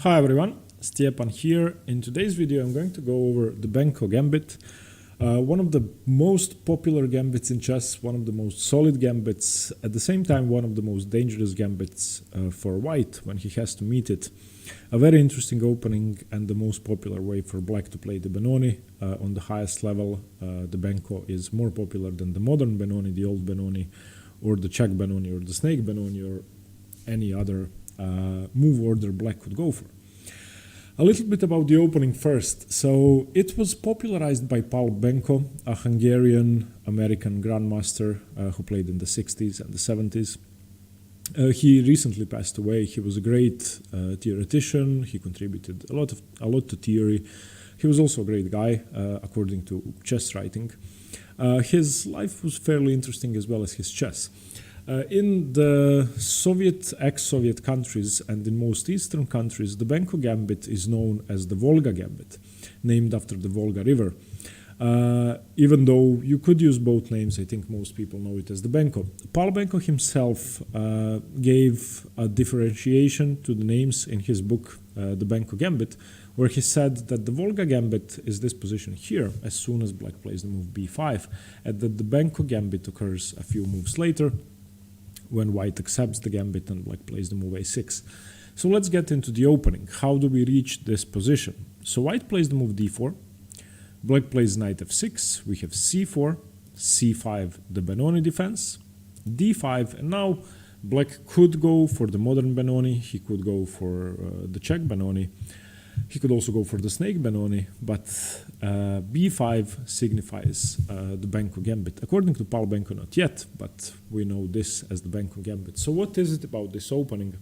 Hi everyone, Stepan here. In today's video I'm going to go over the Benko gambit, one of the most popular gambits in chess, one of the most solid gambits, at the same time one of the most dangerous gambits for white when he has to meet it. A very interesting opening and the most popular way for black to play the Benoni on the highest level. The Benko is more popular than the modern Benoni, the old Benoni, or the check Benoni, or the snake Benoni, or any other move order black could go for. A little bit about the opening first. So it was popularized by Paul Benko, a Hungarian-American grandmaster who played in the 60s and the 70s. He recently passed away. He was a great theoretician. He contributed a lot to theory. He was also a great guy, according to chess writing. His life was fairly interesting as well as his chess. In the ex-Soviet countries and in most Eastern countries, the Benko gambit is known as the Volga gambit, named after the Volga River. Even though you could use both names, I think most people know it as the Benko. Paul Benko himself gave a differentiation to the names in his book, The Benko Gambit, where he said that the Volga gambit is this position here as soon as black plays the move b5, and that the Benko gambit occurs a few moves later, when white accepts the gambit and black plays the move a6. So let's get into the opening. How do we reach this position? So white plays the move d4, black plays knight f6, we have c4, c5, the Benoni defense, d5, and now black could go for the modern Benoni, he could go for the check Benoni, he could also go for the snake Benoni, but b5 signifies the Benko gambit. According to Paul Benko, not yet, but we know this as the Benko gambit. So what is it about this opening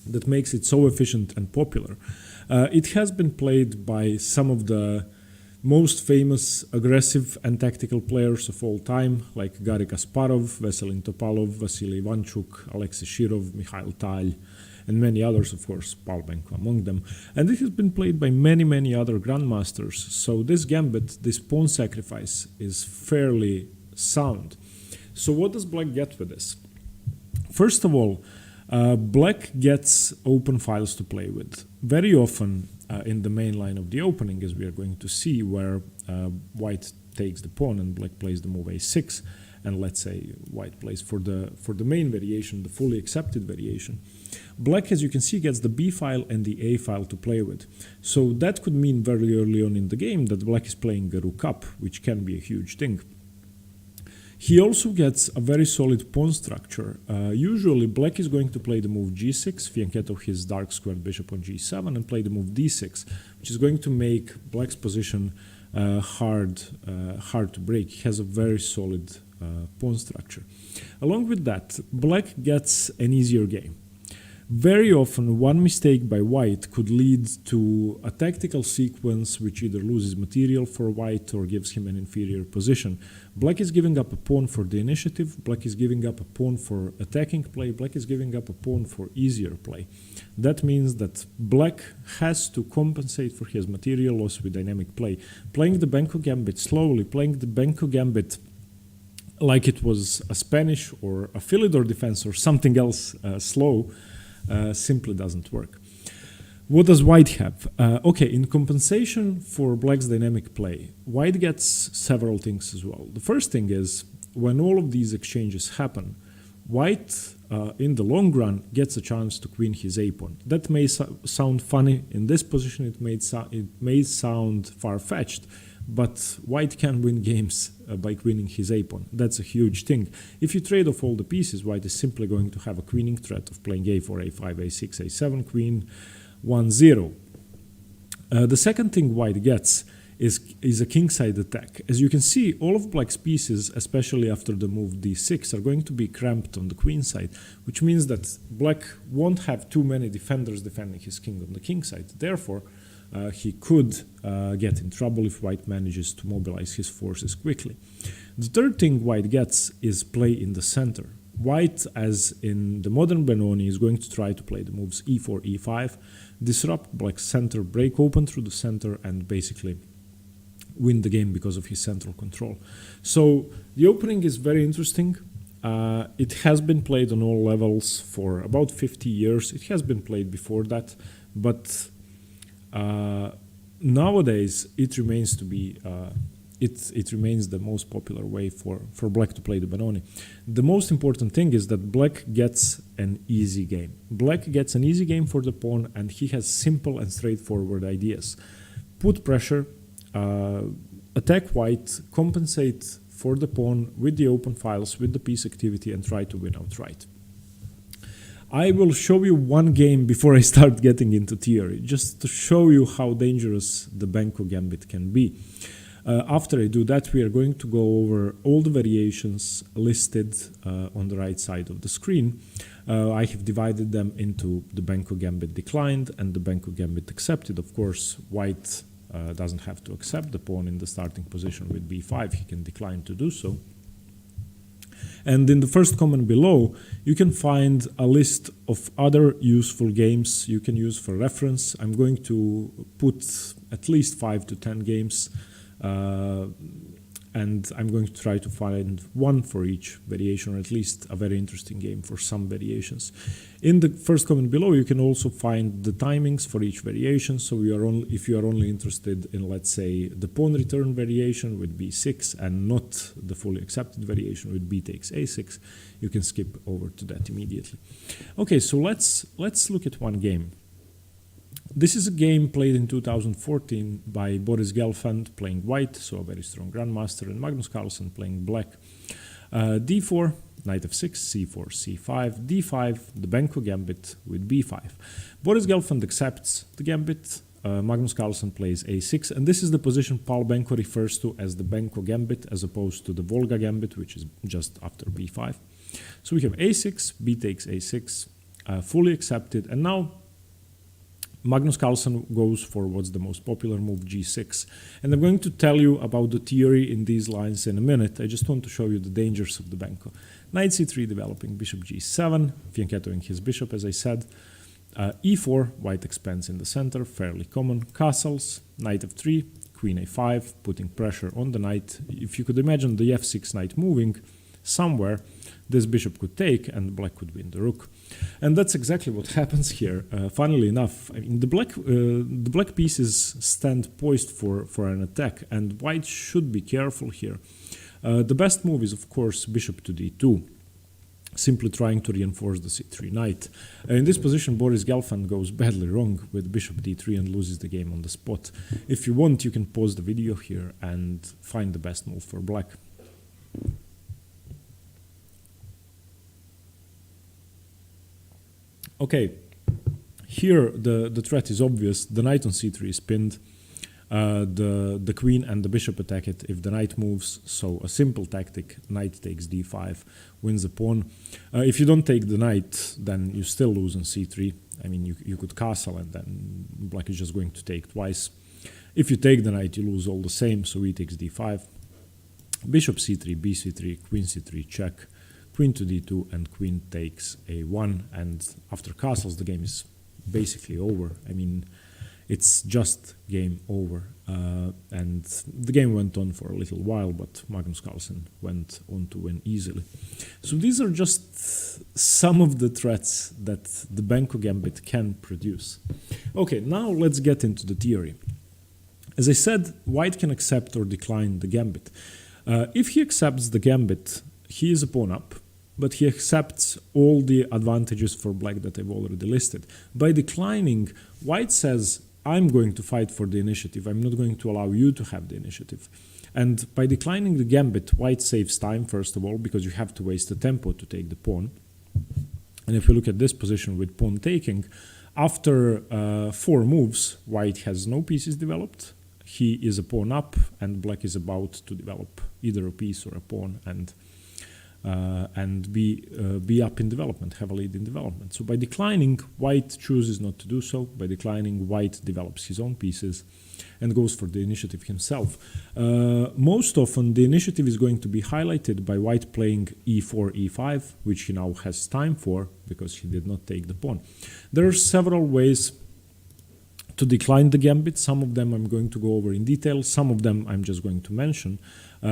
that makes it so efficient and popular? It has been played by some of the most famous aggressive and tactical players of all time, like Garry Kasparov, Veselin Topalov, Vasily Ivanchuk, Alexei Shirov, Mikhail Tal, and many others, of course, Paul Benko among them. And it has been played by many other grandmasters. So this gambit, this pawn sacrifice, is fairly sound. So what does black get with this? First of all, black gets open files to play with. Very often in the main line of the opening, as we are going to see, where white takes the pawn and black plays the move a6, and let's say white plays for the main variation, the fully accepted variation. Black, as you can see, gets the b file and the a file to play with. So that could mean very early on in the game that black is playing a rook up, which can be a huge thing. He also gets a very solid pawn structure. Usually black is going to play the move g6, fianchetto his dark squared bishop on g7, and play the move d6, which is going to make black's position hard to break. He has a very solid pawn structure. Along with that, black gets an easier game. Very often, one mistake by white could lead to a tactical sequence which either loses material for white or gives him an inferior position. Black is giving up a pawn for the initiative, black is giving up a pawn for attacking play, black is giving up a pawn for easier play. That means that black has to compensate for his material loss with dynamic play. Playing the Benko gambit slowly, playing the Benko gambit like it was a Spanish or a Philidor defense or something else slow, simply doesn't work. What does white have? Okay, in compensation for black's dynamic play, white gets several things as well. The first thing is, when all of these exchanges happen, white, in the long run, gets a chance to queen his a-pawn. That may sound funny. In this position, it may sound far-fetched, but white can win games by queening his a-pawn. That's a huge thing. If you trade off all the pieces, white is simply going to have a queening threat of playing a4, a5, a6, a7, queen 1-0. The second thing white gets is a kingside attack. As you can see, all of black's pieces, especially after the move d6, are going to be cramped on the queen side, which means that black won't have too many defenders defending his king on the king side. Therefore, he could get in trouble if white manages to mobilize his forces quickly. The third thing white gets is play in the center. White, as in the modern Benoni, is going to try to play the moves e4, e5, disrupt black's center, break open through the center, and basically win the game because of his central control. So the opening is very interesting. It has been played on all levels for about 50 years. It has been played before that, but nowadays it remains to be it remains the most popular way for black to play the Benoni. The most important thing is that black gets an easy game. Black gets an easy game for the pawn, and he has simple and straightforward ideas. Put pressure, attack white, compensate for the pawn with the open files, with the piece activity, and try to win outright. I will show you one game before I start getting into theory, just to show you how dangerous the Benko gambit can be. After I do that, we are going to go over all the variations listed on the right side of the screen. I have divided them into the Benko gambit declined and the Benko gambit accepted. Of course, white doesn't have to accept the pawn in the starting position with b5. He can decline to do so. And in the first comment below, you can find a list of other useful games you can use for reference. I'm going to put at least 5 to 10 games, and I'm going to try to find one for each variation, or at least a very interesting game for some variations. In the first comment below, you can also find the timings for each variation. So if you are only interested in, let's say, the pawn return variation with b6 and not the fully accepted variation with b takes a6, you can skip over to that immediately. Okay, so let's look at one game. This is a game played in 2014 by Boris Gelfand playing white, so a very strong grandmaster, and Magnus Carlsen playing black. d4, knight f6, c4, c5, d5, the Benko gambit with b5. Boris Gelfand accepts the gambit, Magnus Carlsen plays a6, and this is the position Paul Benko refers to as the Benko gambit, as opposed to the Volga gambit, which is just after b5. So we have a6, b takes a6, fully accepted, and now Magnus Carlsen goes for what's the most popular move, g6. And I'm going to tell you about the theory in these lines in a minute. I just want to show you the dangers of the Benko. Knight c3 developing, bishop g7, fianchettoing his bishop, as I said. e4, white expands in the center, fairly common. Castles, knight f3, queen a5, putting pressure on the knight. If you could imagine the f6 knight moving somewhere, this bishop could take and black could win the rook. And that's exactly what happens here. Funnily enough, I mean, the black pieces stand poised for an attack, and white should be careful here. The best move is, of course, bishop to d2, simply trying to reinforce the c3 knight. In this position, Boris Gelfand goes badly wrong with bishop d3 and loses the game on the spot. If you want, you can pause the video here and find the best move for black. Okay, here the threat is obvious. The knight on c3 is pinned. The queen and the bishop attack it if the knight moves. So a simple tactic, knight takes d5, wins the pawn. If you don't take the knight, then you still lose on c3. I mean, you could castle and then black is just going to take twice. If you take the knight, you lose all the same, so e takes d5. Bishop c3, bc3, queen c3, check. Queen to d2 and queen takes a1, and after castles the game is basically over. I mean, it's just game over, and the game went on for a little while, but Magnus Carlsen went on to win easily. So these are just some of the threats that the Benko gambit can produce. Okay, now let's get into the theory. As I said, white can accept or decline the gambit. If he accepts the gambit, he is a pawn up, but he accepts all the advantages for black that I've already listed. By declining, white says, I'm going to fight for the initiative. I'm not going to allow you to have the initiative. And by declining the gambit, white saves time, first of all, because you have to waste the tempo to take the pawn. And if you look at this position with pawn taking, after 4 moves, white has no pieces developed. He is a pawn up, and black is about to develop either a piece or a pawn and be up in development, have a lead in development. So by declining, white chooses not to do so. By declining, white develops his own pieces and goes for the initiative himself. Most often, the initiative is going to be highlighted by white playing e4, e5, which he now has time for because he did not take the pawn. There are several ways to decline the gambit. Some of them I'm going to go over in detail. Some of them I'm just going to mention.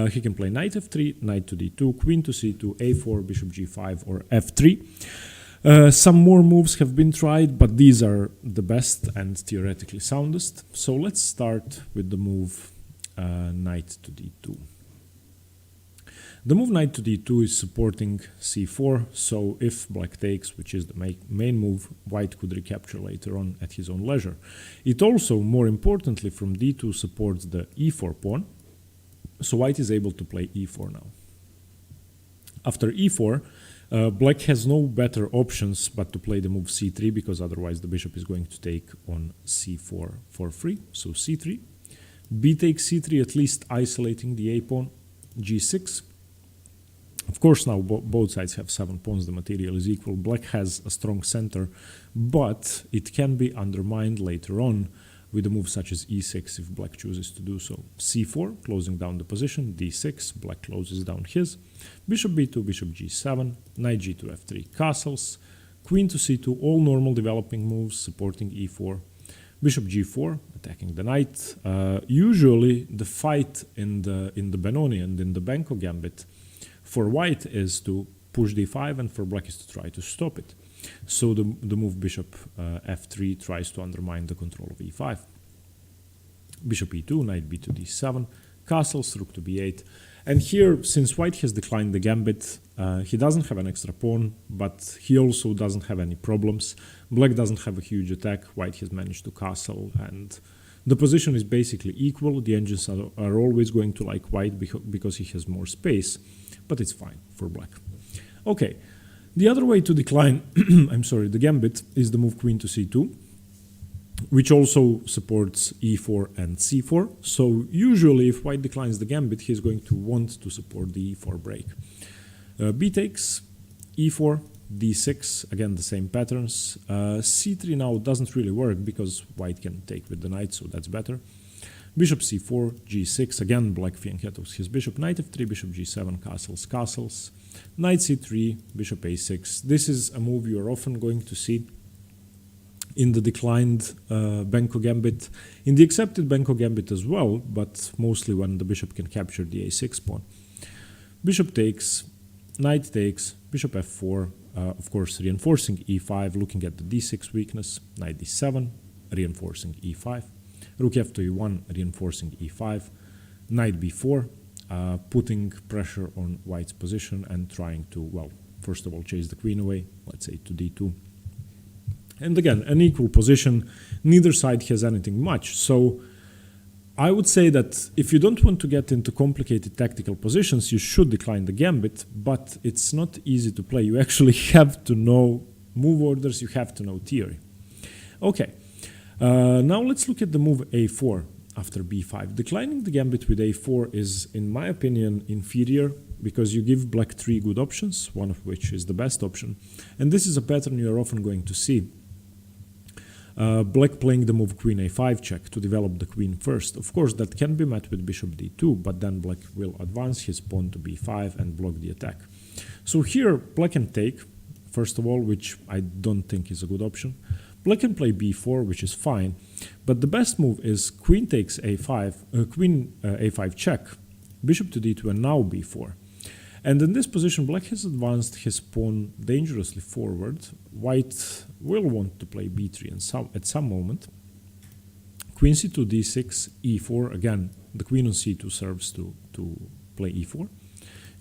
He can play knight f3, knight to d2, queen to c2, a4, bishop g5, or f3. Some more moves have been tried, but these are the best and theoretically soundest. So let's start with the move knight to d2. The move knight to d2 is supporting c4, so if black takes, which is the main move, white could recapture later on at his own leisure. It also, more importantly, from d2 supports the e4 pawn, so white is able to play e4 now. After e4, black has no better options but to play the move c3, because otherwise the bishop is going to take on c4 for free, so c3. B takes c3, at least isolating the a pawn, g6. Of course, now both sides have 7 pawns, the material is equal. Black has a strong center, but it can be undermined later on with a move such as e6 if black chooses to do so. c4, closing down the position, d6, black closes down his. Bishop b2, bishop g7, knight g2, f3, castles, queen to c2, all normal developing moves supporting e4. Bishop g4, attacking the knight. Usually the fight in the Benoni and in the Benko gambit for white is to push d5 and for black is to try to stop it. So the move bishop f3 tries to undermine the control of e5. Bishop e2, knight b2, d7, castles, rook to b8. And here, since white has declined the gambit, he doesn't have an extra pawn, but he also doesn't have any problems. Black doesn't have a huge attack, white has managed to castle, and the position is basically equal. The engines are always going to like white because he has more space, but it's fine for black. Okay, the other way to decline, the gambit is the move queen to c2, which also supports e4 and c4. So usually if white declines the gambit, he's going to want to support the e4 break. B takes, e4, d6, again the same patterns. c3 now doesn't really work because white can take with the knight, so that's better. Bishop c4, g6, again black fianchettos his bishop, knight f3, bishop g7, castles, castles, knight c3, bishop a6. This is a move you are often going to see in the declined Benko gambit, in the accepted Benko gambit as well, but mostly when the bishop can capture the a6 pawn. Bishop takes, knight takes, bishop f4, of course reinforcing e5, looking at the d6 weakness, knight d7, reinforcing e5, rook f to e1, reinforcing e5, knight b4, putting pressure on white's position and trying to, well, first of all chase the queen away, let's say to d2. And again, an equal position, neither side has anything much. So I would say that if you don't want to get into complicated tactical positions, you should decline the gambit, but it's not easy to play. You actually have to know move orders, you have to know theory. Okay, now let's look at the move a4 after b5. Declining the gambit with a4 is, in my opinion, inferior because you give black 3 good options, one of which is the best option. And this is a pattern you're often going to see. Black playing the move queen a5 check to develop the queen first. Of course, that can be met with bishop d2, but then black will advance his pawn to b5 and block the attack. So here, black can take, first of all, which I don't think is a good option. Black can play b4, which is fine, but the best move is queen takes a5, queen a5 check, bishop to d2, and now b4. And in this position, black has advanced his pawn dangerously forward. White will want to play b3 at some moment. Queen c2, d6, e4. Again, the queen on c2 serves to play e4.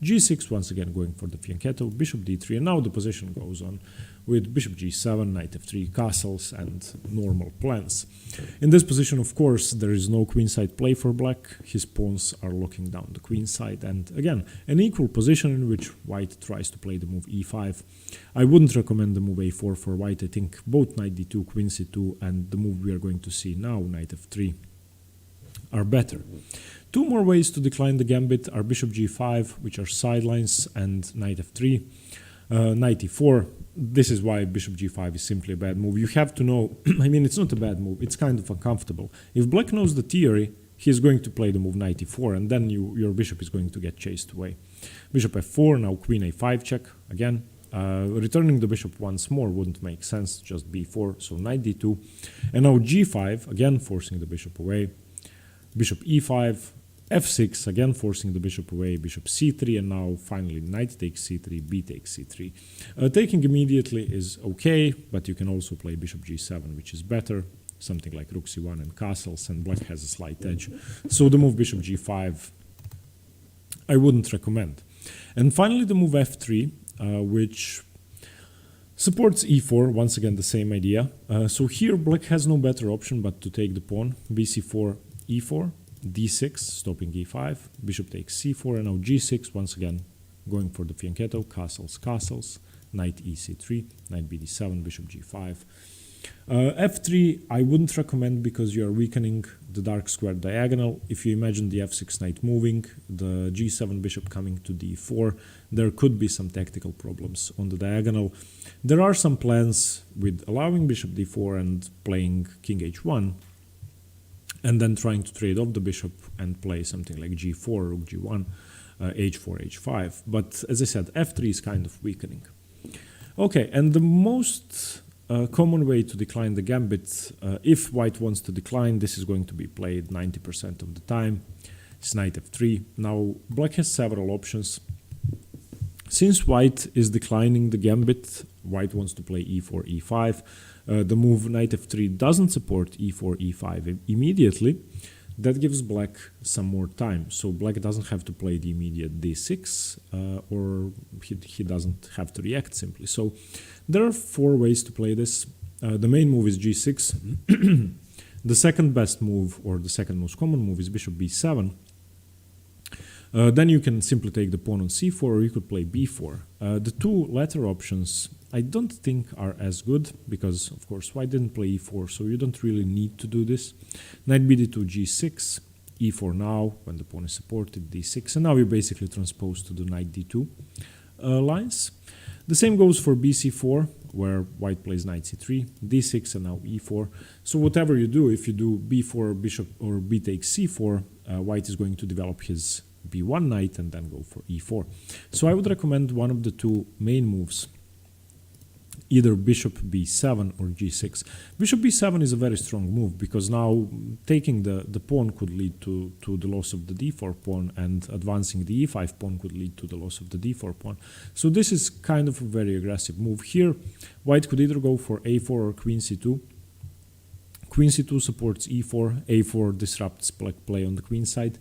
g6, once again going for the fianchetto, bishop d3, and now the position goes on with bishop g7, knight f3, castles, and normal plans. In this position, of course, there is no queenside play for black. His pawns are locking down the queenside, and again, an equal position in which white tries to play the move e5. I wouldn't recommend the move a4 for white. I think both knight d2, queen c2, and the move we are going to see now, knight f3, are better. Two more ways to decline the gambit are bishop g5, which are sidelines, and knight f3, knight e4. This is why bishop g5 is simply a bad move. You have to know, I mean, it's not a bad move, it's kind of uncomfortable. If black knows the theory, he's going to play the move knight e4, and then your bishop is going to get chased away. Bishop f4, now queen a5 check, again. Returning the bishop once more wouldn't make sense, just b4, so knight d2. And now g5, again forcing the bishop away. Bishop e5, f6, again forcing the bishop away, bishop c3, and now finally knight takes c3, b takes c3. Taking immediately is okay, but you can also play bishop g7, which is better, something like rook c1 and castles, and black has a slight edge. So the move bishop g5, I wouldn't recommend. And finally the move f3, which supports e4, once again the same idea. So here black has no better option but to take the pawn, bc4, e4, d6, stopping e5, bishop takes c4, and now g6, once again going for the fianchetto, castles, castles, knight ec3, knight bd7, bishop g5. f3 I wouldn't recommend because you are weakening the dark square diagonal. If you imagine the f6 knight moving, the g7 bishop coming to d4, there could be some tactical problems on the diagonal. There are some plans with allowing bishop d4 and playing king h1, and then trying to trade off the bishop and play something like g4, rook g1, h4, h5. But as I said, f3 is kind of weakening. Okay, and the most common way to decline the gambit, if white wants to decline, this is going to be played 90% of the time. It's knight f3. Now, black has several options. Since white is declining the gambit, white wants to play e4, e5. The move knight f3 doesn't support e4, e5 immediately. That gives black some more time. So black doesn't have to play the immediate d6, or he doesn't have to react simply. So there are four ways to play this. The main move is g6. The second best move, or the second most common move, is bishop b7. Then you can simply take the pawn on c4, or you could play b4. The two latter options I don't think are as good, because of course white didn't play e4, so you don't really need to do this. Knight bd2, g6, e4 now, when the pawn is supported, d6, and now you basically transpose to the knight d2 lines. The same goes for bc4, where white plays knight c3, d6, and now e4. So whatever you do, if you do b4 bishop or b takes c4, white is going to develop his b1 knight and then go for e4. So I would recommend one of the two main moves, either bishop b7 or g6. Bishop b7 is a very strong move because now taking the pawn could lead to the loss of the d4 pawn, and advancing the e5 pawn could lead to the loss of the d4 pawn. So this is kind of a very aggressive move. Here white could either go for a4 or queen c2. Queen c2 supports e4, a4 disrupts black play on the queen side.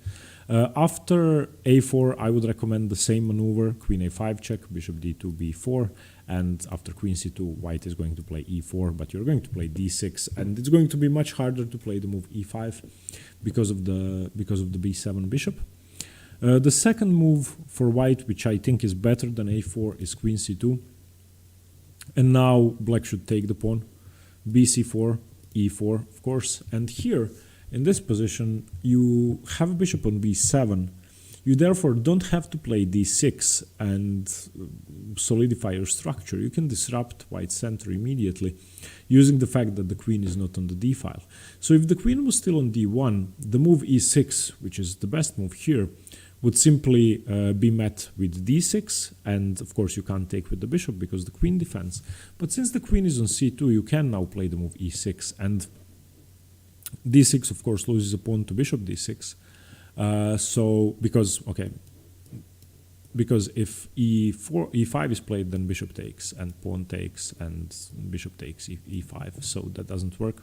After a4, I would recommend the same maneuver, queen a5 check, bishop d2, b4, and after queen c2, white is going to play e4, but you're going to play d6, and it's going to be much harder to play the move e5 because of the b7 bishop. The second move for white, which I think is better than a4, is queen c2, and now black should take the pawn, bc4, e4, of course, and here, in this position, you have a bishop on b7. You therefore don't have to play d6 and solidify your structure. You can disrupt white's center immediately using the fact that the queen is not on the d file. So if the queen was still on d1, the move e6, which is the best move here, would simply be met with d6, and of course you can't take with the bishop because the queen defends. But since the queen is on c2, you can now play the move e6, and d6 of course loses a pawn to bishop d6. Because if e5 is played, then bishop takes and pawn takes and bishop takes e5, so that doesn't work.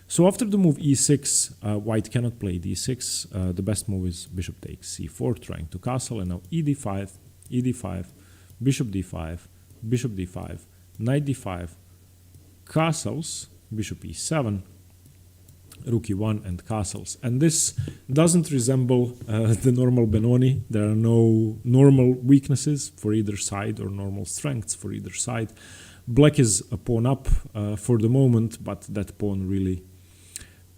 So after the move e6, white cannot play d6. The best move is bishop takes c4, trying to castle, and now e5, e5, bishop d5, bishop d5, knight d5, castles, bishop e7, rook e1, and castles. And this doesn't resemble the normal Benoni. There are no normal weaknesses for either side or normal strengths for either side. Black is a pawn up for the moment, but that pawn really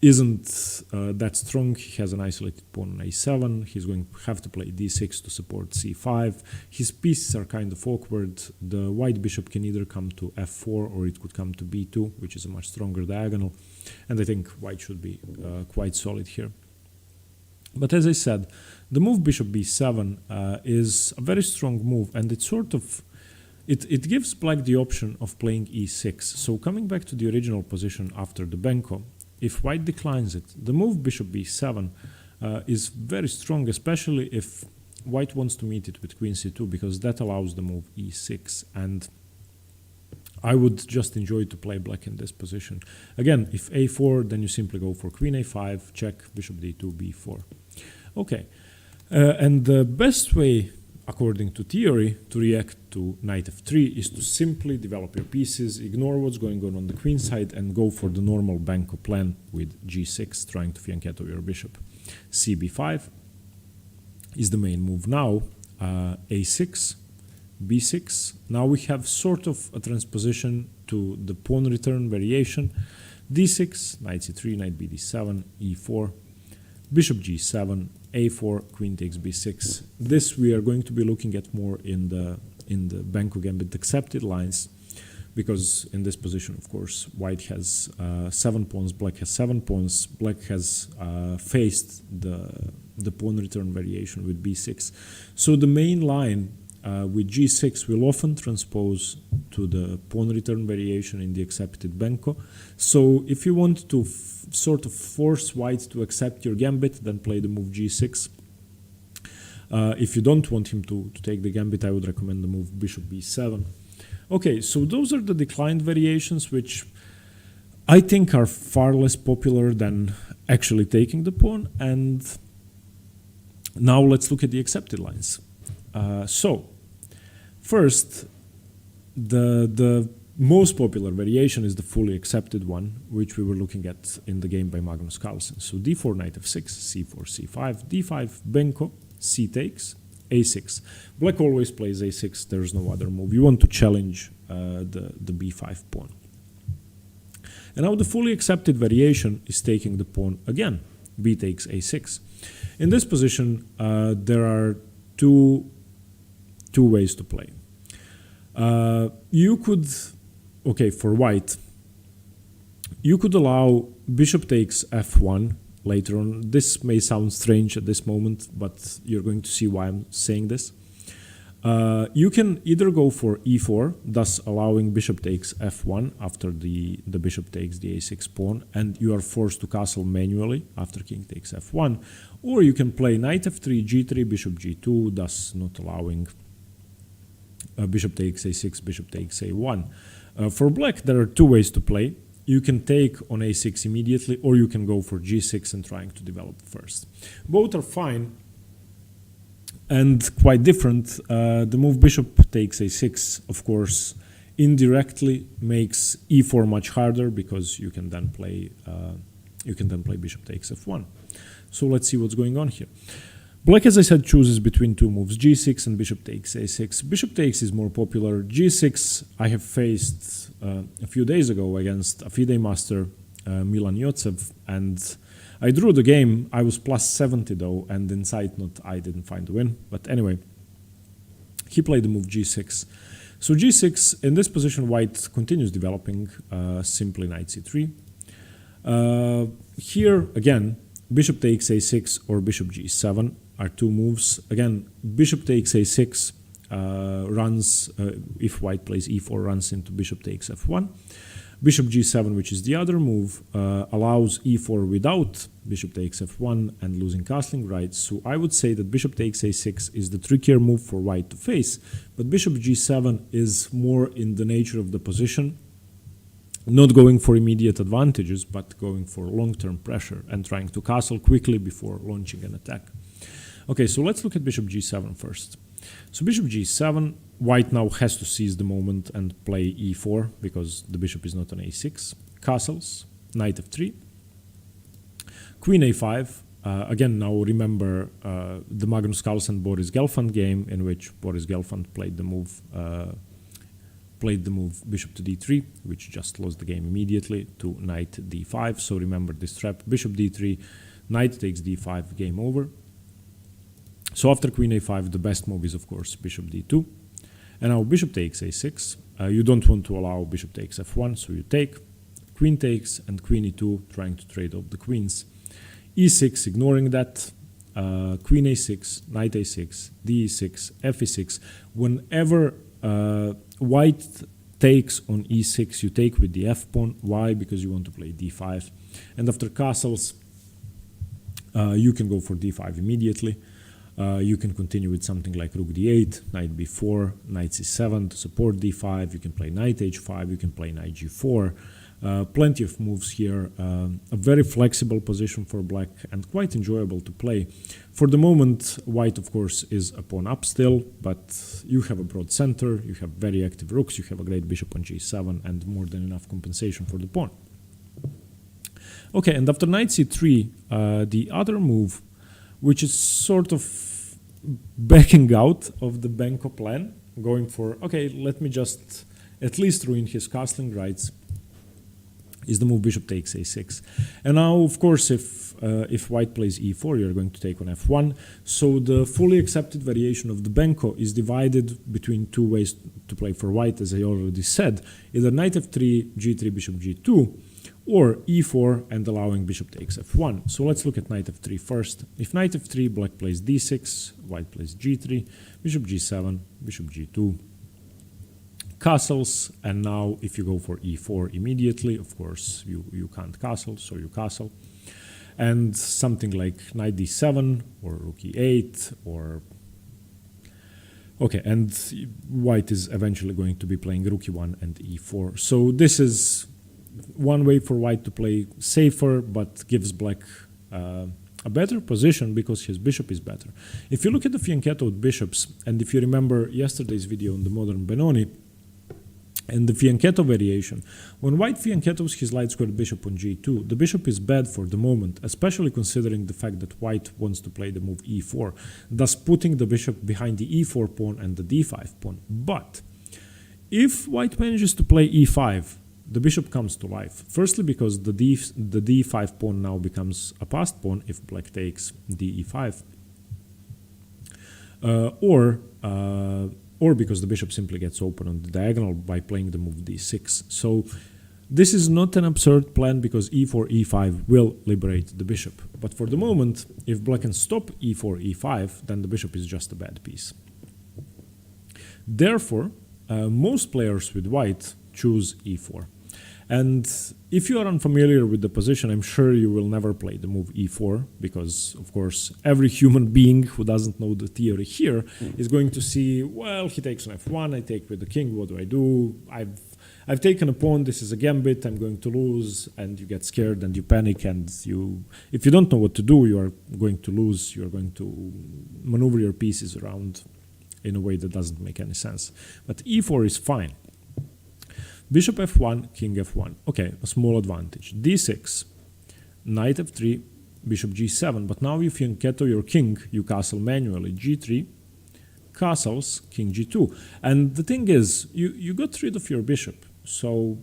isn't that strong. He has an isolated pawn on a7. He's going to have to play d6 to support c5. His pieces are kind of awkward. The white bishop can either come to f4 or it could come to b2, which is a much stronger diagonal. And I think white should be quite solid here. But as I said, the move bishop b7 is a very strong move, and it sort of it gives black the option of playing e6. So coming back to the original position after the Benko, if white declines it, the move bishop b7 is very strong, especially if white wants to meet it with queen c2, because that allows the move e6, and I would just enjoy to play black in this position. Again, if a4, then you simply go for queen a5, check, bishop d2, b4. Okay, and the best way, according to theory, to react to knight f3 is to simply develop your pieces, ignore what's going on the queen side, and go for the normal Benko plan with g6, trying to fianchetto your bishop. cb5 is the main move now, a6, b6. Now we have sort of a transposition to the pawn return variation. d6, knight c3, knight b d7, e4, bishop g7, a4, queen takes b6. This we are going to be looking at more in the Benko Gambit accepted lines, because in this position, of course, white has 7 pawns, black has 7 pawns. Black has faced the pawn return variation with b6. So the main line with g6 will often transpose to the pawn return variation in the accepted Benko. So if you want to sort of force white to accept your gambit, then play the move g6. If you don't want him to take the gambit, I would recommend the move bishop b7. Okay, so those are the declined variations, which I think are far less popular than actually taking the pawn. And now let's look at the accepted lines. So first, the most popular variation is the fully accepted one, which we were looking at in the game by Magnus Carlsen. So d4, knight f6, c4, c5, d5, Benko, c takes, a6. Black always plays a6, there's no other move. You want to challenge the b5 pawn. And now the fully accepted variation is taking the pawn again, b takes a6. In this position, there are two ways to play. You could, okay, for white, you could allow bishop takes f1 later on. This may sound strange at this moment, but you're going to see why I'm saying this. You can either go for e4, thus allowing bishop takes f1 after the bishop takes the a6 pawn, and you are forced to castle manually after king takes f1, or you can play knight f3, g3, bishop g2, thus not allowing bishop takes a6, bishop takes a1. For black, there are two ways to play. You can take on a6 immediately, or you can go for g6 and trying to develop first. Both are fine and quite different. The move bishop takes a6, of course, indirectly makes e4 much harder, because you can then play bishop takes f1. So let's see what's going on here. Black, as I said, chooses between two moves, g6 and bishop takes a6. Bishop takes is more popular. g6 I have faced a few days ago against a FIDE master, Milan Yotsev, and I drew the game. I was plus 70 though, and in side note I didn't find the win. But anyway, he played the move g6. So g6, in this position, white continues developing, simply knight c3. Here, again, bishop takes a6 or bishop g7 are two moves. Again, bishop takes a6 runs, if white plays e4, runs into bishop takes f1. Bishop g7, which is the other move, allows e4 without bishop takes f1 and losing castling rights. So I would say that bishop takes a6 is the trickier move for white to face, but bishop g7 is more in the nature of the position, not going for immediate advantages, but going for long-term pressure and trying to castle quickly before launching an attack. Okay, so let's look at bishop g7 first. So bishop g7, white now has to seize the moment and play e4, because the bishop is not on a6. Castles, knight f3, queen a5. Again, now remember the Magnus Carlsen-Boris Gelfand game, in which Boris Gelfand played the move bishop to d3, which just lost the game immediately, to knight d5. So remember this trap, bishop d3, knight takes d5, game over. So after queen a5, the best move is, of course, bishop d2. And now bishop takes a6. You don't want to allow bishop takes f1, so you take. Queen takes and queen e2, trying to trade off the queens. e6, ignoring that. Queen a6, knight a6, d6, fe6. Whenever white takes on e6, you take with the f pawn. Why? Because you want to play d5. And after castles, You can go for d5 immediately. You can continue with something like rook d8, knight b4, knight c7 to support d5. You can play knight h5, you can play knight g4. Plenty of moves here. A very flexible position for black and quite enjoyable to play. For the moment, white, of course, is a pawn up still, but you have a broad center, you have very active rooks, you have a great bishop on g7, and more than enough compensation for the pawn. Okay, and after knight c3, the other move, which is sort of backing out of the Benko plan, going for, okay, let me just at least ruin his castling rights, is the move bishop takes a6. And now, of course, if white plays e4, you're going to take on f1. So the fully accepted variation of the Benko is divided between two ways to play for white, as I already said. Either knight f3, g3, bishop g2, or e4 and allowing bishop takes f1. So let's look at knight f3 first. If knight f3, black plays d6, white plays g3, bishop g7, bishop g2, castles, and now if you go for e4 immediately, of course you can't castle, so you castle, and something like knight d7 or rook e8, or okay, and white is eventually going to be playing rook e1 and e4. So this is one way for white to play safer, but gives black a better position because his bishop is better. If you look at the fianchettoed bishops, and if you remember yesterday's video on the modern Benoni, and the fianchetto variation, when white fianchettos his light squared bishop on g2, the bishop is bad for the moment, especially considering the fact that white wants to play the move e4, thus putting the bishop behind the e4 pawn and the d5 pawn. But if white manages to play e5, the bishop comes to life. Firstly, because the d5 pawn now becomes a passed pawn if black takes d5, or because the bishop simply gets open on the diagonal by playing the move d6. So this is not an absurd plan because e4, e5 will liberate the bishop. But for the moment, if black can stop e4, e5, then the bishop is just a bad piece. Therefore, most players with white choose e4. And if you are unfamiliar with the position, I'm sure you will never play the move e4 because, of course, every human being who doesn't know the theory here is going to see, well, he takes on f1, I take with the king, what do? I've taken a pawn, this is a gambit, I'm going to lose, and you get scared and you panic, and if you don't know what to do, you are going to lose, you're going to maneuver your pieces around in a way that doesn't make any sense. But e4 is fine. Bishop f1, king f1. Okay, a small advantage. d6, knight f3, bishop g7. But now if you fianchetto your king, you castle manually. g3, castles, king g2. And the thing is, you got rid of your bishop. So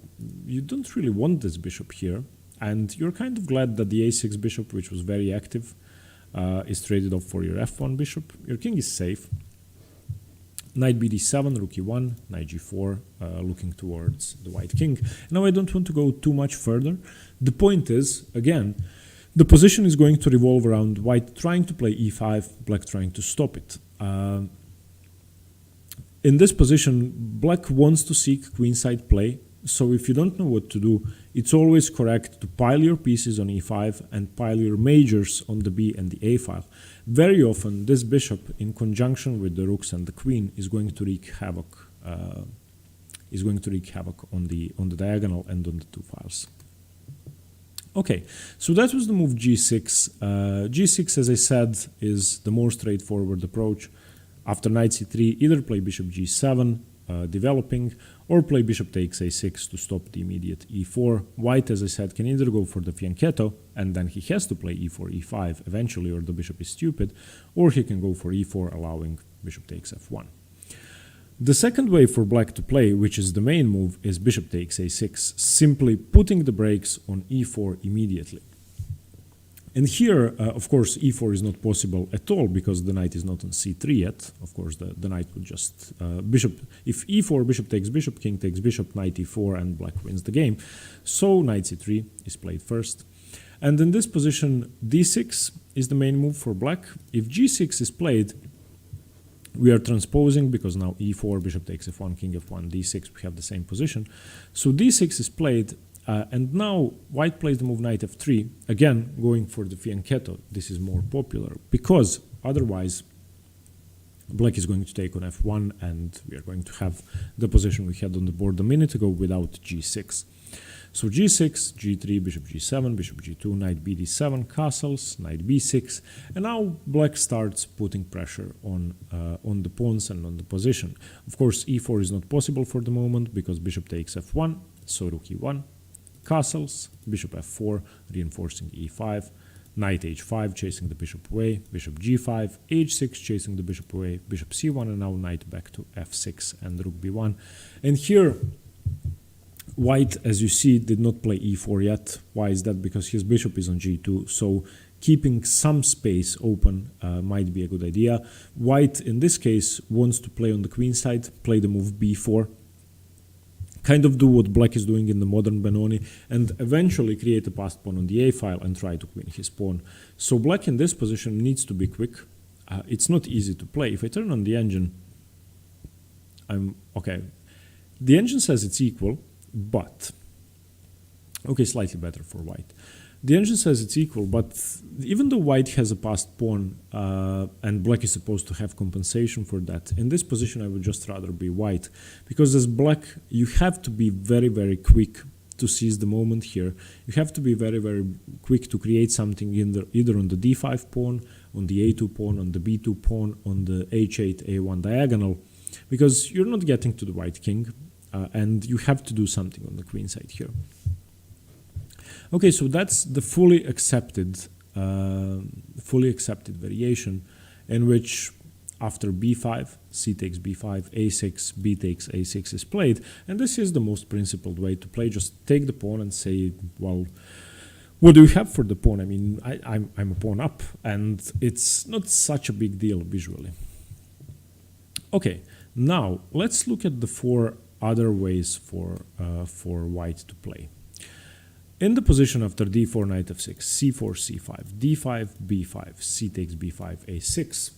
you don't really want this bishop here. And you're kind of glad that the a6 bishop, which was very active, is traded off for your f1 bishop. Your king is safe. Knight bd7, rook e1, knight g4, looking towards the white king. Now I don't want to go too much further. The point is, again, the position is going to revolve around white trying to play e5, black trying to stop it. In this position, black wants to seek queenside play. So if you don't know what to do, it's always correct to pile your pieces on e5 and pile your majors on the b and the a file. Very often, this bishop, in conjunction with the rooks and the queen, is going to wreak havoc. On the diagonal and on the two files. Okay, so that was the move g6. G6, as I said, is the more straightforward approach. After knight c3, either play bishop g7, developing, or play bishop takes a6 to stop the immediate e4. White, as I said, can either go for the fianchetto, and then he has to play e4, e5 eventually, or the bishop is stupid, or he can go for e4, allowing bishop takes f1. The second way for black to play, which is the main move, is bishop takes a6, simply putting the brakes on e4 immediately. And here, of course, e4 is not possible at all because the knight is not on c3 yet. Of course, the knight would just if e4, bishop takes bishop, king takes bishop, knight e4, and black wins the game. So knight c3 is played first. And in this position, d6 is the main move for black. If g6 is played, we are transposing because now e4, bishop takes f1, king f1, d6, we have the same position. So d6 is played. And now white plays the move knight f3, again going for the fianchetto. This is more popular because otherwise black is going to take on f1 and we are going to have the position we had on the board a minute ago without g6. So g6, g3, bishop g7, bishop g2, knight bd7, castles, knight b6, and now black starts putting pressure on the pawns and on the position. Of course, e4 is not possible for the moment because bishop takes f1, so rook e1, castles, bishop f4, reinforcing e5, knight h5, chasing the bishop away, bishop g5, h6, chasing the bishop away, bishop c1, and now knight back to f6 and rook b1. And here, white, as you see, did not play e4 yet. Why is that? Because his bishop is on g2, so keeping some space open might be a good idea. White, in this case, wants to play on the queen side, play the move b4, kind of do what black is doing in the modern Benoni, and eventually create a passed pawn on the a file and try to win his pawn. So black in this position needs to be quick. It's not easy to play. If I turn on the engine, okay. The engine says it's equal, but okay, slightly better for white. The engine says it's equal, but even though white has a passed pawn and black is supposed to have compensation for that, in this position I would just rather be white, because as black you have to be very, very quick to seize the moment here. You have to be very, very quick to create something either on the d5 pawn, on the a2 pawn, on the b2 pawn, on the h8, a1 diagonal, because you're not getting to the white king and you have to do something on the queen side here. Okay, so that's the fully accepted variation in which after b5, c takes b5, a6, b takes a6 is played. And this is the most principled way to play. Just take the pawn and say, well, what do you have for the pawn? I mean, I'm a pawn up, and it's not such a big deal visually. Okay, now let's look at the 4 other ways for white to play. In the position after d4, knight f6, c4, c5, d5, b5, c takes b5, a6,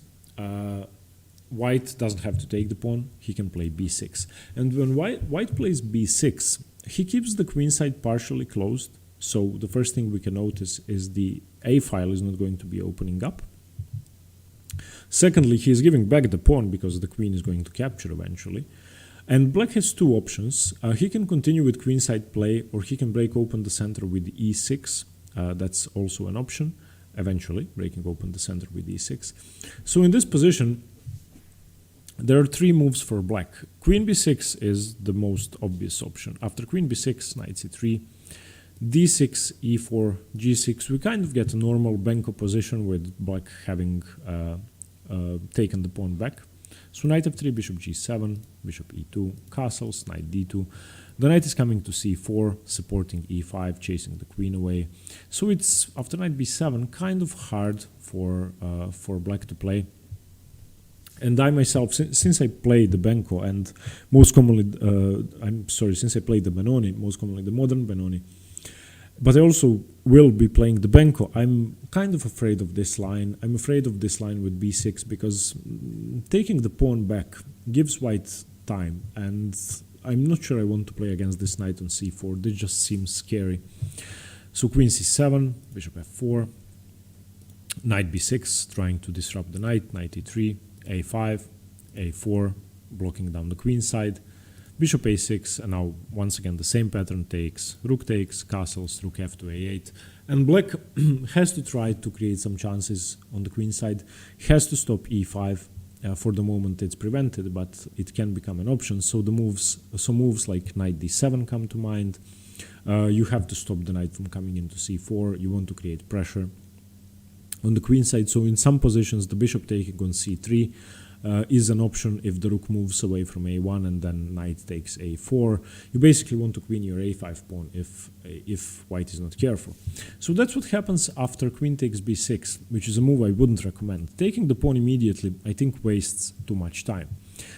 white doesn't have to take the pawn, he can play b6. And when white plays b6, he keeps the queen side partially closed, so the first thing we can notice is the a file is not going to be opening up. Secondly, he is giving back the pawn because the queen is going to capture eventually. And black has 2 options. He can continue with queenside play, or he can break open the center with e6. That's also an option, eventually, breaking open the center with e6. So in this position, there are 3 moves for black. Queen b6 is the most obvious option. After queen b6, knight c3, d6, e4, g6, we kind of get a normal Benko position with black having taken the pawn back. So knight f3, bishop g7, bishop e2, castles, knight d2. The knight is coming to c4, supporting e5, chasing the queen away. So it's, after knight b7, kind of hard for black to play. And I myself, since I played the Benko and most commonly, since I played the Benoni, most commonly the modern Benoni, but I also will be playing the Benko, I'm kind of afraid of this line. I'm afraid of this line with b6 because taking the pawn back gives white time, and I'm not sure I want to play against this knight on c4. This just seems scary. So queen c7, bishop f4, knight b6, trying to disrupt the knight, knight e3, a5, a4, blocking down the queen side, bishop a6, and now once again the same pattern takes, rook takes, castles, rook f to a8, and black has to try to create some chances on the queen side. He has to stop e5. For the moment it's prevented, but it can become an option. So the moves like knight d7 come to mind. You have to stop the knight from coming into c4. You want to create pressure on the queen side. So in some positions the bishop taking on c3 is an option if the rook moves away from a1 and then knight takes a4. You basically want to queen your a5 pawn if white is not careful. So that's what happens after queen takes b6, which is a move I wouldn't recommend. Taking the pawn immediately, I think, wastes too much time.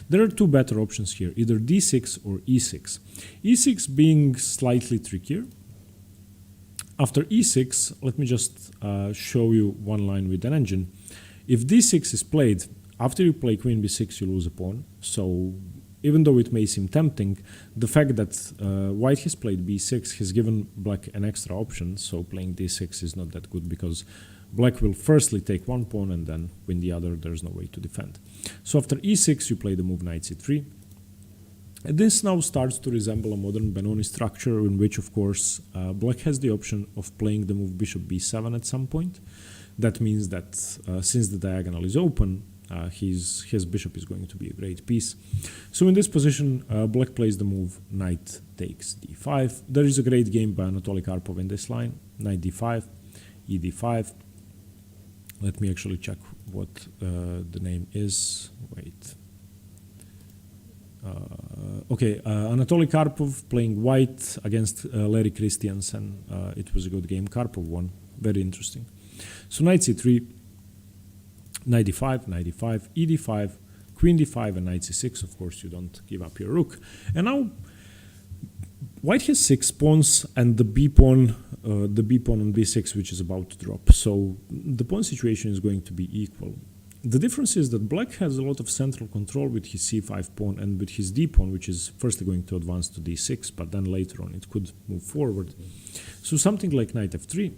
There are 2 better options here, either d6 or e6. e6 being slightly trickier. After e6, let me just show you one line with an engine. If d6 is played, after you play queen b6, you lose a pawn. So even though it may seem tempting, the fact that white has played b6 has given black an extra option, so playing d6 is not that good because black will firstly take one pawn and then win the other. There's no way to defend. So after e6 you play the move knight c3. And this now starts to resemble a modern Benoni structure in which, of course, black has the option of playing the move bishop b7 at some point. That means that since the diagonal is open, his bishop is going to be a great piece. So in this position, black plays the move knight takes d5. There is a great game by Anatoly Karpov in this line, knight d5, e d5. Let me actually check what the name is. Wait. Okay, Anatoly Karpov playing white against Larry Christiansen. It was a good game. Karpov won. Very interesting. So knight c3, knight d5, knight d5, e d5, queen d5, and knight c6. Of course, you don't give up your rook. And now white has 6 pawns and the b pawn on b6, which is about to drop. So the pawn situation is going to be equal. The difference is that black has a lot of central control with his c5 pawn and with his d pawn, which is firstly going to advance to d6, but then later on it could move forward. So something like knight f3,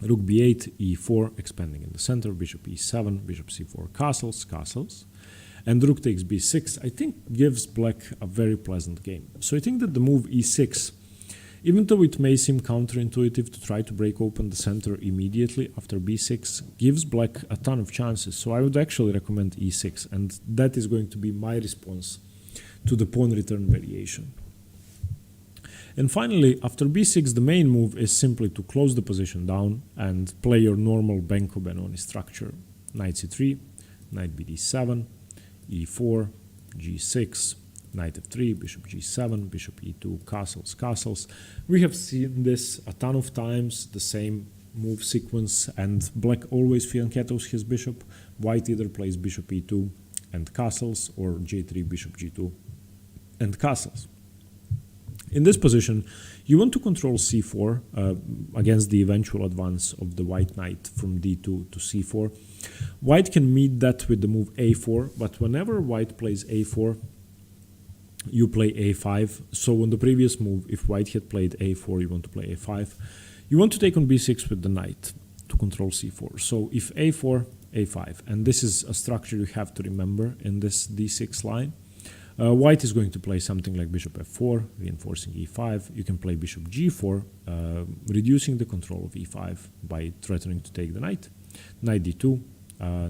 rook b8, e4, expanding in the center, bishop e7, bishop c4, castles, and rook takes b6, I think gives black a very pleasant game. So I think that the move e6, even though it may seem counterintuitive to try to break open the center immediately after b6, gives black a ton of chances. So I would actually recommend e6, and that is going to be my response to the pawn return variation. And finally, after b6, the main move is simply to close the position down and play your normal Benko-Benoni structure. Knight c3, knight bd7, e4, g6, knight f3, bishop g7, bishop e2, castles. We have seen this a ton of times, the same move sequence, and black always fianchettos his bishop. White either plays bishop e2 and castles, or j3, bishop g2 and castles. In this position, you want to control c4 against the eventual advance of the white knight from d2 to c4. White can meet that with the move a4, but whenever white plays a4, you play a5. So on the previous move, if white had played a4, you want to play a5. You want to take on b6 with the knight to control c4. So if a4, a5, and this is a structure you have to remember in this d6 line. White is going to play something like bishop f4, reinforcing e5. You can play bishop g4, reducing the control of e5 by threatening to take the knight. Knight d2,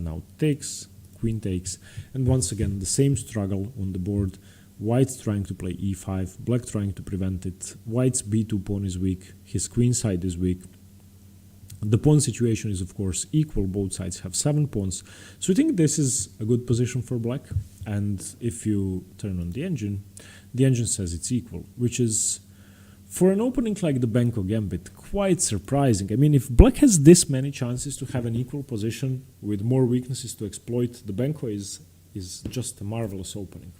now takes, queen takes, and once again the same struggle on the board. White's trying to play e5, black trying to prevent it. White's b2 pawn is weak, his queen side is weak. The pawn situation is of course equal, both sides have 7 pawns. So I think this is a good position for black. And if you turn on the engine says it's equal, which is, for an opening like the Benko Gambit, quite surprising. I mean, if black has this many chances to have an equal position with more weaknesses to exploit, the Benko is just a marvelous opening.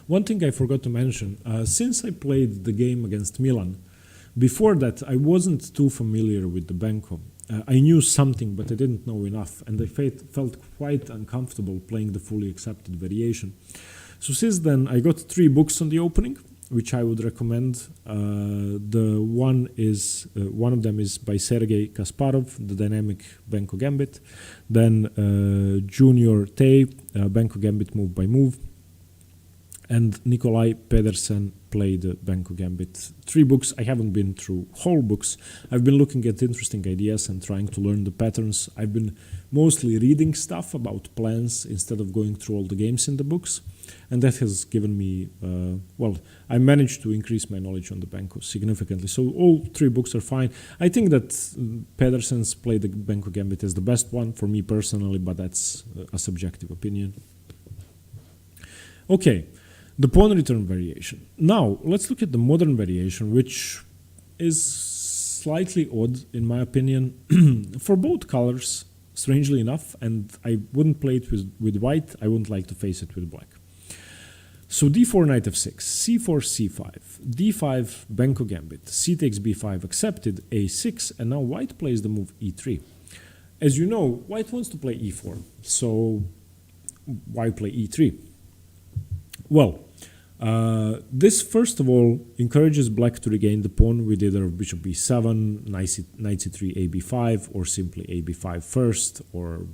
One thing I forgot to mention, since I played the game against Milan, before that I wasn't too familiar with the Benko. I knew something, but I didn't know enough, and I felt quite uncomfortable playing the fully accepted variation. So since then, I got 3 books on the opening, which I would recommend. One of them is by Sergei Kasparov, The Dynamic Benko Gambit. Then Junior Tay, Benko Gambit Move by Move. And Nikolai Pedersen played Benko Gambit. 3 books. I haven't been through whole books. I've been looking at interesting ideas and trying to learn the patterns. I've been mostly reading stuff about plans instead of going through all the games in the books. And that has given me, I managed to increase my knowledge on the Benko significantly. So all 3 books are fine. I think that Pedersen's Play the Benko Gambit is the best one for me personally, but that's a subjective opinion. Okay. The pawn return variation. Now, let's look at the modern variation, which is slightly odd, in my opinion, for both colors, strangely enough, and I wouldn't play it with white, I wouldn't like to face it with black. So d4, knight f6, c4, c5, d5, Benko Gambit, c takes b5 accepted, a6, and now white plays the move e3. As you know, white wants to play e4, so why play e3? Well, this first of all encourages black to regain the pawn with either bishop b7, knight c3, ab5, or simply ab5 first, or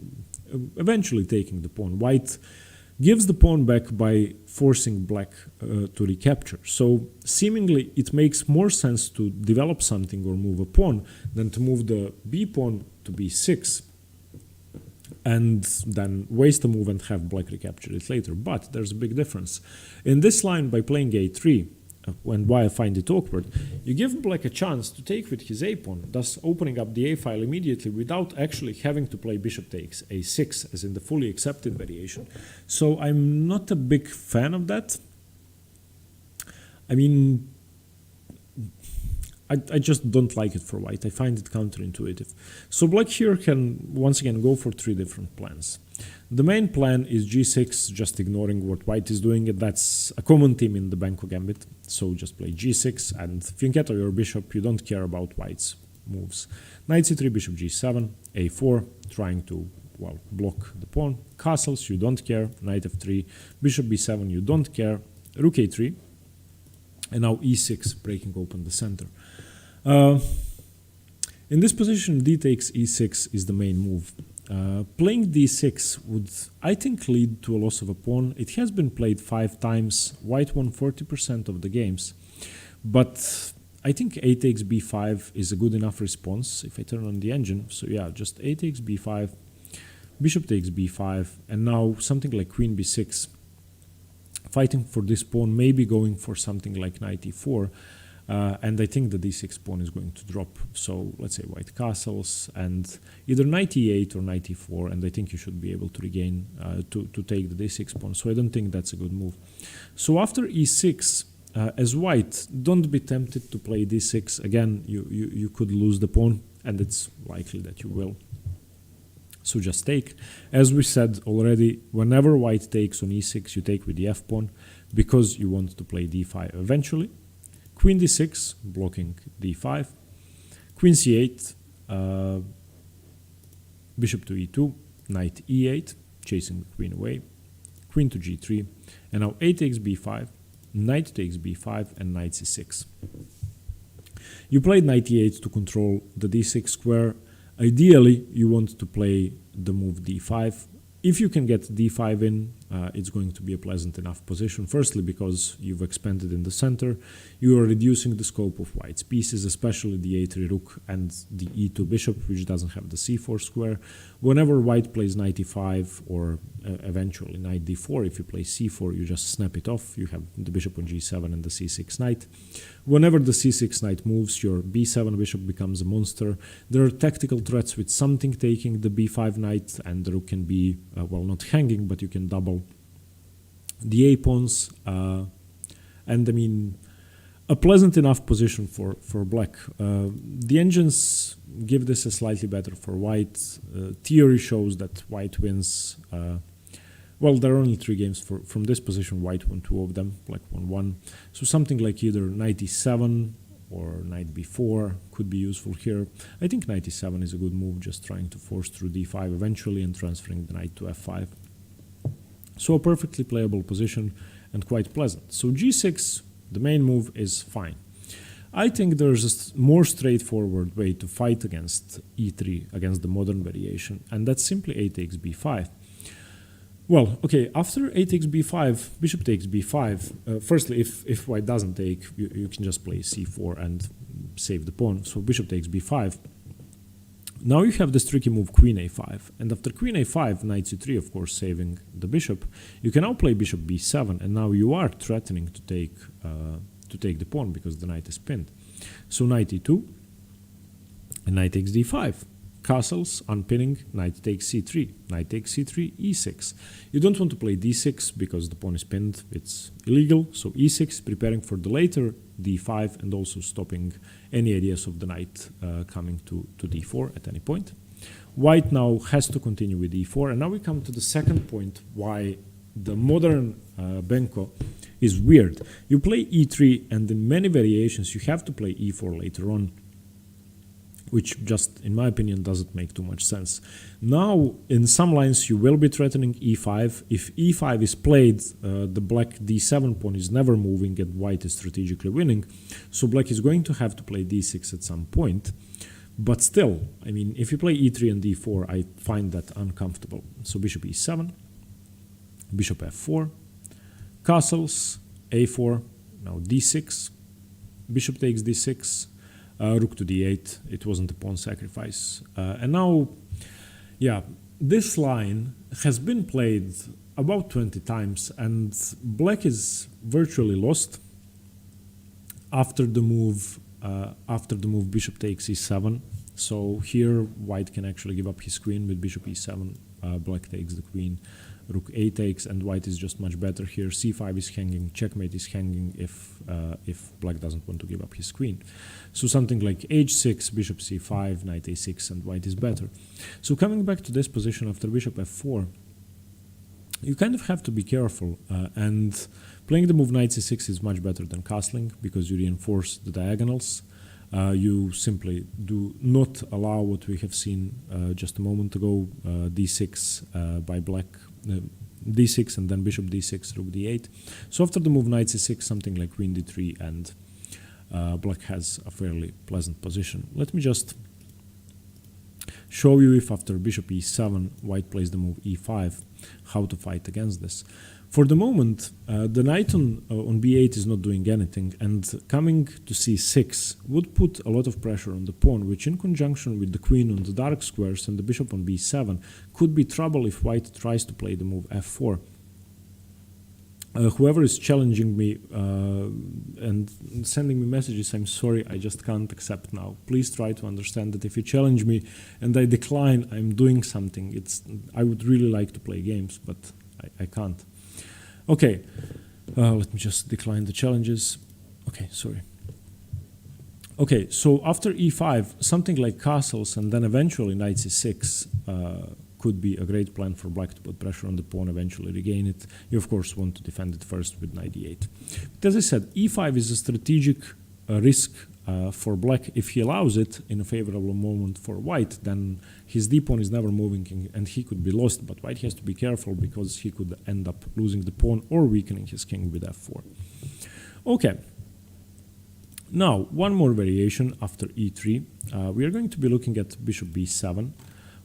eventually taking the pawn. White gives the pawn back by forcing black to recapture. So seemingly it makes more sense to develop something or move a pawn than to move the b pawn to b6 and then waste a move and have black recapture it later. But there's a big difference. In this line, by playing a3, and why I find it awkward, you give black a chance to take with his a-pawn, thus opening up the a-file immediately without actually having to play bishop takes a6, as in the fully accepted variation. So I'm not a big fan of that. I mean, I just don't like it for white. I find it counterintuitive. So black here can once again go for three different plans. The main plan is g6, just ignoring what white is doing. That's a common theme in the Benko gambit. So just play g6 and fianchetto your bishop. You don't care about white's moves. Knight c3, bishop g7, a4, trying to, well, block the pawn. Castles, you don't care. Knight f3, bishop b7, you don't care. Rook a3, and now e6, breaking open the center. In this position, d takes e6 is the main move. Playing d6 would, I think, lead to a loss of a pawn. It has been played 5 times. White won 40% of the games. But I think a takes b5 is a good enough response if I turn on the engine. So yeah, just a takes b5, bishop takes b5, and now something like queen b6. Fighting for this pawn, maybe going for something like knight e4. And I think the d6 pawn is going to drop. So let's say white castles and either knight e8 or knight e4, and I think you should be able to regain, to take the d6 pawn. So I don't think that's a good move. So after e6, as white, don't be tempted to play d6. Again, you could lose the pawn, and it's likely that you will. So just take. As we said already, whenever white takes on e6, you take with the f-pawn, because you want to play d5 eventually. Queen d6, blocking d5. Queen c8, bishop to e2, knight e8, chasing the queen away. Queen to g3, and now a takes b5, knight takes b5, and knight c6. You played knight e8 to control the d6 square. Ideally, you want to play the move d5. If you can get d5 in, it's going to be a pleasant enough position. Firstly, because you've expanded in the center, you are reducing the scope of white's pieces, especially the a3 rook and the e2 bishop, which doesn't have the c4 square. Whenever white plays knight e5 or eventually knight d4, if you play c4, you just snap it off. You have the bishop on g7 and the c6 knight. Whenever the c6 knight moves, your b7 bishop becomes a monster. There are tactical threats with something taking the b5 knight, and the rook can be, well, not hanging, but you can double the a-pawns. And I mean, a pleasant enough position for black. The engines give this a slightly better for white. Theory shows that white wins. Well, there are only 3 games from this position. White won 2 of them, black won 1. So something like either knight e7 or knight b4 could be useful here. I think knight e7 is a good move, just trying to force through d5 eventually and transferring the knight to f5. So a perfectly playable position and quite pleasant. So g6, the main move, is fine. I think there's a more straightforward way to fight against e3, against the modern variation, and that's simply a takes b5. Well, okay, after a takes b5, bishop takes b5. Firstly, if white doesn't take, you can just play c4 and save the pawn. So bishop takes b5. Now you have this tricky move queen a5, and after queen a5, knight c3, of course, saving the bishop. You can now play bishop b7, and now you are threatening to take the pawn because the knight is pinned. So knight e2, and knight takes d5. Castles, unpinning, knight takes c3, knight takes c3, e6. You don't want to play d6 because the pawn is pinned, it's illegal. So e6, preparing for the later d5 and also stopping any ideas of the knight coming to d4 at any point. White now has to continue with e4, and now we come to the second point why the modern Benko is weird. You play e3, and in many variations you have to play e4 later on. which just, in my opinion, doesn't make too much sense. Now, in some lines, you will be threatening e5. If e5 is played, the black d7 pawn is never moving and white is strategically winning. So black is going to have to play d6 at some point. But still, I mean, if you play e3 and d4, I find that uncomfortable. So bishop e7, bishop f4, castles, a4, now d6, bishop takes d6, rook to d8. It wasn't a pawn sacrifice. And now, yeah, this line has been played about 20 times, and black is virtually lost after the move bishop takes e7. So here white can actually give up his queen with bishop e7. Black takes the queen, rook a takes, and white is just much better here. c5 is hanging, checkmate is hanging if black doesn't want to give up his queen. So something like h6, bishop c5, knight a6, and white is better. So coming back to this position after bishop f4, you kind of have to be careful, and playing the move knight c6 is much better than castling because you reinforce the diagonals. You simply do not allow what we have seen just a moment ago, d6 by black, d6 and then bishop d6, rook d8. So after the move knight c6, something like queen d3, and black has a fairly pleasant position. Let me just show you if after bishop e7 white plays the move e5, how to fight against this. For the moment, the knight on b8 is not doing anything, and coming to c6 would put a lot of pressure on the pawn, which in conjunction with the queen on the dark squares and the bishop on b7 could be trouble if white tries to play the move f4. Whoever is challenging me and sending me messages, I'm sorry, I just can't accept now. Please try to understand that if you challenge me and I decline, I'm doing something. I would really like to play games, but I can't. Okay, let me just decline the challenges. Okay, sorry. Okay, so after e5, something like castles and then eventually knight c6 could be a great plan for black to put pressure on the pawn, eventually regain it. You, of course, want to defend it first with knight d8. But as I said, e5 is a strategic risk for black. If he allows it in a favorable moment for white, then his d-pawn is never moving and he could be lost. But white has to be careful because he could end up losing the pawn or weakening his king with f4. Okay. Now, one more variation after e3. We are going to be looking at bishop b7,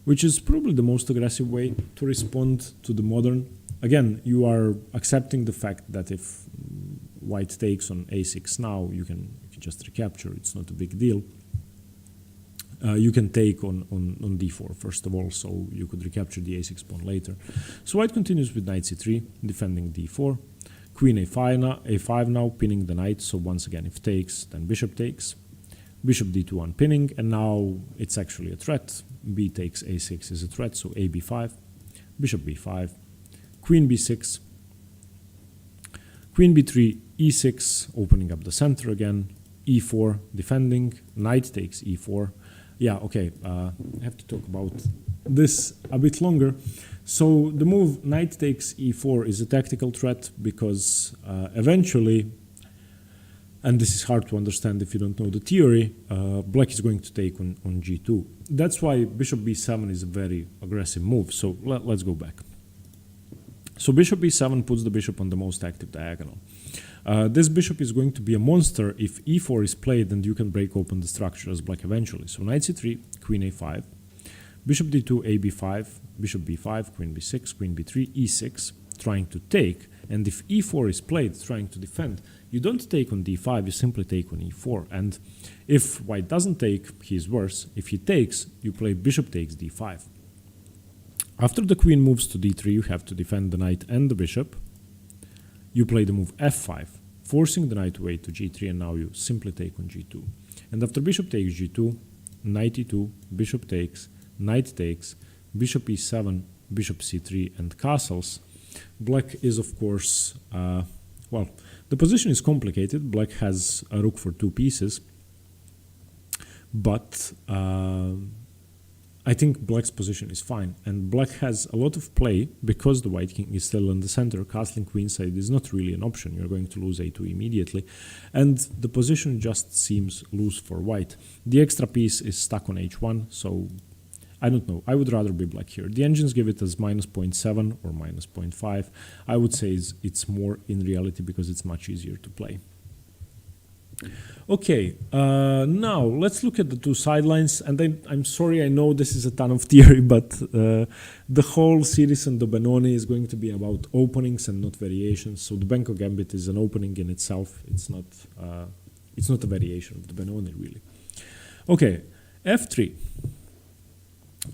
which is probably the most aggressive way to respond to the modern. Again, you are accepting the fact that if white takes on a6 now, you can just recapture. It's not a big deal. You can take on d4 first of all, so you could recapture the a6 pawn later. So white continues with knight c3, defending d4. Queen a5 now, pinning the knight. So once again, if takes, then bishop takes. Bishop d2 unpinning, and now it's actually a threat. B takes a6 is a threat, so a b5, bishop b5, queen b6, queen b3, e6, opening up the center again, e4, defending, knight takes e4. Yeah, okay, I have to talk about this a bit longer. So the move knight takes e4 is a tactical threat because eventually, and this is hard to understand if you don't know the theory, black is going to take on g2. That's why bishop b7 is a very aggressive move. So let's go back. So bishop b7 puts the bishop on the most active diagonal. This bishop is going to be a monster if e4 is played and you can break open the structure as black eventually. So knight c3, queen a5, bishop d2, a b5, bishop b5, queen b6, queen b3, e6, trying to take. And if e4 is played, trying to defend, you don't take on d5, you simply take on e4. And if white doesn't take, he's worse. If he takes, you play bishop takes d5. After the queen moves to d3, you have to defend the knight and the bishop. You play the move f5, forcing the knight away to g3, and now you simply take on g2. And after bishop takes g2, knight e2, bishop takes, knight takes, bishop e7, bishop c3, and castles, black is, of course, well, the position is complicated. Black has a rook for two pieces, but I think black's position is fine, and black has a lot of play because the white king is still in the center. Castling queenside is not really an option. You're going to lose a2 immediately, and the position just seems loose for white. The extra piece is stuck on h1, so I don't know. I would rather be black here. The engines give it as minus 0.7 or minus 0.5. I would say it's more in reality because it's much easier to play. Okay, now let's look at the two sidelines, and I'm sorry, I know this is a ton of theory, but the whole series on the Benoni is going to be about openings and not variations. So the Benko Gambit is an opening in itself. It's not a variation of the Benoni, really. Okay, f3.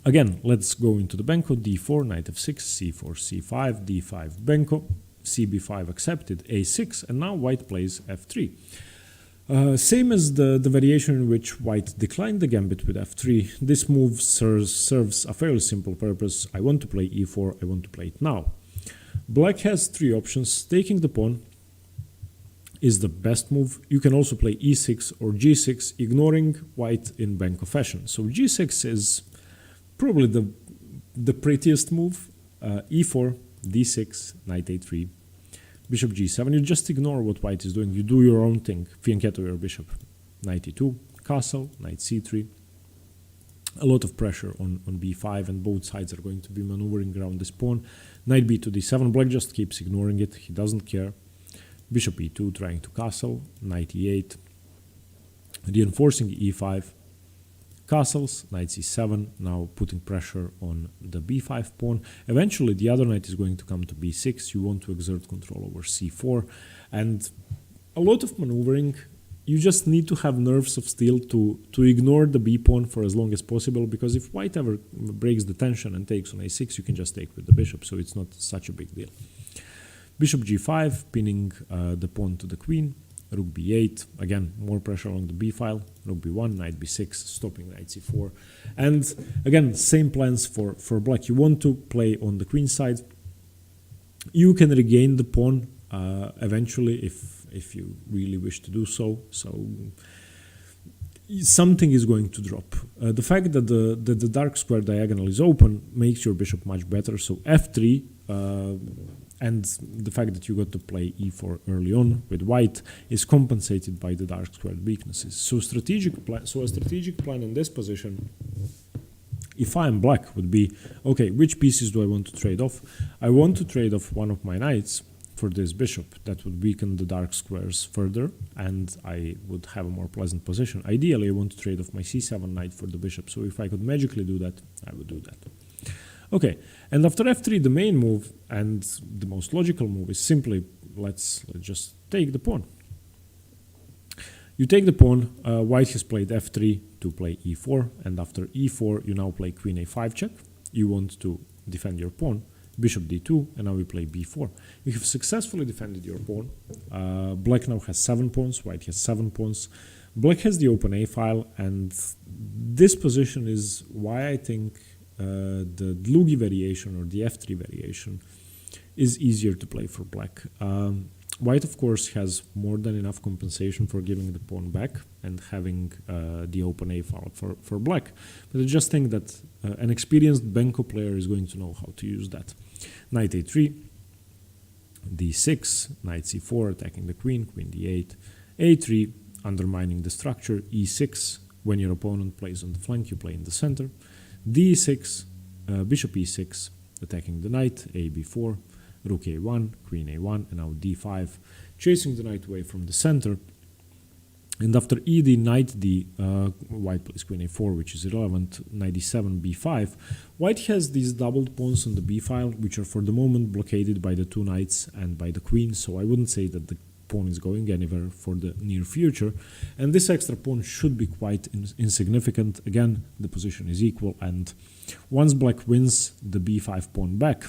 Again, let's go into the Benko. d4, knight f6, c4, c5, d5, Benko, cb5 accepted, a6, and now white plays f3. Same as the variation in which white declined the gambit with f3, this move serves a fairly simple purpose. I want to play e4, I want to play it now. Black has three options. Taking the pawn is the best move. You can also play e6 or g6, ignoring white in Benko fashion. So g6 is probably the prettiest move. e4, d6, knight a3, bishop g7. You just ignore what white is doing. You do your own thing. Fianchetto your bishop. Knight e2, castle, knight c3. A lot of pressure on b5, and both sides are going to be maneuvering around this pawn. Knight b to d7. Black just keeps ignoring it. He doesn't care. Bishop e2, trying to castle. Knight e8. Reinforcing e5. Castles, knight c7, now putting pressure on the b5 pawn. Eventually the other knight is going to come to b6. You want to exert control over c4, and a lot of maneuvering. You just need to have nerves of steel to ignore the b pawn for as long as possible, because if white ever breaks the tension and takes on a6, you can just take with the bishop, so it's not such a big deal. Bishop g5, pinning the pawn to the queen. Rook b8, again, more pressure on the b file. Rook b1, knight b6, stopping knight c4. And again, same plans for black. You want to play on the queen side. You can regain the pawn eventually if you really wish to do so. So something is going to drop. The fact that the dark square diagonal is open makes your bishop much better. So f3, and the fact that you got to play e4 early on with white is compensated by the dark squared weaknesses. So a strategic plan in this position, if I am black, would be, okay, which pieces do I want to trade off? I want to trade off one of my knights for this bishop. That would weaken the dark squares further, and I would have a more pleasant position. Ideally, I want to trade off my c7 knight for the bishop. So if I could magically do that, I would do that. Okay, and after f3, the main move and the most logical move is simply, let's just take the pawn. You take the pawn, white has played f3 to play e4, and after e4, you now play queen a5 check. You want to defend your pawn, bishop d2, and now we play b4. You have successfully defended your pawn. Black now has 7 pawns, white has 7 pawns. Black has the open a file, and this position is why I think the Dlugi variation or the f3 variation is easier to play for black. White, of course, has more than enough compensation for giving the pawn back and having the open a file for black. But I just think that an experienced Benko player is going to know how to use that. Knight a3, d6, knight c4, attacking the queen, queen d8, a3, undermining the structure, e6, when your opponent plays on the flank, you play in the center, d6, bishop e6, attacking the knight, a b4, rook a1, queen a1, and now d5, chasing the knight away from the center. And after ed, knight d, white plays queen a4, which is irrelevant, knight d7, b5. White has these doubled pawns on the b file, which are for the moment blockaded by the two knights and by the queen, so I wouldn't say that the pawn is going anywhere for the near future, and this extra pawn should be quite insignificant. Again, the position is equal, and once black wins the b5 pawn back,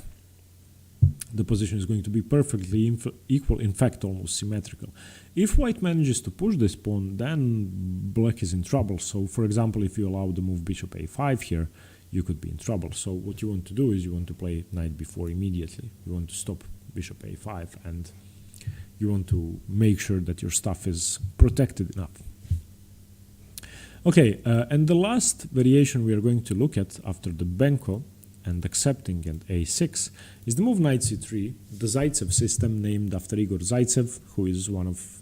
the position is going to be perfectly equal, in fact almost symmetrical. If white manages to push this pawn, then black is in trouble. So for example, if you allow the move bishop a5 here, you could be in trouble. So what you want to do is you want to play knight b4 immediately. You want to stop bishop a5, and you want to make sure that your stuff is protected enough. Okay, and the last variation we are going to look at after the Benko and accepting and a6 is the move knight c3, the Zaitsev system named after Igor Zaitsev, who is one of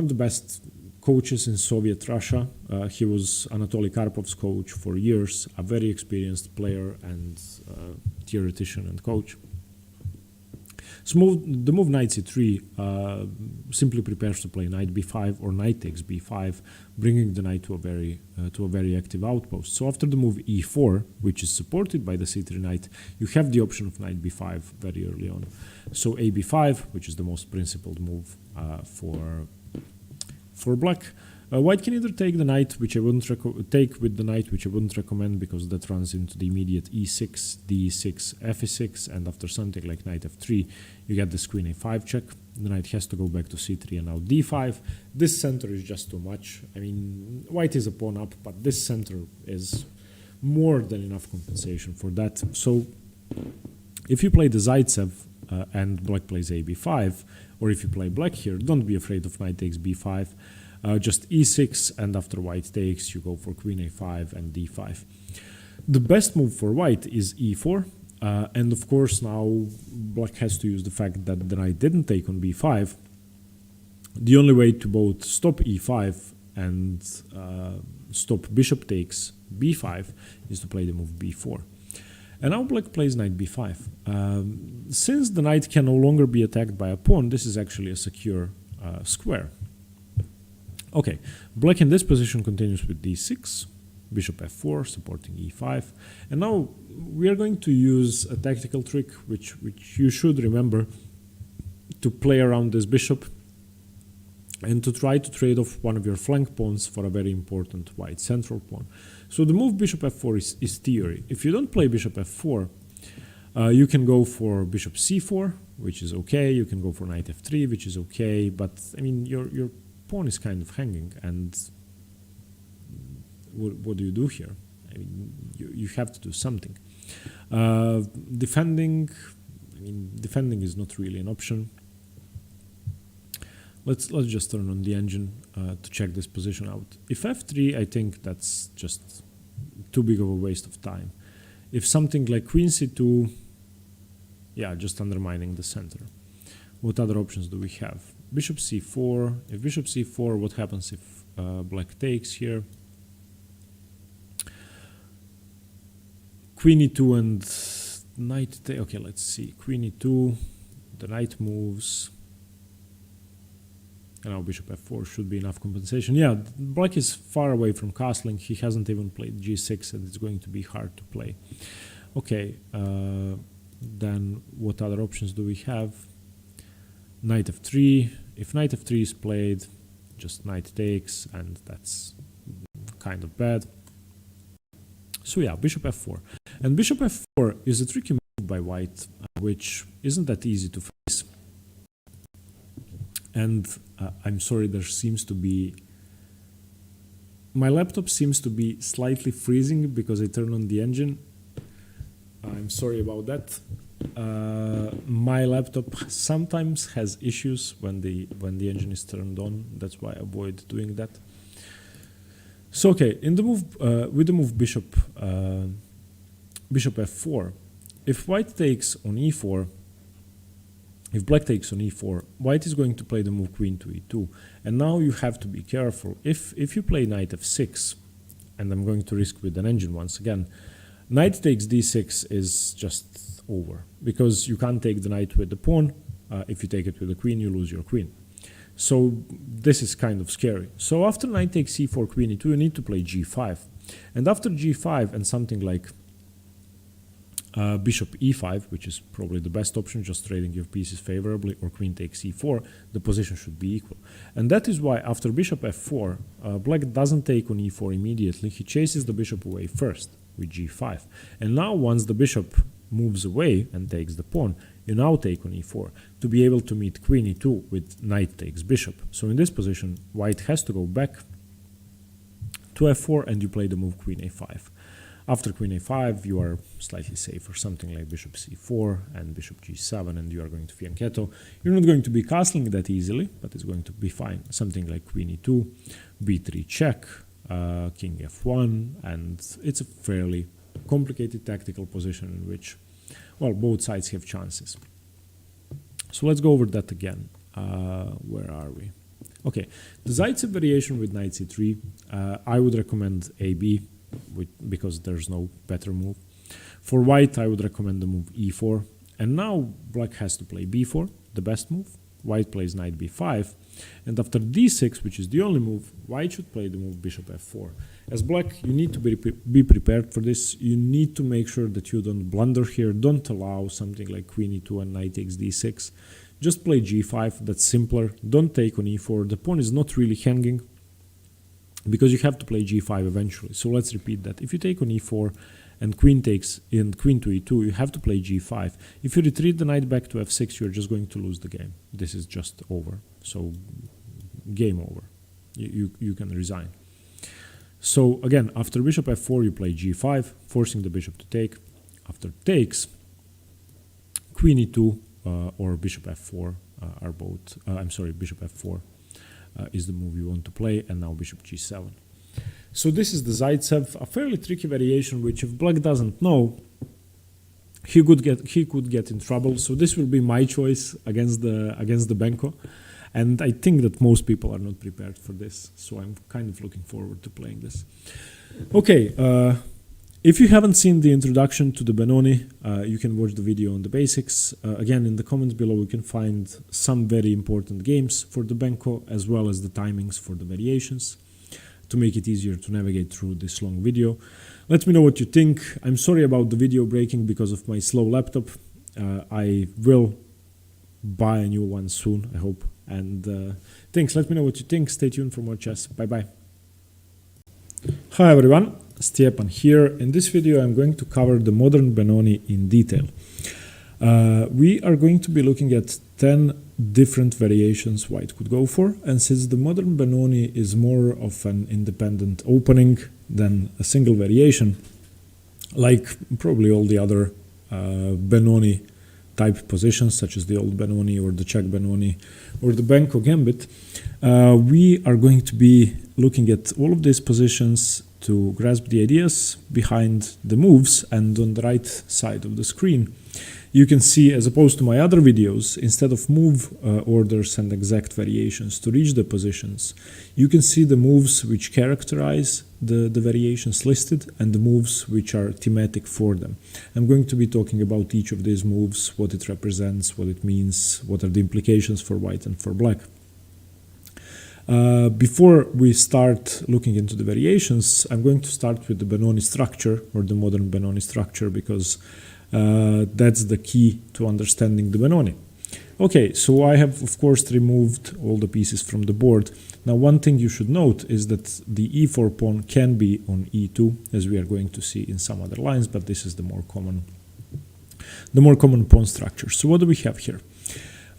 the best coaches in Soviet Russia. He was Anatoly Karpov's coach for years, a very experienced player and theoretician and coach. So the move knight c3 simply prepares to play knight b5 or knight takes b5, bringing the knight to a very active outpost. So after the move e4, which is supported by the c3 knight, you have the option of knight b5 very early on. So a b5, which is the most principled move for black. White can either take the knight, which I wouldn't take with the knight, which I wouldn't recommend because that runs into the immediate e6, d6, fe6, and after something like knight f3, you get this queen a5 check. The knight has to go back to c3 and now d5. This center is just too much. I mean, white is a pawn up, but this center is more than enough compensation for that. So if you play the Zaitsev and black plays a b5, or if you play black here, don't be afraid of knight takes b5. Just e6, and after white takes, you go for queen a5 and d5. The best move for white is e4, and of course now black has to use the fact that the knight didn't take on b5. The only way to both stop e5 and stop bishop takes b5 is to play the move b4. And now black plays knight b5. Since the knight can no longer be attacked by a pawn, this is actually a secure square. Okay, black in this position continues with d6, bishop f4, supporting e5. And now we are going to use a tactical trick, which you should remember, to play around this bishop and to try to trade off one of your flank pawns for a very important white central pawn. So the move bishop f4 is theory. If you don't play bishop f4, you can go for bishop c4, which is okay. You can go for knight f3, which is okay. But I mean, your pawn is kind of hanging, and what do you do here? I mean, you have to do something. Defending is not really an option. Let's just turn on the engine to check this position out. If f3, I think that's just too big of a waste of time. If something like queen c2, yeah, just undermining the center. What other options do we have? Bishop c4. If bishop c4, what happens if black takes here? Queen e2 and knight take. Okay, let's see. Queen e2, the knight moves. And now bishop f4 should be enough compensation. Yeah, black is far away from castling. He hasn't even played g6, and it's going to be hard to play. Okay, then what other options do we have? Knight f3. If knight f3 is played, just knight takes, and that's kind of bad. So yeah, bishop f4. And bishop f4 is a tricky move by white, which isn't that easy to face. And I'm sorry, there seems to be... My laptop seems to be slightly freezing because I turned on the engine. I'm sorry about that. My laptop sometimes has issues when the engine is turned on. That's why I avoid doing that. So okay, in the move with the move bishop f4, if white takes on e4, if black takes on e4, white is going to play the move queen to e2, and now you have to be careful. If you play knight f6, and I'm going to risk with an engine once again, knight takes d6 is just over, because you can't take the knight with the pawn. If you take it with the queen, you lose your queen. So this is kind of scary. So after knight takes c4, queen e2, you need to play g5. And after g5 and something like bishop e5, which is probably the best option, just trading your pieces favorably, or queen takes c4, the position should be equal. And that is why after bishop f4, black doesn't take on e4 immediately. He chases the bishop away first with g5. And now once the bishop moves away and takes the pawn, you now take on e4 to be able to meet queen e2 with knight takes bishop. So in this position, white has to go back to f4 and you play the move queen a5. After queen a5, you are slightly safer, something like bishop c4 and bishop g7, and you are going to fianchetto. You're not going to be castling that easily, but it's going to be fine. Something like queen e2, b3 check, king f1, and it's a fairly complicated tactical position in which, well, both sides have chances. So let's go over that again. Where are we? Okay, the Zaitsev variation with knight c3, I would recommend AB because there's no better move. For white, I would recommend the move e4. And now black has to play b4, the best move. White plays knight b5. And after d6, which is the only move, white should play the move bishop f4. As black, you need to be prepared for this. You need to make sure that you don't blunder here. Don't allow something like queen e2 and knight takes d6. Just play g5, that's simpler. Don't take on e4. The pawn is not really hanging because you have to play g5 eventually. So let's repeat that. If you take on e4 and queen takes in queen to e2, you have to play g5. If you retreat the knight back to f6, you're just going to lose the game. This is just over. So game over. You can resign. So again, after bishop f4, you play g5, forcing the bishop to take. After takes, queen e2 or bishop f4 are both, bishop f4 is the move you want to play, and now bishop g7. So this is the Zaitsev, a fairly tricky variation, which if black doesn't know, he could get in trouble. So this will be my choice against the Benko. And I think that most people are not prepared for this, so I'm kind of looking forward to playing this. Okay, if you haven't seen the introduction to the Benoni, you can watch the video on the basics. Again, in the comments below, you can find some very important games for the Benko, as well as the timings for the variations, to make it easier to navigate through this long video. Let me know what you think. I'm sorry about the video breaking because of my slow laptop. I will buy a new one soon, I hope. And thanks. Let me know what you think. Stay tuned for more chess. Bye bye. Hi everyone, Stepan here. In this video I'm going to cover the modern Benoni in detail. We are going to be looking at 10 different variations white could go for, and since the modern Benoni is more of an independent opening than a single variation, like probably all the other Benoni type positions, such as the old Benoni or the Czech Benoni or the Benko Gambit, we are going to be looking at all of these positions to grasp the ideas behind the moves. And on the right side of the screen, you can see, as opposed to my other videos, instead of move orders and exact variations to reach the positions, you can see the moves which characterize the variations listed and the moves which are thematic for them. I'm going to be talking about each of these moves, what it represents, what it means, what are the implications for white and for black. Before we start looking into the variations, I'm going to start with the Benoni structure, or the modern Benoni structure, because that's the key to understanding the Benoni. Okay, so I have of course removed all the pieces from the board. Now one thing you should note is that the e4 pawn can be on e2, as we are going to see in some other lines, but this is the more common pawn structure. So what do we have here?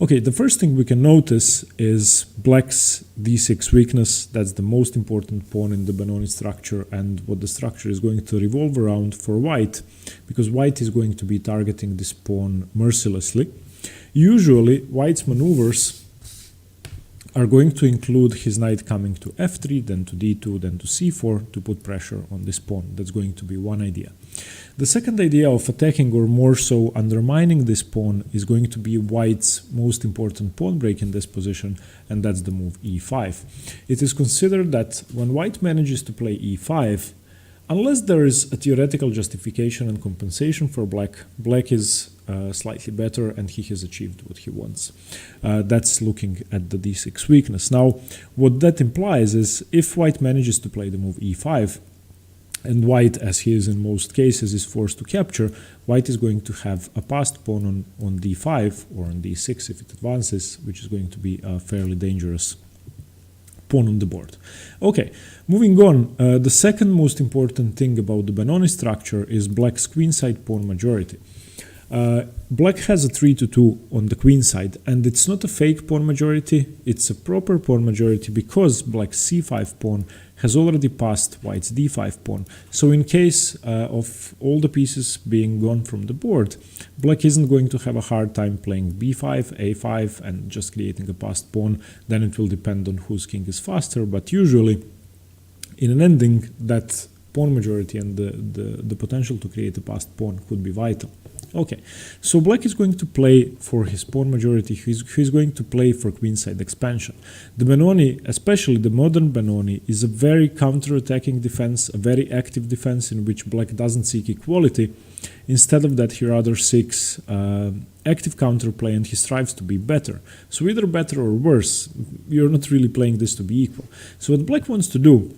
Okay, the first thing we can notice is black's d6 weakness. That's the most important pawn in the Benoni structure, and what the structure is going to revolve around for white, because white is going to be targeting this pawn mercilessly. Usually, white's maneuvers are going to include his knight coming to f3, then to d2, then to c4 to put pressure on this pawn. That's going to be one idea. The second idea of attacking, or more so undermining this pawn, is going to be white's most important pawn break in this position, and that's the move e5. It is considered that when white manages to play e5, unless there is a theoretical justification and compensation for black, black is slightly better and he has achieved what he wants. That's looking at the d6 weakness. Now, what that implies is if white manages to play the move e5, and white, as he is in most cases, is forced to capture, white is going to have a passed pawn on d5 or on d6 if it advances, which is going to be a fairly dangerous pawn on the board. Okay, moving on, the second most important thing about the Benoni structure is black's queenside pawn majority. Black has a 3-2 on the queen side, and it's not a fake pawn majority, it's a proper pawn majority because black's c5 pawn has already passed white's d5 pawn. So in case of all the pieces being gone from the board, black isn't going to have a hard time playing b5, a5, and just creating a passed pawn. Then it will depend on whose king is faster, but usually in an ending, that pawn majority and the potential to create a passed pawn could be vital. Okay, so black is going to play for his pawn majority, he's going to play for queenside expansion. The Benoni, especially the modern Benoni, is a very counter-attacking defense, a very active defense in which black doesn't seek equality. Instead of that, he rather seeks active counterplay, and he strives to be better. So either better or worse, you're not really playing this to be equal. So what black wants to do,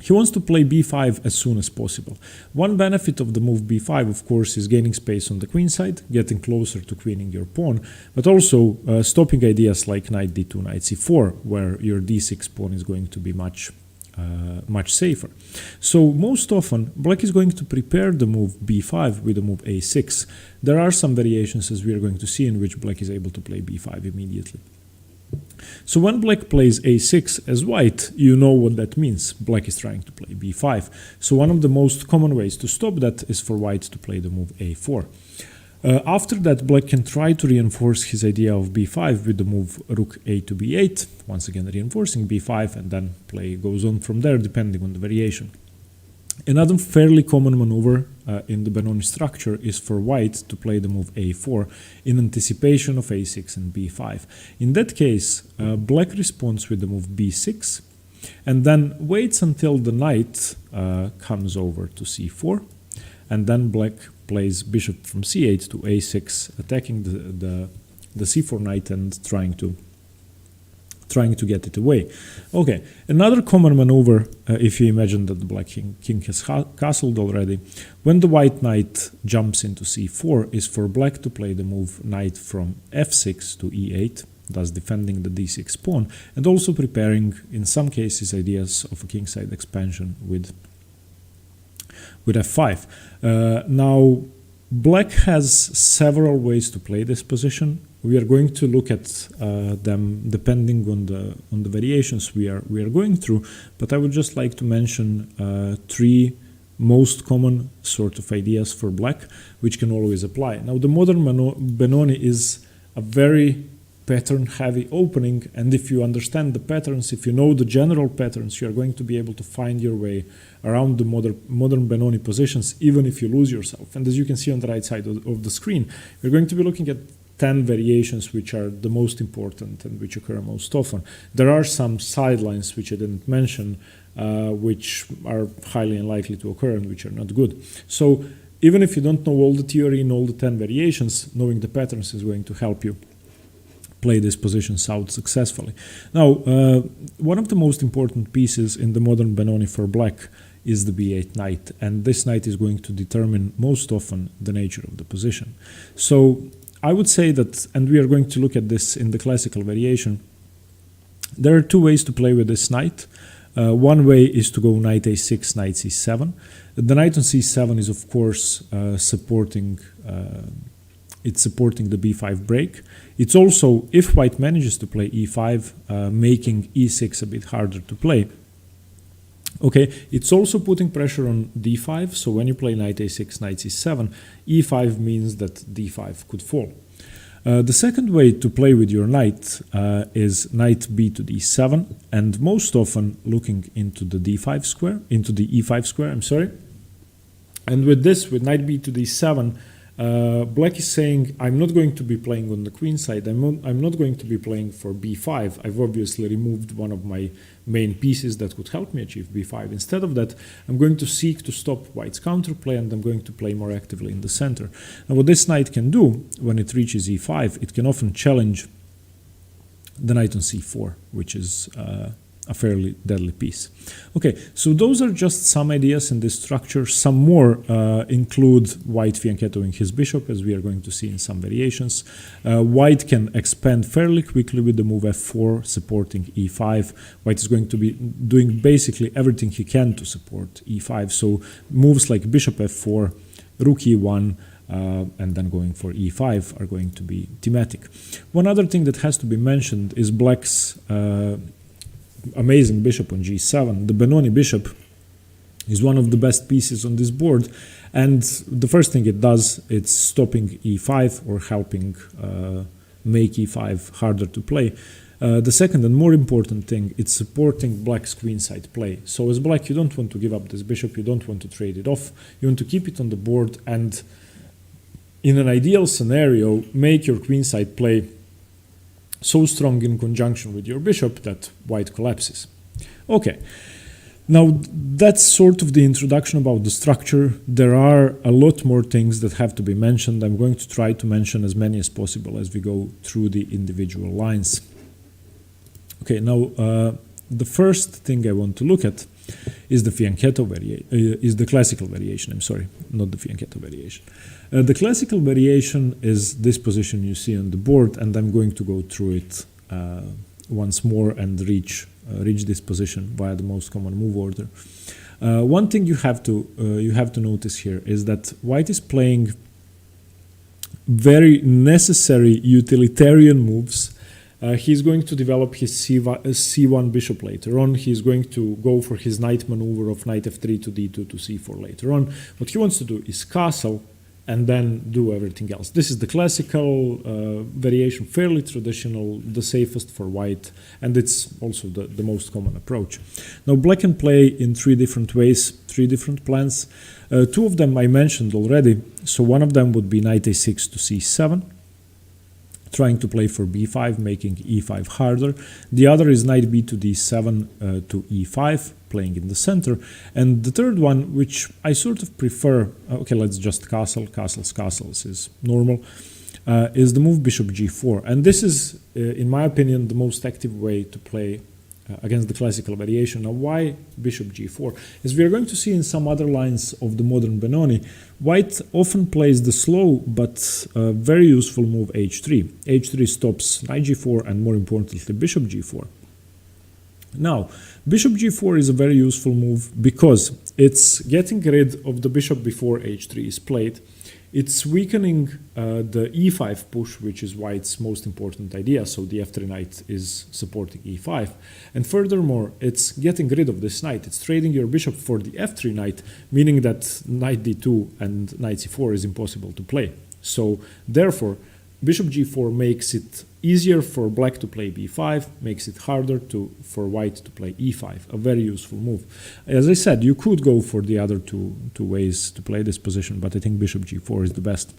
he wants to play b5 as soon as possible. One benefit of the move b5, of course, is gaining space on the queen side, getting closer to queening your pawn, but also stopping ideas like knight d2, knight c4, where your d6 pawn is going to be much safer. So most often, black is going to prepare the move b5 with the move a6. There are some variations, as we are going to see, in which black is able to play b5 immediately. So when black plays a6 as white, you know what that means. Black is trying to play b5. So one of the most common ways to stop that is for white to play the move a4. After that, black can try to reinforce his idea of b5 with the move rook a to b8, once again reinforcing b5, and then play goes on from there depending on the variation. Another fairly common maneuver in the Benoni structure is for white to play the move a4 in anticipation of a6 and b5. In that case, black responds with the move b6 and then waits until the knight comes over to c4, and then black plays bishop from c8 to a6, attacking the c4 knight and trying to get it away. Okay, another common maneuver, if you imagine that the black king has castled already, when the white knight jumps into c4, is for black to play the move knight from f6 to e8, thus defending the d6 pawn, and also preparing, in some cases, ideas of a kingside expansion with f5. Now, black has several ways to play this position. We are going to look at them depending on the variations we are going through, but I would just like to mention three most common sort of ideas for black, which can always apply. Now, the modern Benoni is a very pattern-heavy opening, and if you understand the patterns, if you know the general patterns, you are going to be able to find your way around the modern Benoni positions, even if you lose yourself. And as you can see on the right side of the screen, we're going to be looking at 10 variations which are the most important and which occur most often. There are some sidelines which I didn't mention, which are highly unlikely to occur and which are not good. So even if you don't know all the theory and all the 10 variations, knowing the patterns is going to help you play these positions out successfully. Now, one of the most important pieces in the modern Benoni for black is the b8 knight, and this knight is going to determine most often the nature of the position. So I would say that, and we are going to look at this in the classical variation, there are two ways to play with this knight. One way is to go knight a6, knight c7. The knight on c7 is, of course, supporting the b5 break. It's also, if white manages to play e5, making e6 a bit harder to play. Okay, it's also putting pressure on d5, so when you play knight a6, knight c7, e5 means that d5 could fall. The second way to play with your knight is knight b to d7, and most often looking into the d5 square, into the e5 square, I'm sorry. And with this, with knight b to d7, black is saying, I'm not going to be playing on the queen side, I'm not going to be playing for b5. I've obviously removed one of my main pieces that could help me achieve b5. Instead of that, I'm going to seek to stop white's counterplay, and I'm going to play more actively in the center. And what this knight can do when it reaches e5, it can often challenge the knight on c4, which is a fairly deadly piece. Okay, so those are just some ideas in this structure. Some more include white fianchettoing his bishop, as we are going to see in some variations. White can expand fairly quickly with the move f4, supporting e5. White is going to be doing basically everything he can to support e5. So moves like bishop f4, rook e1, and then going for e5 are going to be thematic. One other thing that has to be mentioned is black's amazing bishop on g7. The Benoni bishop is one of the best pieces on this board, and the first thing it does, it's stopping e5 or helping make e5 harder to play. The second and more important thing, it's supporting black's queenside play. So as black, you don't want to give up this bishop, you don't want to trade it off, you want to keep it on the board, and in an ideal scenario, make your queenside play so strong in conjunction with your bishop that white collapses. Okay, now that's sort of the introduction about the structure. There are a lot more things that have to be mentioned. I'm going to try to mention as many as possible as we go through the individual lines. Okay, now the first thing I want to look at is the fianchetto variation, is the classical variation. I'm sorry, not the fianchetto variation. The classical variation is this position you see on the board, and I'm going to go through it once more and reach this position via the most common move order. One thing you have to notice here is that white is playing very necessary utilitarian moves. He's going to develop his c1 bishop later on. He's going to go for his knight maneuver of knight f3 to d2 to c4 later on. What he wants to do is castle and then do everything else. This is the classical variation, fairly traditional, the safest for white, and it's also the most common approach. Now black can play in three different ways, three different plans. Two of them I mentioned already. So one of them would be knight a6 to c7, trying to play for b5, making e5 harder. The other is knight b to d7 to e5, playing in the center. And the third one, which I sort of prefer, okay, let's just castles is normal, is the move bishop g4. And this is, in my opinion, the most active way to play against the classical variation. Now, why bishop g4? As we are going to see in some other lines of the modern Benoni, white often plays the slow but very useful move h3. h3 stops knight g4 and, more importantly, bishop g4. Now, bishop g4 is a very useful move because it's getting rid of the bishop before h3 is played. It's weakening the e5 push, which is white's most important idea, so the f3 knight is supporting e5. And furthermore, it's getting rid of this knight. It's trading your bishop for the f3 knight, meaning that knight d2 and knight c4 is impossible to play. So therefore, bishop g4 makes it easier for black to play b5, makes it harder for white to play e5, a very useful move. As I said, you could go for the other two ways to play this position, but I think bishop g4 is the best.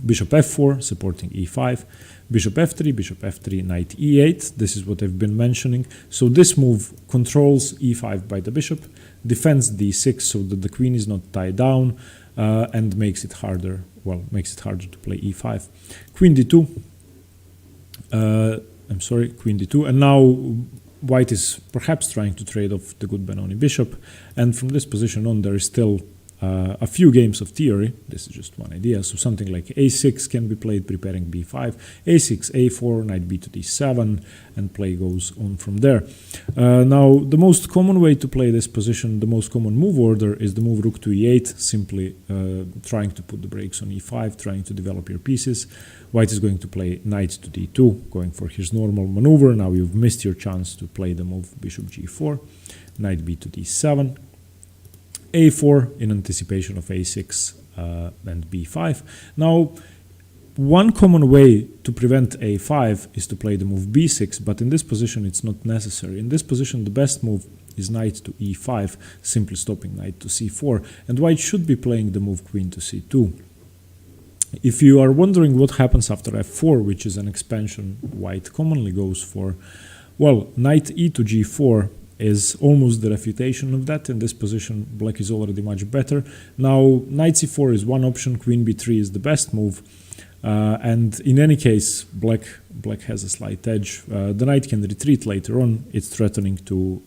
Bishop f4, supporting e5, bishop f3, knight e8, this is what I've been mentioning. So this move controls e5 by the bishop, defends d6 so that the queen is not tied down, and makes it harder to play e5. Queen d2, queen d2, and now white is perhaps trying to trade off the good Benoni bishop, and from this position on there is still a few games of theory. This is just one idea. So something like a6 can be played, preparing b5, a6, a4, knight b to d7, and play goes on from there. Now, the most common way to play this position, the most common move order, is the move rook to e8, simply trying to put the brakes on e5, trying to develop your pieces. White is going to play knight to d2, going for his normal maneuver. Now you've missed your chance to play the move bishop g4, knight b to d7, a4 in anticipation of a6 and b5. Now, one common way to prevent a5 is to play the move b6, but in this position it's not necessary. In this position, the best move is knight to e5, simply stopping knight to c4, and white should be playing the move queen to c2. If you are wondering what happens after f4, which is an expansion white commonly goes for, well, knight e to g4 is almost the refutation of that. In this position, black is already much better. Now, knight c4 is one option, queen b3 is the best move, and in any case, black has a slight edge. The knight can retreat later on. It's threatening to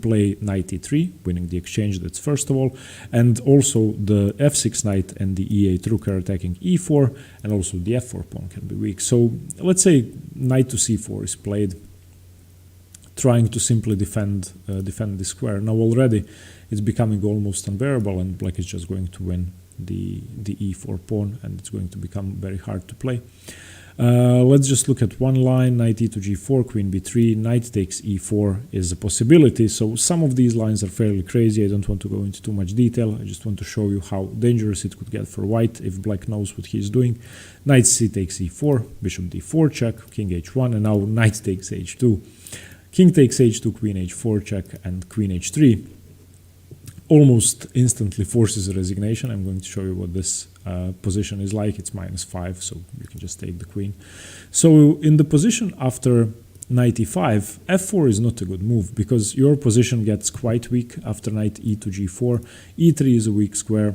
play knight e3, winning the exchange, that's first of all, and also the f6 knight and the e8 rook are attacking e4, and also the f4 pawn can be weak. So let's say knight to c4 is played, trying to simply defend the square. Now already it's becoming almost unbearable, and black is just going to win the e4 pawn, and it's going to become very hard to play. Let's just look at one line, knight e to g4, queen b3, knight takes e4 is a possibility. So some of these lines are fairly crazy. I don't want to go into too much detail. I just want to show you how dangerous it could get for white if black knows what he's doing. Knight c takes e4, bishop d4 check, king h1, and now knight takes h2. King takes h2, queen h4 check, and queen h3 almost instantly forces a resignation. I'm going to show you what this position is like. It's -5, so you can just take the queen. So in the position after knight e5, f4 is not a good move because your position gets quite weak after knight e to g4. e3 is a weak square.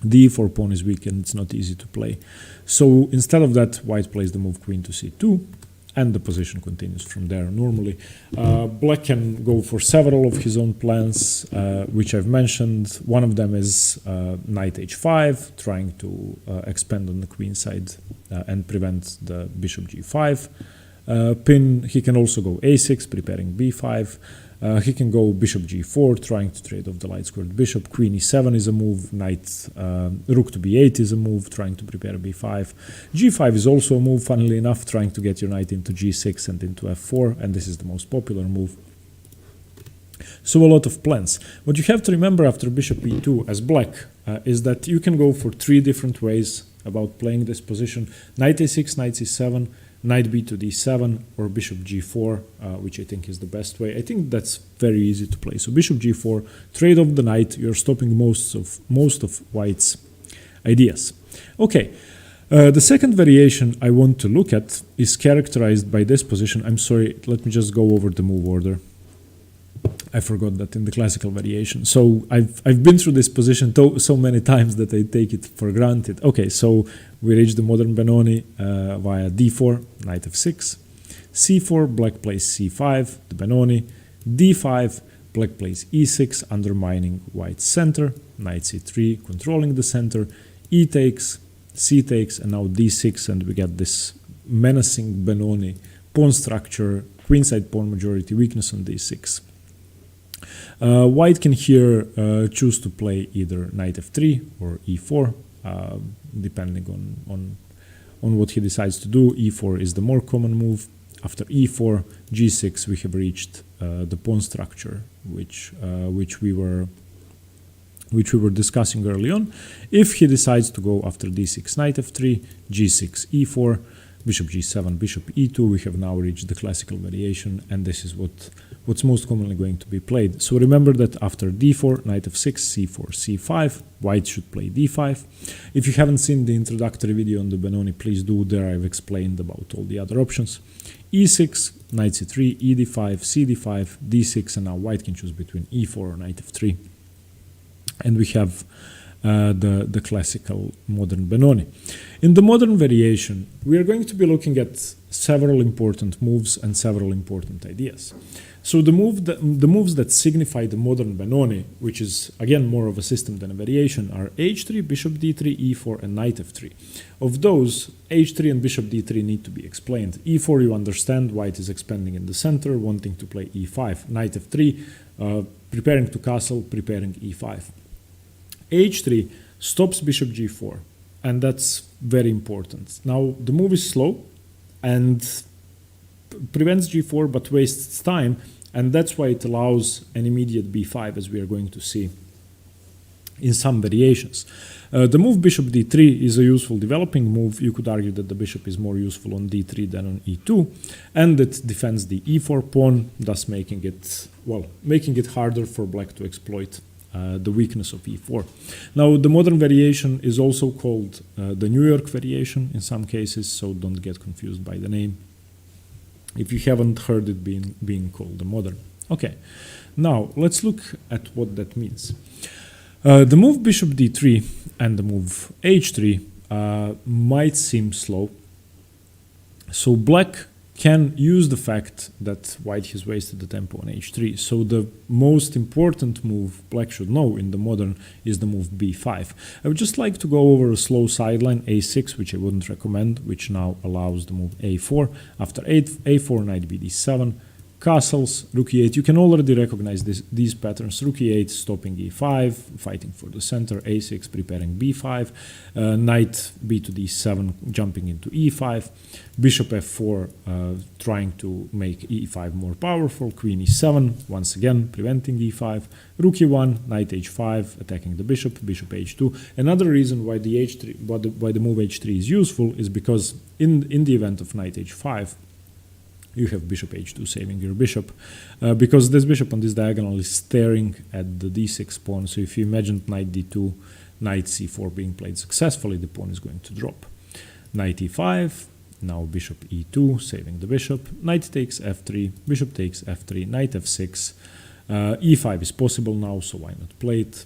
The e4 pawn is weak and it's not easy to play. So instead of that, white plays the move queen to c2. And the position continues from there normally. Black can go for several of his own plans, which I've mentioned. One of them is knight h5, trying to expand on the queen side and prevent the bishop g5 pin. He can also go a6, preparing b5. He can go bishop g4, trying to trade off the light-squared bishop. Queen e7 is a move. Knight rook to b8 is a move, trying to prepare b5. g5 is also a move, funnily enough, trying to get your knight into g6 and into f4, and this is the most popular move. So a lot of plans. What you have to remember after bishop e2 as black is that you can go for 3 different ways about playing this position. Knight a6, knight c7, knight b to d7, or bishop g4, which I think is the best way. I think that's very easy to play. So bishop g4, trade off the knight. You're stopping most of white's ideas. Okay, the second variation I want to look at is characterized by this position. I'm sorry, let me just go over the move order. I forgot that in the classical variation. So I've been through this position so many times that I take it for granted. Okay, so we reach the modern Benoni via d4, knight f6, c4, black plays c5, the Benoni, d5, black plays e6, undermining white's center, knight c3, controlling the center, e takes, c takes, and now d6, and we get this menacing Benoni pawn structure, queenside pawn majority, weakness on d6. White can here choose to play either knight f3 or e4, depending on what he decides to do. e4 is the more common move. After e4, g6, we have reached the pawn structure, which we were discussing early on. If he decides to go after d6, knight f3, g6, e4, bishop g7, bishop e2, we have now reached the classical variation, and this is what's most commonly going to be played. So remember that after d4, knight f6, c4, c5, white should play d5. If you haven't seen the introductory video on the Benoni, please do. There I've explained about all the other options. e6, knight c3, ed5, cd5, d6, and now white can choose between e4 or knight f3. And we have the classical modern Benoni. In the modern variation, we are going to be looking at several important moves and several important ideas. So the moves that signify the modern Benoni, which is again more of a system than a variation, are h3, bishop d3, e4, and knight f3. Of those, h3 and bishop d3 need to be explained. e4 you understand, white is expanding in the center, wanting to play e5. Knight f3, preparing to castle, preparing e5. h3 stops bishop g4, and that's very important. Now the move is slow and prevents g4 but wastes time, and that's why it allows an immediate b5, as we are going to see in some variations. The move bishop d3 is a useful developing move. You could argue that the bishop is more useful on d3 than on e2, and it defends the e4 pawn, thus making it harder for black to exploit the weakness of e4. Now, the modern variation is also called the New York variation in some cases, so don't get confused by the name if you haven't heard it being called the modern. Okay, now let's look at what that means. The move bishop d3 and the move h3 might seem slow, so black can use the fact that white has wasted the tempo on h3. So the most important move black should know in the modern is the move b5. I would just like to go over a slow sideline, a6, which I wouldn't recommend, which now allows the move a4. After a4, knight b d7, castles, rook e8. You can already recognize these patterns. Rook e8 stopping e5, fighting for the center, a6 preparing b5, knight b to d7 jumping into e5, bishop f4 trying to make e5 more powerful, queen e7 once again preventing e5, rook e1, knight h5 attacking the bishop, bishop h2. Another reason why the h3 why the move h3 is useful is because in the event of knight h5 you have bishop h2 saving your bishop, because this bishop on this diagonal is staring at the d6 pawn. So if you imagine knight d2, knight c4 being played successfully, the pawn is going to drop. Knight e5, now bishop e2 saving the bishop, knight takes f3, bishop takes f3, knight f6, e5 is possible now, so why not play it.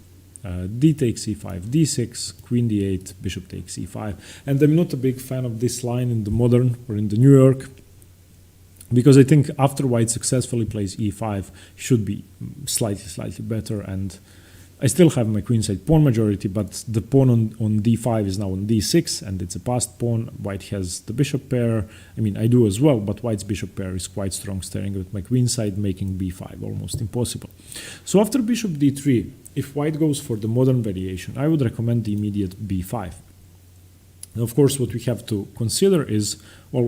D takes e5, d6, queen d8, bishop takes e5. And I'm not a big fan of this line in the modern or in the New York, because I think after white successfully plays e5, should be slightly better, and I still have my queenside pawn majority, but the pawn on d5 is now on d6, and it's a passed pawn. White has the bishop pair. I mean, I do as well, but white's bishop pair is quite strong, staring at my queenside, making b5 almost impossible. So after bishop d3, if white goes for the modern variation, I would recommend the immediate b5. And of course, what we have to consider is, well,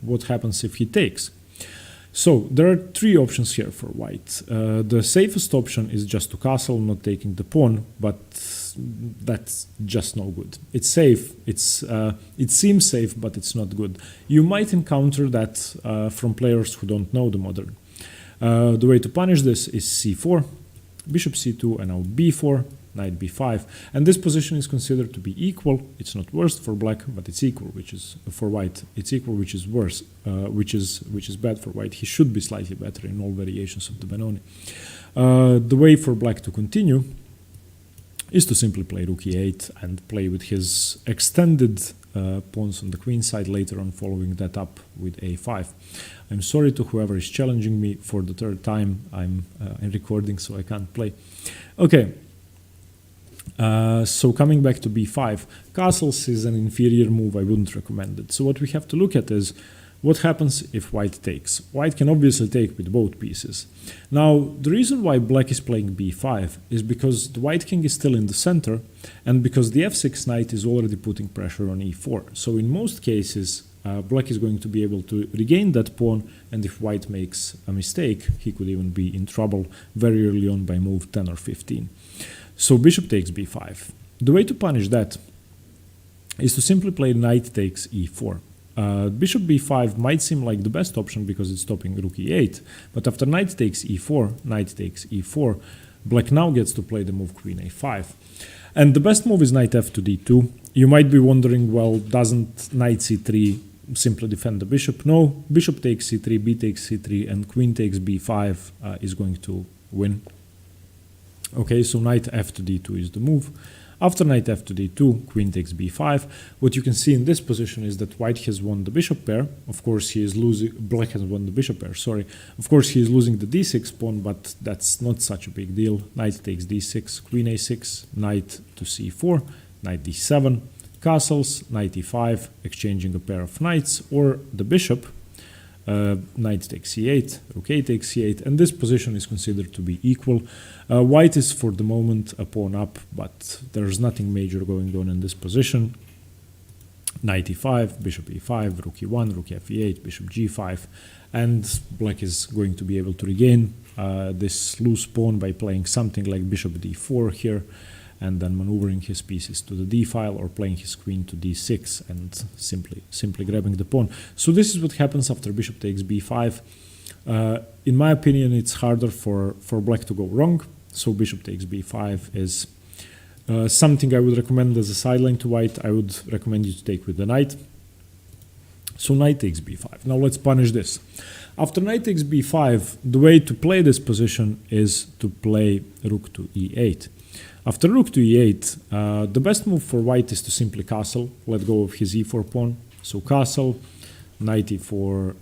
what happens if he takes? So there are three options here for white. The safest option is just to castle, not taking the pawn, but that's just no good. It's safe, it seems safe, but it's not good. You might encounter that from players who don't know the modern. The way to punish this is c4, bishop c2, and now b4, knight b5, and this position is considered to be equal. It's not worse for black, but it's equal, which is for white. It's equal, which is worse, which is bad for white. He should be slightly better in all variations of the Benoni. The way for black to continue is to simply play rook e8 and play with his extended pawns on the queen side, later on following that up with a5. I'm sorry to whoever is challenging me for the third time. I'm recording, so I can't play. Okay. So coming back to b5, castles is an inferior move. I wouldn't recommend it. So what we have to look at is what happens if white takes. White can obviously take with both pieces. Now, the reason why black is playing b5 is because the white king is still in the center, and because the f6 knight is already putting pressure on e4. So in most cases, black is going to be able to regain that pawn, and if white makes a mistake, he could even be in trouble very early on by move 10 or 15. So bishop takes b5. The way to punish that is to simply play knight takes e4. Bishop b5 might seem like the best option because it's stopping rook e8, but after knight takes e4, black now gets to play the move queen a5. And the best move is knight f to d2. You might be wondering, well, doesn't knight c3 simply defend the bishop? No, bishop takes c3, b takes c3, and queen takes b5 is going to win. Okay, so knight f to d2 is the move. After knight f to d2, queen takes b5. What you can see in this position is that white has won the bishop pair. Of course, he is losing. Black has won the bishop pair. Sorry. Of course, he is losing the d6 pawn, but that's not such a big deal. Knight takes d6, queen a6, knight to c4, knight d7, castles, knight e5, exchanging a pair of knights, or the bishop. Knight takes c8, rook a takes c8, and this position is considered to be equal. White is for the moment a pawn up, but there's nothing major going on in this position. Knight e5, bishop e5, rook e1, rook f8, bishop g5, and black is going to be able to regain this loose pawn by playing something like bishop d4 here, and then maneuvering his pieces to the d file, or playing his queen to d6 and simply grabbing the pawn. So this is what happens after bishop takes b5. In my opinion, it's harder for black to go wrong. So bishop takes b5 is something I would recommend as a sideline to white. I would recommend you to take with the knight. So knight takes b5. Now let's punish this. After knight takes b5, the way to play this position is to play rook to e8. After rook to e8, the best move for white is to simply castle, let go of his e4 pawn. So castle, knight e4,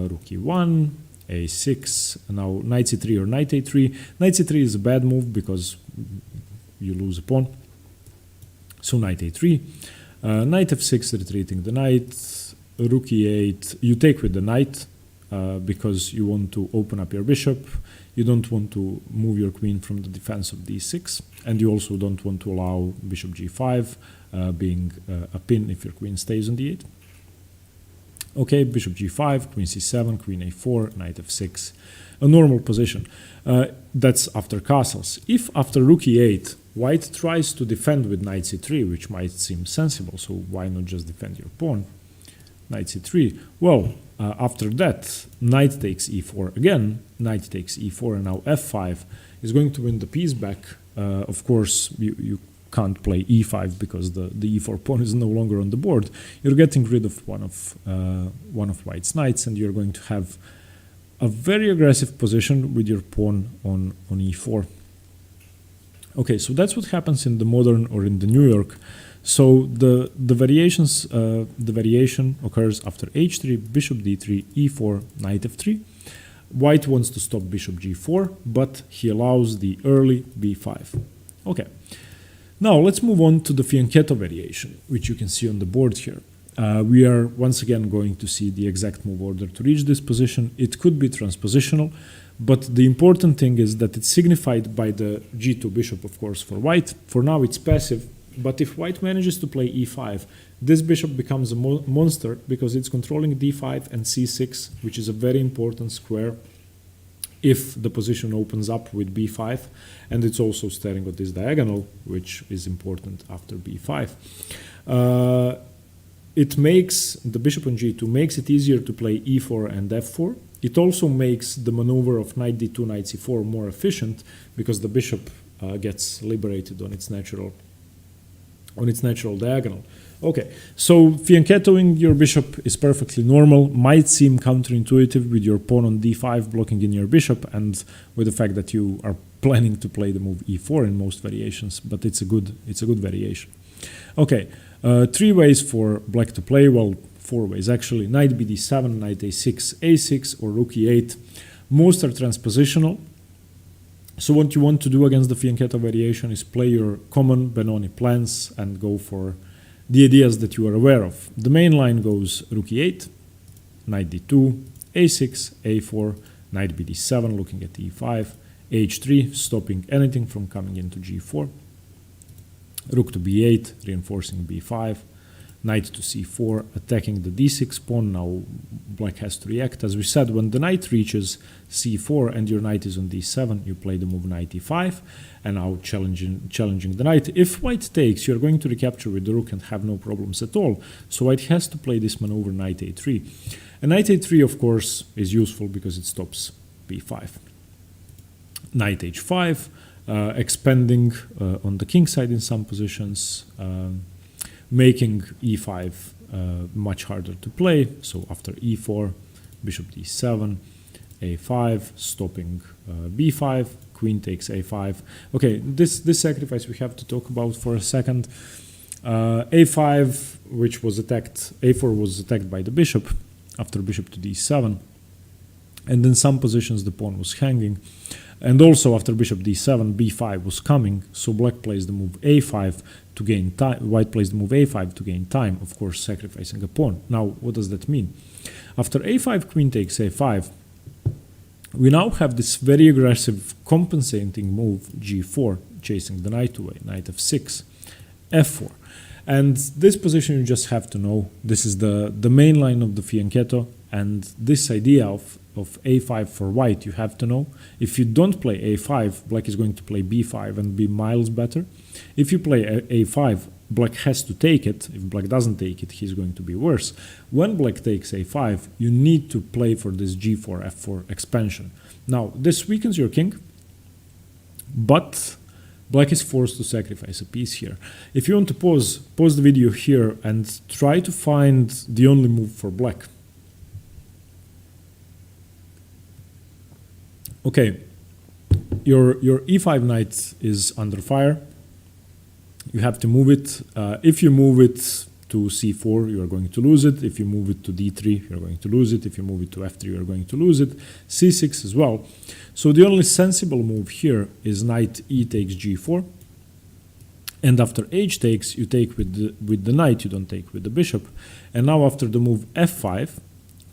rook e1, a6, now knight c3 or knight a3. Knight c3 is a bad move because you lose a pawn. So knight a3, knight f6 retreating the knight, rook e8, you take with the knight, because you want to open up your bishop. You don't want to move your queen from the defense of d6, and you also don't want to allow bishop g5 being a pin if your queen stays on d8. Okay, bishop g5, queen c7, queen a4, knight f6, a normal position. That's after castles. If after rook e8, white tries to defend with knight c3, which might seem sensible, so why not just defend your pawn? Knight c3. Well, after that, knight takes e4 again, knight takes e4, and now f5 is going to win the piece back. Of course, you can't play e5 because the e4 pawn is no longer on the board. You're getting rid of one of white's knights, and you're going to have a very aggressive position with your pawn on e4. Okay, so that's what happens in the modern or in the New York. So the variation occurs after h3, bishop d3, e4, knight f3. White wants to stop bishop g4, but he allows the early b5. Okay. Now let's move on to the fianchetto variation, which you can see on the board here. We are once again going to see the exact move order to reach this position. It could be transpositional, but the important thing is that it's signified by the g2 bishop, of course, for white. For now it's passive, but if white manages to play e5, this bishop becomes a monster because it's controlling d5 and c6, which is a very important square if the position opens up with b5, and it's also staring at this diagonal, which is important after b5. It makes the bishop on g2 makes it easier to play e4 and f4. It also makes the maneuver of knight d2, knight c4 more efficient because the bishop gets liberated on its natural diagonal. Okay, so fianchettoing your bishop is perfectly normal, might seem counterintuitive with your pawn on d5 blocking in your bishop and with the fact that you are planning to play the move e4 in most variations, but it's a good variation. Okay, 3 ways for black to play, well, 4 ways actually: knight bd7, knight a6, a6, or rook e8. Most are transpositional. So what you want to do against the fianchetto variation is play your common Benoni plans and go for the ideas that you are aware of. The main line goes rook e8, knight d2, a6, a4, knight bd7 looking at e5, h3 stopping anything from coming into g4, rook to b8 reinforcing b5, knight to c4 attacking the d6 pawn. Now black has to react. As we said, when the knight reaches c4 and your knight is on d7, you play the move knight e5, and now challenging the knight. If white takes, you're going to recapture with the rook and have no problems at all. So white has to play this maneuver knight a3. And knight a3, of course, is useful because it stops b5. Knight h5, expanding on the king side in some positions, making e5 much harder to play. So after e4, bishop d7, a5, stopping b5, queen takes a5. Okay, this sacrifice we have to talk about for a second. a5, which was attacked, a4 was attacked by the bishop after bishop to d7, and in some positions the pawn was hanging. And also after bishop d7, b5 was coming, so black plays the move a5 to gain time. White plays the move a5 to gain time, of course sacrificing a pawn. Now, what does that mean? After a5, queen takes a5, we now have this very aggressive compensating move g4, chasing the knight away, knight f6, f4. And this position you just have to know. This is the main line of the fianchetto, and this idea of a5 for white you have to know. If you don't play a5, black is going to play b5 and be miles better. If you play a5, black has to take it. If black doesn't take it, he's going to be worse. When black takes a5, you need to play for this g4, f4 expansion. Now, this weakens your king, but black is forced to sacrifice a piece here. If you want to pause the video here and try to find the only move for black. Okay, your e5 knight is under fire. You have to move it. If you move it to c4, you are going to lose it. If you move it to d3, you're going to lose it. If you move it to f3, you're going to lose it. c6 as well. So the only sensible move here is knight e takes g4. And after h takes, you take with the knight, you don't take with the bishop. And now after the move f5,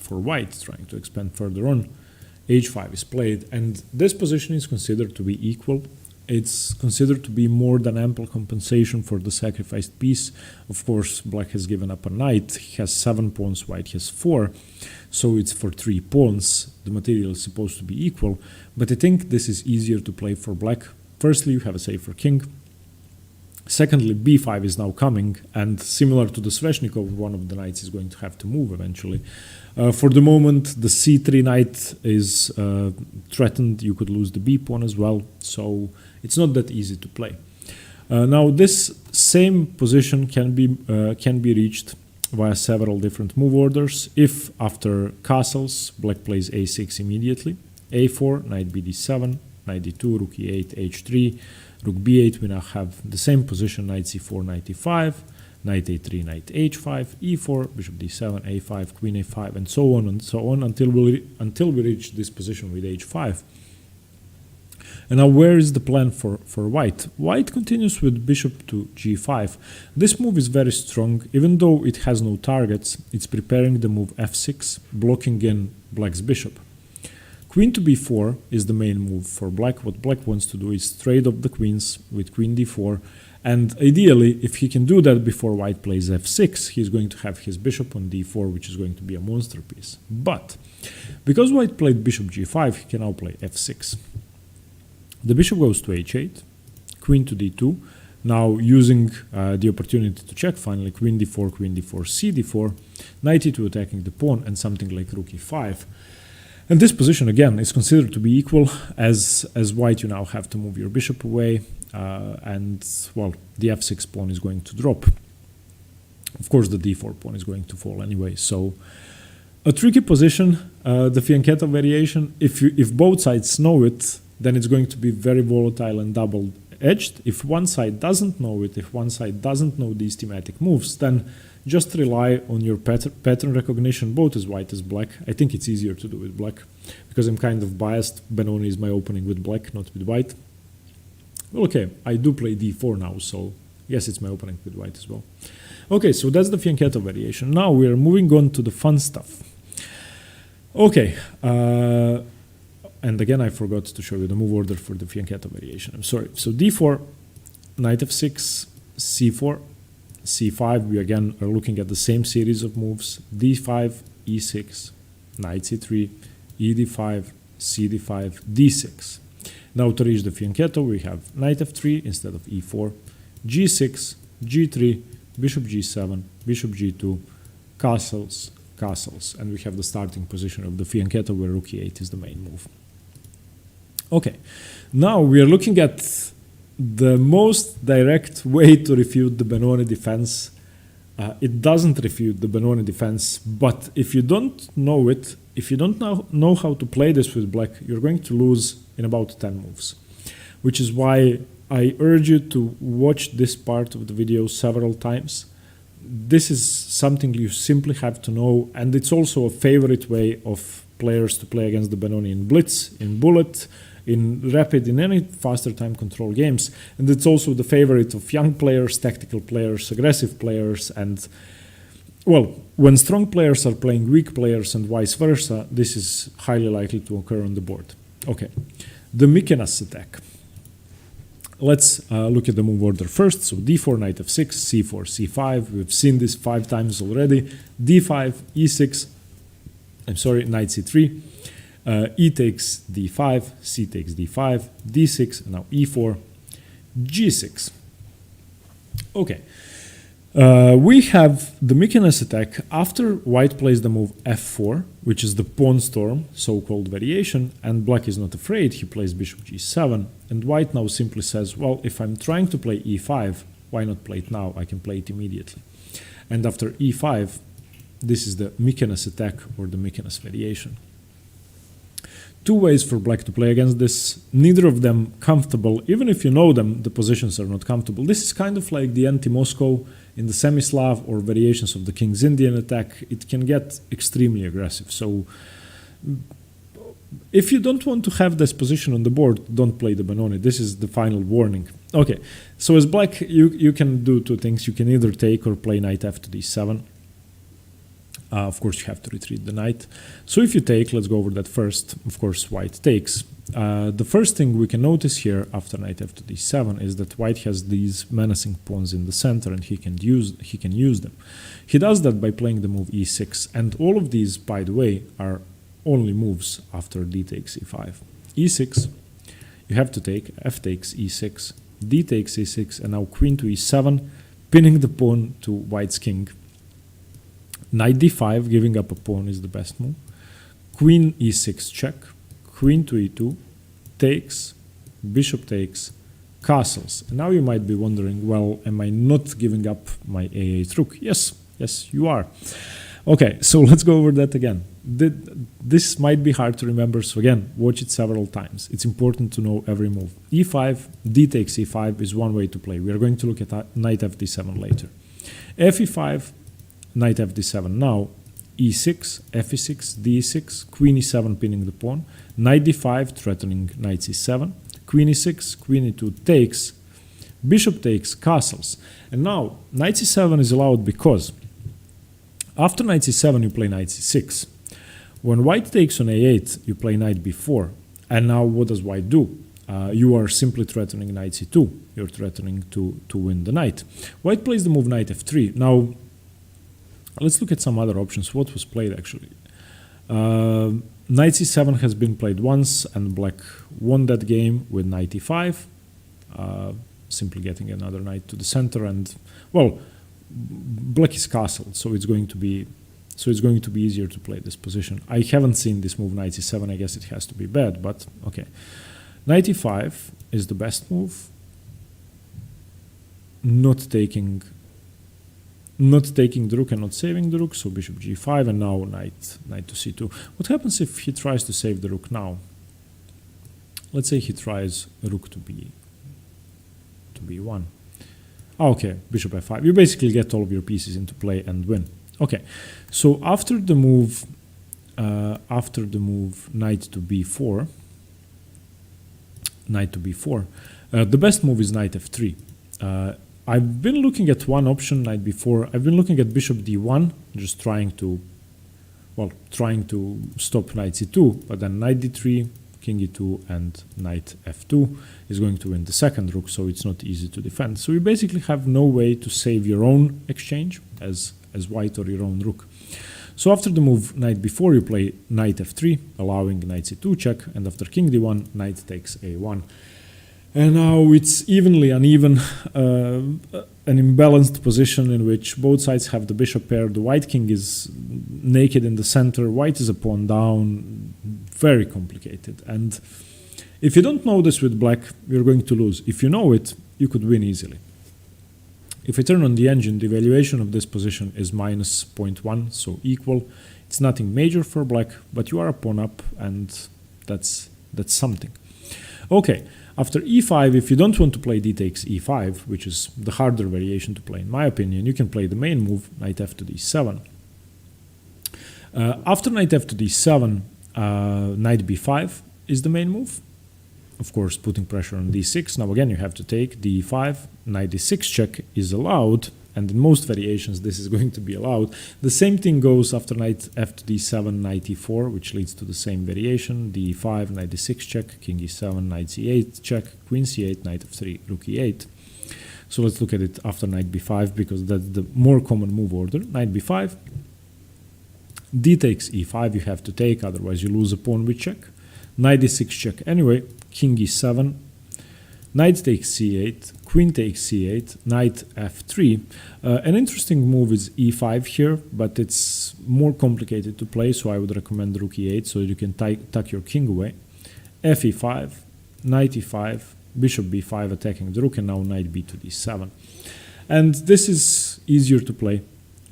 for white, trying to expand further on. H5 is played, and this position is considered to be equal. It's considered to be more than ample compensation for the sacrificed piece. Of course, black has given up a knight. He has 7 pawns, white has 4. So it's for 3 pawns. The material is supposed to be equal. But I think this is easier to play for black. Firstly, you have a safer king. Secondly, b5 is now coming, and similar to the Sveshnikov, one of the knights is going to have to move eventually. For the moment, the c3 knight is threatened. You could lose the b pawn as well, so it's not that easy to play. Now, this same position can be reached via several different move orders. If after castles, black plays a6 immediately, a4, knight bd7, knight d2, rook e8, h3, rook b8, we now have the same position, knight c4, knight e5, knight a3, knight h5, e4, bishop d7, a5, queen a5, and so on until we reach this position with h5. And now where is the plan for white? White continues with bishop to g5. This move is very strong. Even though it has no targets, it's preparing the move f6, blocking in black's bishop. Queen to b4 is the main move for black. What black wants to do is trade off the queens with queen d4. And ideally, if he can do that before white plays f6, he's going to have his bishop on d4, which is going to be a monster piece. But because white played bishop g5, he can now play f6. The bishop goes to h8, queen to d2. Now using the opportunity to check finally, queen d4, c d4, knight e2 attacking the pawn, and something like rook e5. And this position, again, is considered to be equal. As white, you now have to move your bishop away, and, well, the f6 pawn is going to drop. Of course, the d4 pawn is going to fall anyway. So a tricky position, the fianchetto variation. If both sides know it, then it's going to be very volatile and double-edged. If one side doesn't know it, if one side doesn't know these thematic moves, then just rely on your pattern recognition, both as white as black. I think it's easier to do with black, because I'm kind of biased. Benoni is my opening with black, not with white. Well, okay, I do play d4 now, so yes, it's my opening with white as well. Okay, so that's the fianchetto variation. Now we are moving on to the fun stuff. Okay, and again, I forgot to show you the move order for the fianchetto variation. I'm sorry. So d4, knight f6, c4, c5, we again are looking at the same series of moves, d5, e6, knight c3, ed5, cd5, d6. Now to reach the fianchetto, we have knight f3 instead of e4, g6, g3, bishop g7, bishop g2, castles, castles, and we have the starting position of the fianchetto where rook e8 is the main move. Okay, now we are looking at the most direct way to refute the Benoni defense. It doesn't refute the Benoni defense, but if you don't know it, if you don't know how to play this with black, you're going to lose in about 10 moves. Which is why I urge you to watch this part of the video several times. This is something you simply have to know, and it's also a favorite way of players to play against the Benoni in Blitz, in Bullet, in Rapid, in any faster time control games. And it's also the favorite of young players, tactical players, aggressive players, and, well, when strong players are playing weak players and vice versa, this is highly likely to occur on the board. Okay, the Mykonos attack. Let's look at the move order first. So d4, knight f6, c4, c5. We've seen this 5 times already. d5, e6, knight c3. E takes d5, c takes d5, d6, and now e4, g6. Okay, we have the Mykonos attack after white plays the move f4, which is the pawn storm, so-called variation, and black is not afraid. He plays bishop g7, and white now simply says, well, if I'm trying to play e5, why not play it now? I can play it immediately. And after e5, this is the Mykonos attack or the Mykonos variation. 2 ways for black to play against this, neither of them comfortable. Even if you know them, the positions are not comfortable. This is kind of like the anti-Moscow in the semi-Slav or variations of the King's Indian attack. It can get extremely aggressive. So if you don't want to have this position on the board, don't play the Benoni. This is the final warning. Okay, so as black, you can do 2 things. You can either take or play knight f to d7. Of course, you have to retreat the knight. So if you take, let's go over that first. Of course, white takes. The first thing we can notice here after knight f to d7 is that white has these menacing pawns in the center, and he can use them. He does that by playing the move e6, and all of these, by the way, are only moves after d takes e5. e6, you have to take, f takes e6, d takes e6, and now queen to e7, pinning the pawn to white's king. Knight d5, giving up a pawn, is the best move. Queen e6 check, queen to e2, takes, bishop takes, castles. And now you might be wondering, well, am I not giving up my a8 rook? Yes, you are. Okay, so let's go over that again. This might be hard to remember, so again, watch it several times. It's important to know every move. e5, d takes e5 is one way to play. We are going to look at knight f d7 later. f e5, knight f d7 now, e6, f e6, d e6, queen e7 pinning the pawn, knight d5 threatening knight c7, queen e6, queen e2 takes, bishop takes, castles. And now knight c7 is allowed because after knight c7 you play knight c6. When white takes on a8 you play knight b4. And now what does white do? You are simply threatening knight c2. You're threatening to win the knight. White plays the move knight f3. Now let's look at some other options. What was played actually? Knight c7 has been played once, and black won that game with knight e5, simply getting another knight to the center. And well, black is castled, so it's going to be easier to play this position. I haven't seen this move knight c7. I guess it has to be bad, but okay. Knight e5 is the best move. Not taking the rook and not saving the rook, so bishop g5, and now knight to c2. What happens if he tries to save the rook now? Let's say he tries rook to b1. Okay, bishop f5. You basically get all of your pieces into play and win. Okay, so after the move knight to b4, the best move is knight f3. I've been looking at one option, knight b4. I've been looking at bishop d1, just trying to stop knight c2, but then knight d3, king e2, and knight f2 is going to win the second rook, so it's not easy to defend. So you basically have no way to save your own exchange as white or your own rook. So after the move knight b4, you play knight f3, allowing knight c2 check, and after king d1, knight takes a1. And now it's evenly uneven, an imbalanced position in which both sides have the bishop pair. The white king is naked in the center. White is a pawn down. Very complicated. And if you don't know this with black, you're going to lose. If you know it, you could win easily. If I turn on the engine, the evaluation of this position is minus 0.1, so equal. It's nothing major for black, but you are a pawn up, and that's something. Okay. After e5, if you don't want to play d takes e5, which is the harder variation to play in my opinion, you can play the main move, knight f to d7. After knight f to d7, knight b5 is the main move. Of course, putting pressure on d6. Now again, you have to take d5, knight d6 check is allowed, and in most variations this is going to be allowed. The same thing goes after knight f to d7, knight e4, which leads to the same variation, d5, knight d6 check, king e7, knight c8 check, queen c8, knight f3, rook e8. So let's look at it after knight b5, because that's the more common move order. Knight b5, d takes e5, you have to take, otherwise you lose a pawn with check. Knight d6 check anyway, king e7, knight takes c8, queen takes c8, knight f3. An interesting move is e5 here, but it's more complicated to play, so I would recommend rook e8 so you can tuck your king away. F e5, knight e5, bishop b5 attacking the rook, and now knight b to d7. And this is easier to play.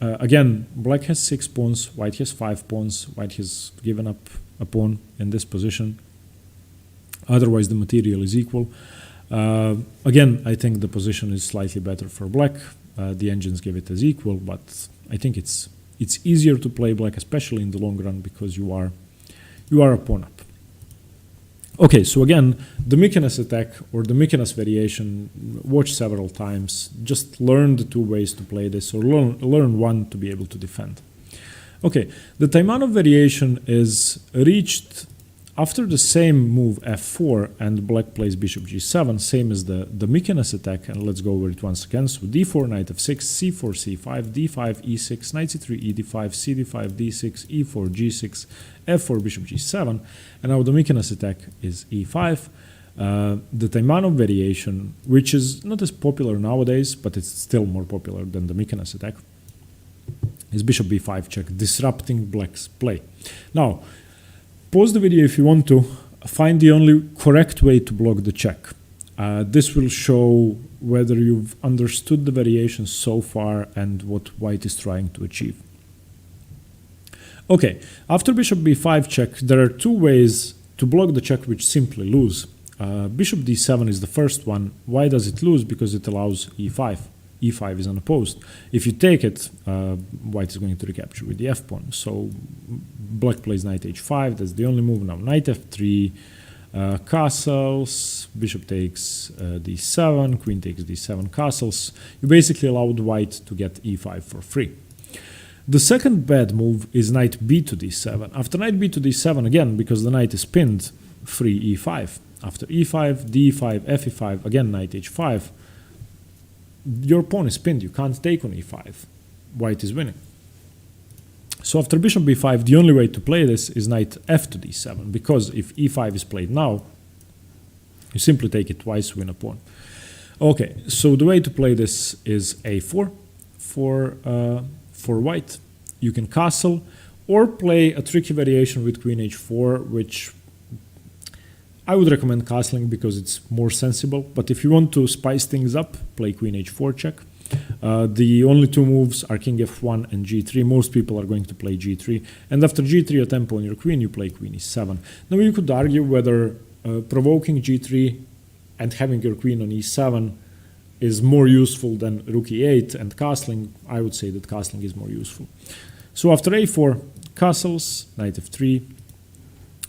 Again, black has 6 pawns, white has 5 pawns, white has given up a pawn in this position. Otherwise, the material is equal. Again, I think the position is slightly better for black. The engines give it as equal, but I think it's easier to play black, especially in the long run, because you are a pawn up. Okay, so again, the Mykonos attack or the Mykonos variation, watch several times. Just learn the 2 ways to play this, or learn one to be able to defend. Okay, the Taimanov variation is reached after the same move f4 and black plays bishop g7, same as the Mykonos attack, and let's go over it once again. So d4, knight f6, c4, c5, d5, e6, knight c3, ed5, cd5, d6, e4, g6, f4, bishop g7, and now the Mykonos attack is e5. The Taimanov variation, which is not as popular nowadays, but it's still more popular than the Mykonos attack, is bishop b5 check, disrupting black's play. Now, pause the video if you want to find the only correct way to block the check. This will show whether you've understood the variations so far and what white is trying to achieve. Okay, after bishop b5 check, there are two ways to block the check which simply lose. Bishop d7 is the first one. Why does it lose? Because it allows e5. e5 is unopposed. If you take it, white is going to recapture with the f-pawn. So black plays knight h5, that's the only move now. Knight f3, castles, bishop takes d7, queen takes d7, castles. You basically allowed white to get e5 for free. The second bad move is knight b to d7. After knight b to d7, again, because the knight is pinned, free e5. After e5, d5, fe5, again knight h5. Your pawn is pinned, you can't take on e5. White is winning. So after bishop b5, the only way to play this is knight f to d7, because if e5 is played now, you simply take it twice, win a pawn. Okay, so the way to play this is a4 for white. You can castle or play a tricky variation with queen h4, which I would recommend castling because it's more sensible. But if you want to spice things up, play queen h4 check. The only two moves are king f1 and g3. Most people are going to play g3. And after g3 a tempo on your queen, you play queen e7. Now you could argue whether provoking g3 and having your queen on e7 is more useful than rook e8 and castling. I would say that castling is more useful. So after a4, castles, knight f3,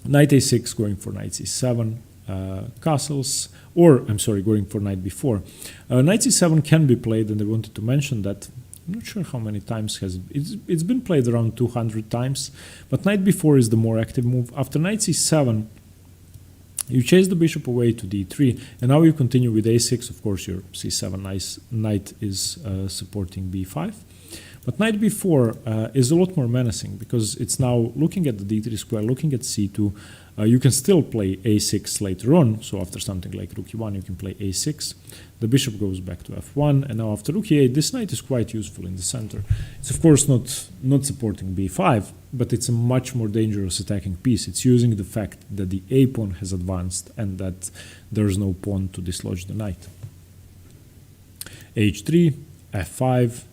knight a6 going for knight c7, castles, or I'm sorry, going for knight b4. Knight c7 can be played, and I wanted to mention that. I'm not sure how many times it's been played, around 200 times, but knight b4 is the more active move. After knight c7, you chase the bishop away to d3, and now you continue with a6. Of course, your c7 knight is supporting b5. But knight b4 is a lot more menacing because it's now looking at the d3 square, looking at c2. You can still play a6 later on. So after something like rook e1, you can play a6. The bishop goes back to f1. And now after rook e8, this knight is quite useful in the center. It's of course not supporting b5, but it's a much more dangerous attacking piece. It's using the fact that the a pawn has advanced and that there's no pawn to dislodge the knight. h3, f5,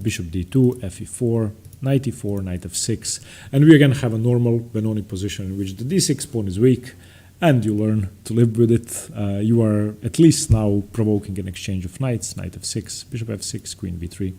bishop d2, fe4, knight e4, knight f6, and we again have a normal Benoni position in which the d6 pawn is weak, and you learn to live with it. You are at least now provoking an exchange of knights, knight f6, bishop f6, queen b3,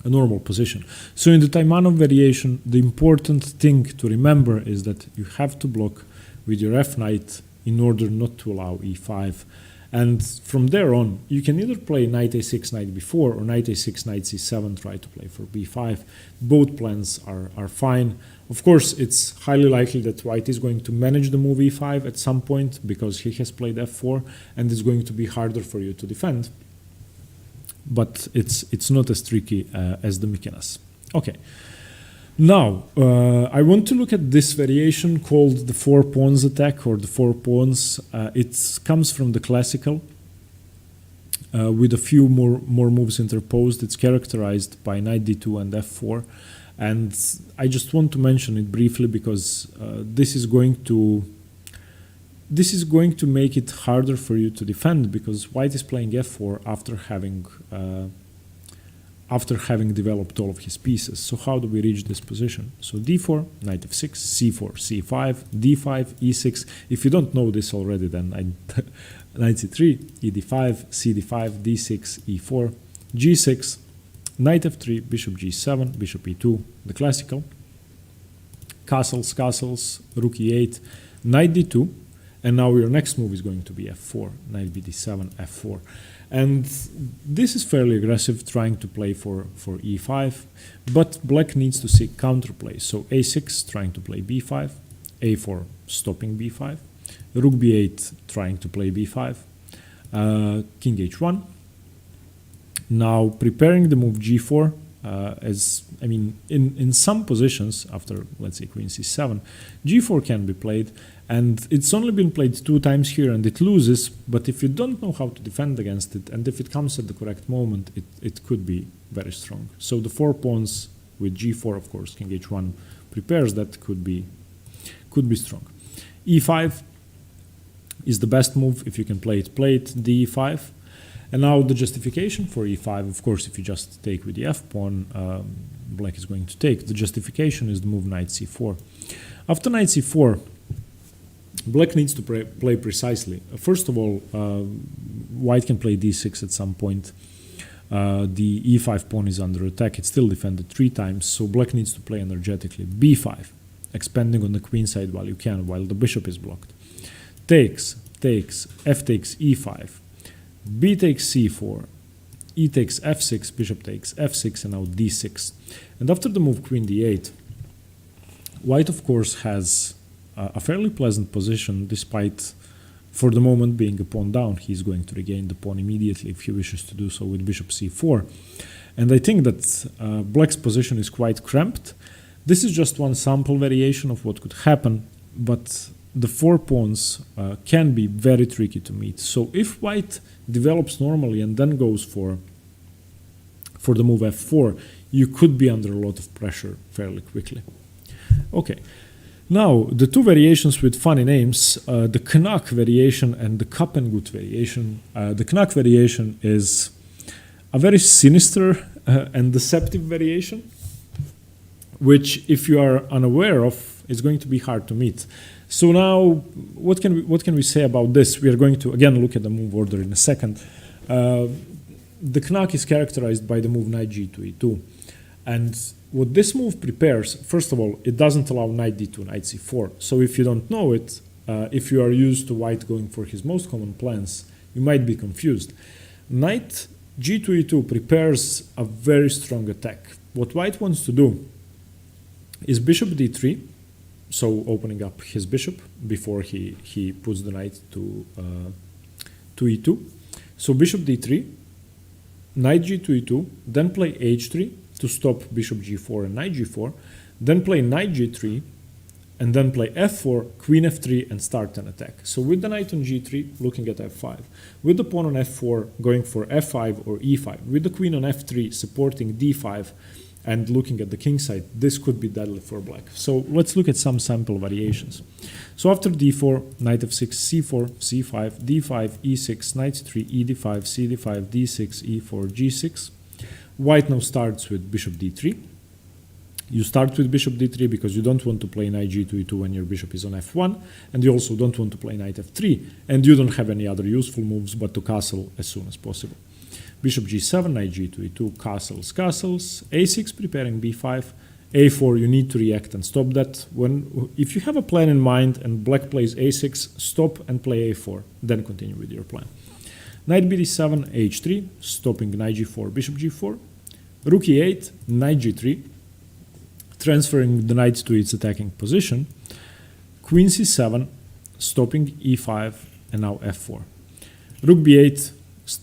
a normal position. So in the Taimanov variation, the important thing to remember is that you have to block with your f knight in order not to allow e5. And from there on, you can either play knight a6, knight b4, or knight a6, knight c7, try to play for b5. Both plans are fine. Of course, it's highly likely that white is going to manage the move e5 at some point because he has played f4, and it's going to be harder for you to defend. But it's not as tricky as the Mykonos. Okay. Now, I want to look at this variation called the 4 pawns attack, or the 4 pawns. It comes from the classical with a few more moves interposed. It's characterized by knight d2 and f4. And I just want to mention it briefly because this is going to make it harder for you to defend, because white is playing f4 after having developed all of his pieces. So how do we reach this position? So d4, knight f6, c4, c5, d5, e6. If you don't know this already, then knight c3, ed5, cd5, d6, e4, g6, knight f3, bishop g7, bishop e2, the classical, castles, rook e8, knight d2, and now your next move is going to be f4, knight b d7, f4. And this is fairly aggressive, trying to play for e5, but black needs to seek counterplay. So a6 trying to play b5, a4 stopping b5, rook b8 trying to play b5, king h1. Now preparing the move g4, in some positions after, let's say, queen c7, g4 can be played, and it's only been played 2 times here and it loses, but if you don't know how to defend against it, and if it comes at the correct moment, it could be very strong. So the 4 pawns with g4, of course, king h1 prepares that, could be strong. e5 is the best move. If you can play it, d5. And now the justification for e5, of course, if you just take with the f pawn, black is going to take. The justification is the move knight c4. After knight c4, black needs to play precisely. First of all, white can play d6 at some point. The e5 pawn is under attack. It's still defended 3 times, so black needs to play energetically. b5, expanding on the queen side while you can, while the bishop is blocked. Takes, f takes e5. B takes c4, e takes f6, bishop takes f6, and now d6. And after the move queen d8, white, of course, has a fairly pleasant position, despite, for the moment, being a pawn down. He's going to regain the pawn immediately if he wishes to do so with bishop c4. And I think that black's position is quite cramped. This is just one sample variation of what could happen, but the 4 pawns can be very tricky to meet. So if white develops normally and then goes for the move f4, you could be under a lot of pressure fairly quickly. Okay, now the 2 variations with funny names, the Knack variation and the Kappengut variation. The Knack variation is a very sinister and deceptive variation, which, if you are unaware of, is going to be hard to meet. So now, what can we say about this? We are going to again look at the move order in a second. The Knack is characterized by the move knight g2 e2, and what this move prepares, first of all, it doesn't allow knight d2, knight c4. So if you don't know it, if you are used to white going for his most common plans, you might be confused. Knight g2 e2 prepares a very strong attack. What white wants to do is bishop d3, so opening up his bishop before he puts the knight to e2. So bishop d3, knight g2 e2, then play h3 to stop bishop g4 and knight g4, then play knight g3, and then play f4, queen f3, and start an attack. So with the knight on g3, looking at f5. With the pawn on f4, going for f5 or e5. With the queen on f3, supporting d5, and looking at the king side, this could be deadly for black. So let's look at some sample variations. So after d4, knight f6, c4, c5, d5, e6, knight c3, e d5, c d5, d6, e4, g6. White now starts with bishop d3. You start with bishop d3 because you don't want to play knight g2 e2 when your bishop is on f1, and you also don't want to play knight f3, and you don't have any other useful moves but to castle as soon as possible. Bishop g7, knight g2 e2, castles, a6 preparing b5, a4, you need to react and stop that. If you have a plan in mind and black plays a6, stop and play a4, then continue with your plan. Knight bd7, h3, stopping knight g4, bishop g4, rook e8, knight g3, transferring the knight to its attacking position, queen c7, stopping e5, and now f4. Rook b8,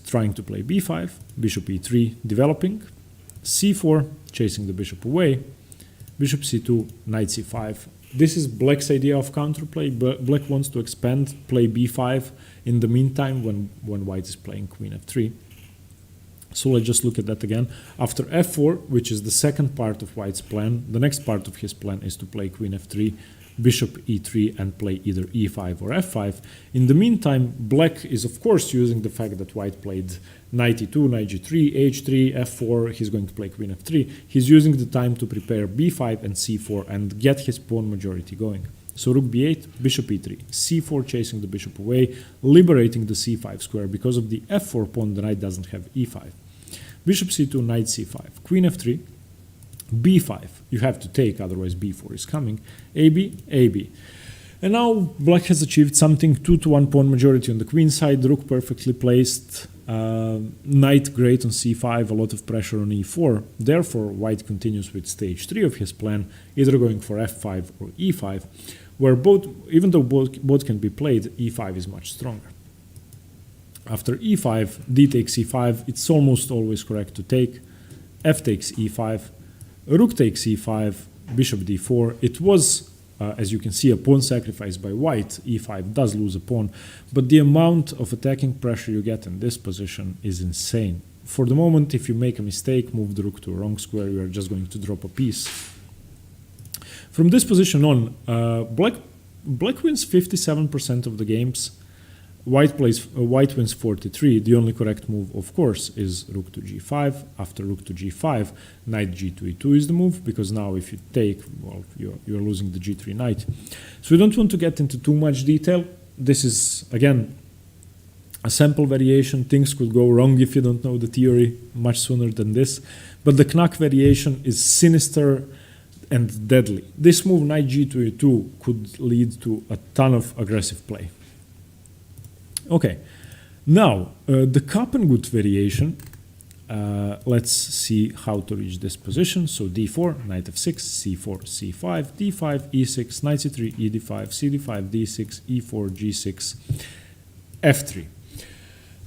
trying to play b5, bishop e3 developing, c4 chasing the bishop away, bishop c2, knight c5. This is black's idea of counterplay. Black wants to expand, play b5 in the meantime when white is playing queen f3. So let's just look at that again. After f4, which is the second part of white's plan, the next part of his plan is to play queen f3, bishop e3, and play either e5 or f5. In the meantime, black is of course using the fact that white played knight e2, knight g3, h3, f4, he's going to play queen f3. He's using the time to prepare b5 and c4 and get his pawn majority going. So rook b8, bishop e3, c4 chasing the bishop away, liberating the c5 square. Because of the f4 pawn, the knight doesn't have e5. Bishop c2, knight c5, queen f3, b5, you have to take, otherwise b4 is coming, ab, ab. And now black has achieved something, 2-to-1 pawn majority on the queen side, the rook perfectly placed, Knight great on c5, a lot of pressure on e4. Therefore, white continues with stage 3 of his plan, either going for f5 or e5, where both, even though both can be played, e5 is much stronger. After e5, d takes e5, it's almost always correct to take. F takes e5, rook takes e5, bishop d4. It was, as you can see, a pawn sacrifice by white. e5 does lose a pawn, but the amount of attacking pressure you get in this position is insane. For the moment, if you make a mistake, move the rook to a wrong square, you are just going to drop a piece. From this position on, black wins 57% of the games. White wins 43. The only correct move, of course, is rook to g5. After rook to g5, knight g2 e2 is the move, because now if you take, well, you're losing the g3 knight. So we don't want to get into too much detail. This is, again, a sample variation. Things could go wrong if you don't know the theory much sooner than this. But the knack variation is sinister and deadly. This move, knight g2 e2, could lead to a ton of aggressive play. Okay, now the Kapengut variation, let's see how to reach this position. So d4, knight f6, c4, c5, d5, e6, knight c3, e d5, c d5, d6, e4, g6, f3.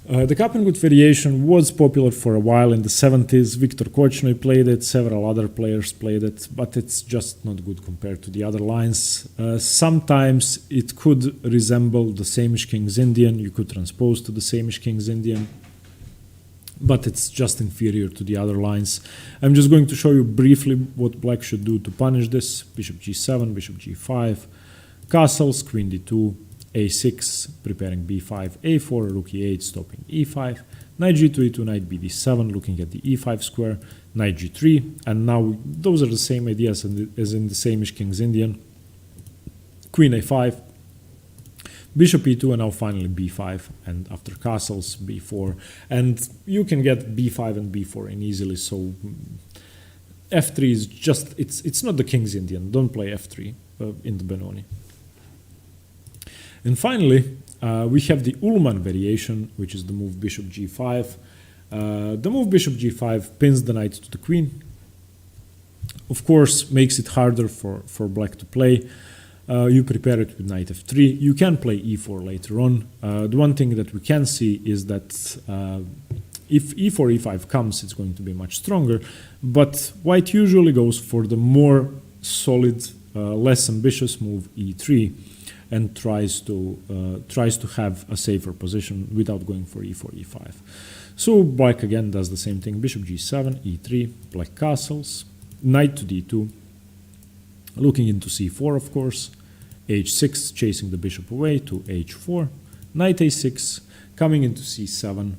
The Kapengut variation was popular for a while in the 70s. Viktor Korchnoi played it, several other players played it, but it's just not good compared to the other lines. Sometimes it could resemble the Samish King's Indian. You could transpose to the Samish King's Indian, but it's just inferior to the other lines. I'm just going to show you briefly what black should do to punish this. Bishop g7, bishop g5, castles, queen d2, a6, preparing b5, a4, rook e8, stopping e5, knight g2, e2, knight bd7, looking at the e5 square, knight g3, and now those are the same ideas as in the Samish King's Indian. Queen a5, bishop e2, and now finally b5, and after castles, b4, and you can get b5 and b4 in easily, so f3 is just, it's not the King's Indian, don't play f3 in the Benoni. And finally, we have the Ullman variation, which is the move bishop g5. The move bishop g5 pins the knight to the queen. Of course, makes it harder for black to play. You prepare it with knight f3. You can play e4 later on. The one thing that we can see is that if e4, e5 comes, it's going to be much stronger. But white usually goes for the more solid, less ambitious move e3. And tries to have a safer position without going for e4, e5. So black again does the same thing. Bishop g7, e3, black castles, knight to d2, looking into c4, of course, h6, chasing the bishop away to h4, knight a6, coming into c7,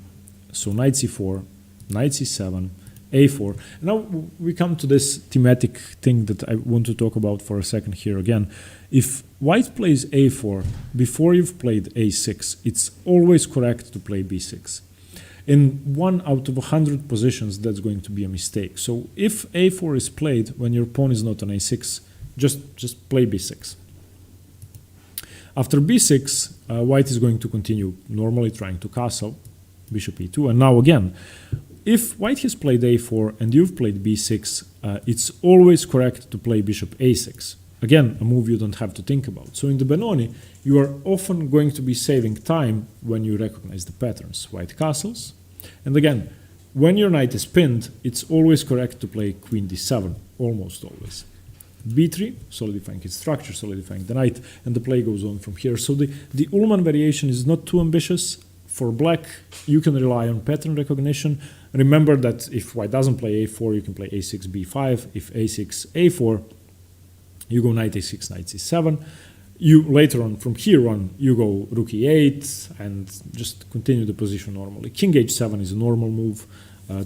so knight c4, knight c7, a4. Now we come to this thematic thing that I want to talk about for a second here again. If white plays a4 before you've played a6, it's always correct to play b6. In 1 out of 100 positions, that's going to be a mistake. So if a4 is played when your pawn is not on a6, just play b6. After b6, white is going to continue normally trying to castle, bishop e2, and now again, if white has played a4 and you've played b6, it's always correct to play bishop a6. Again, a move you don't have to think about. So in the Benoni, you are often going to be saving time when you recognize the patterns. White castles. And again, when your knight is pinned, it's always correct to play queen d7, almost always. b3, solidifying its structure, solidifying the knight, and the play goes on from here. So the Ullman variation is not too ambitious. For black, you can rely on pattern recognition. Remember that if white doesn't play a4, you can play a6, b5. If a6, a4, you go knight a6, knight c7. You later on, from here on, you go rook e8 and just continue the position normally. King h7 is a normal move,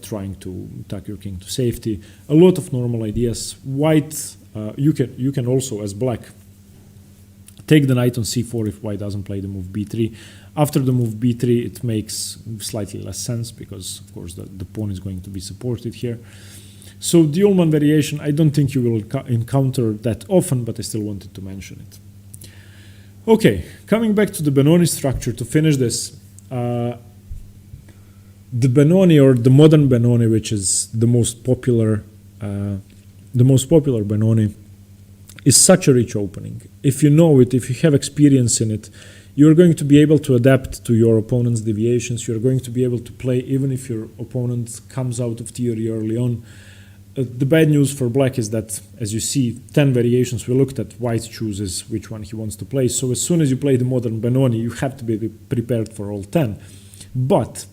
trying to tuck your king to safety. A lot of normal ideas. White, you can also, as black, take the knight on c4 if white doesn't play the move b3. After the move b3, it makes slightly less sense because, of course, the pawn is going to be supported here. So the Ullman variation, I don't think you will encounter that often, but I still wanted to mention it. Okay, coming back to the Benoni structure to finish this. the Benoni, or the modern Benoni, which is the most popular Benoni, is such a rich opening. If you know it, if you have experience in it, you're going to be able to adapt to your opponent's deviations. You're going to be able to play even if your opponent comes out of theory early on. The bad news for black is that, as you see, 10 variations we looked at, white chooses which one he wants to play. So as soon as you play the modern Benoni, you have to be prepared for all 10. But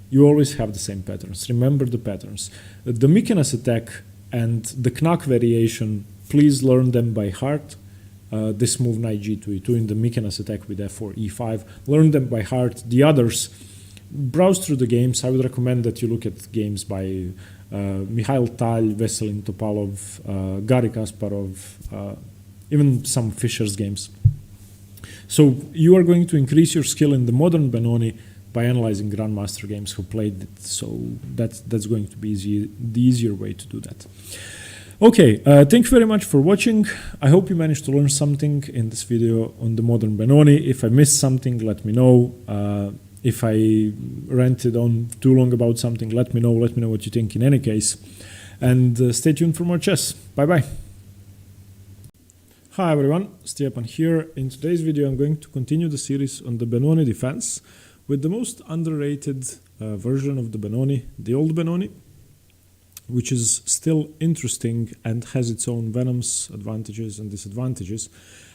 you always have the same patterns. Remember the patterns. The Mykonos attack and the Knack variation, please learn them by heart. This move knight g2 e2 in the Mykonos attack with f4 e5. Learn them by heart. The others, browse through the games. I would recommend that you look at games by Mikhail Tal, Veselin Topalov, Garry Kasparov, even some Fischer's games. So you are going to increase your skill in the modern Benoni by analyzing Grandmaster games who played it. So that's going to be the easier way to do that. Okay, thank you very much for watching. I hope you managed to learn something in this video on the modern Benoni. If I missed something, let me know. If I ranted on too long about something, let me know. Let me know what you think in any case. And stay tuned for more chess. Bye-bye. Hi everyone, Stepan here. In today's video I'm going to continue the series on the Benoni defense with the most underrated version of the Benoni, the old Benoni, which is still interesting and has its own venoms, advantages and disadvantages.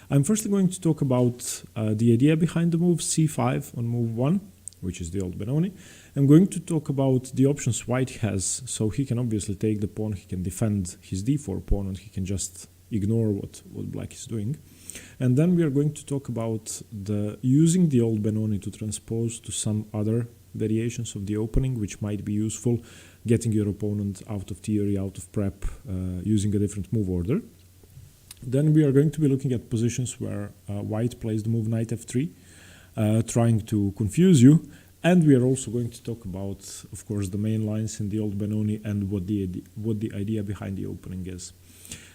I'm firstly going to talk about the idea behind the move c5 on move 1, which is the old Benoni. I'm going to talk about the options white has, so he can obviously take the pawn, he can defend his d4 pawn, and he can just ignore what black is doing. And then we are going to talk about using the old Benoni to transpose to some other variations of the opening, which might be useful, getting your opponent out of theory, out of prep, using a different move order. Then we are going to be looking at positions where white plays the move knight f3, trying to confuse you. And we are also going to talk about, of course, the main lines in the old Benoni and what the idea behind the opening is.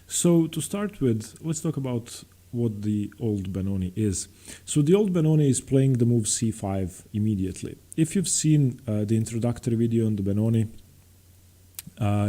So to start with, let's talk about what the old Benoni is. So the old Benoni is playing the move c5 immediately. If you've seen the introductory video on the Benoni,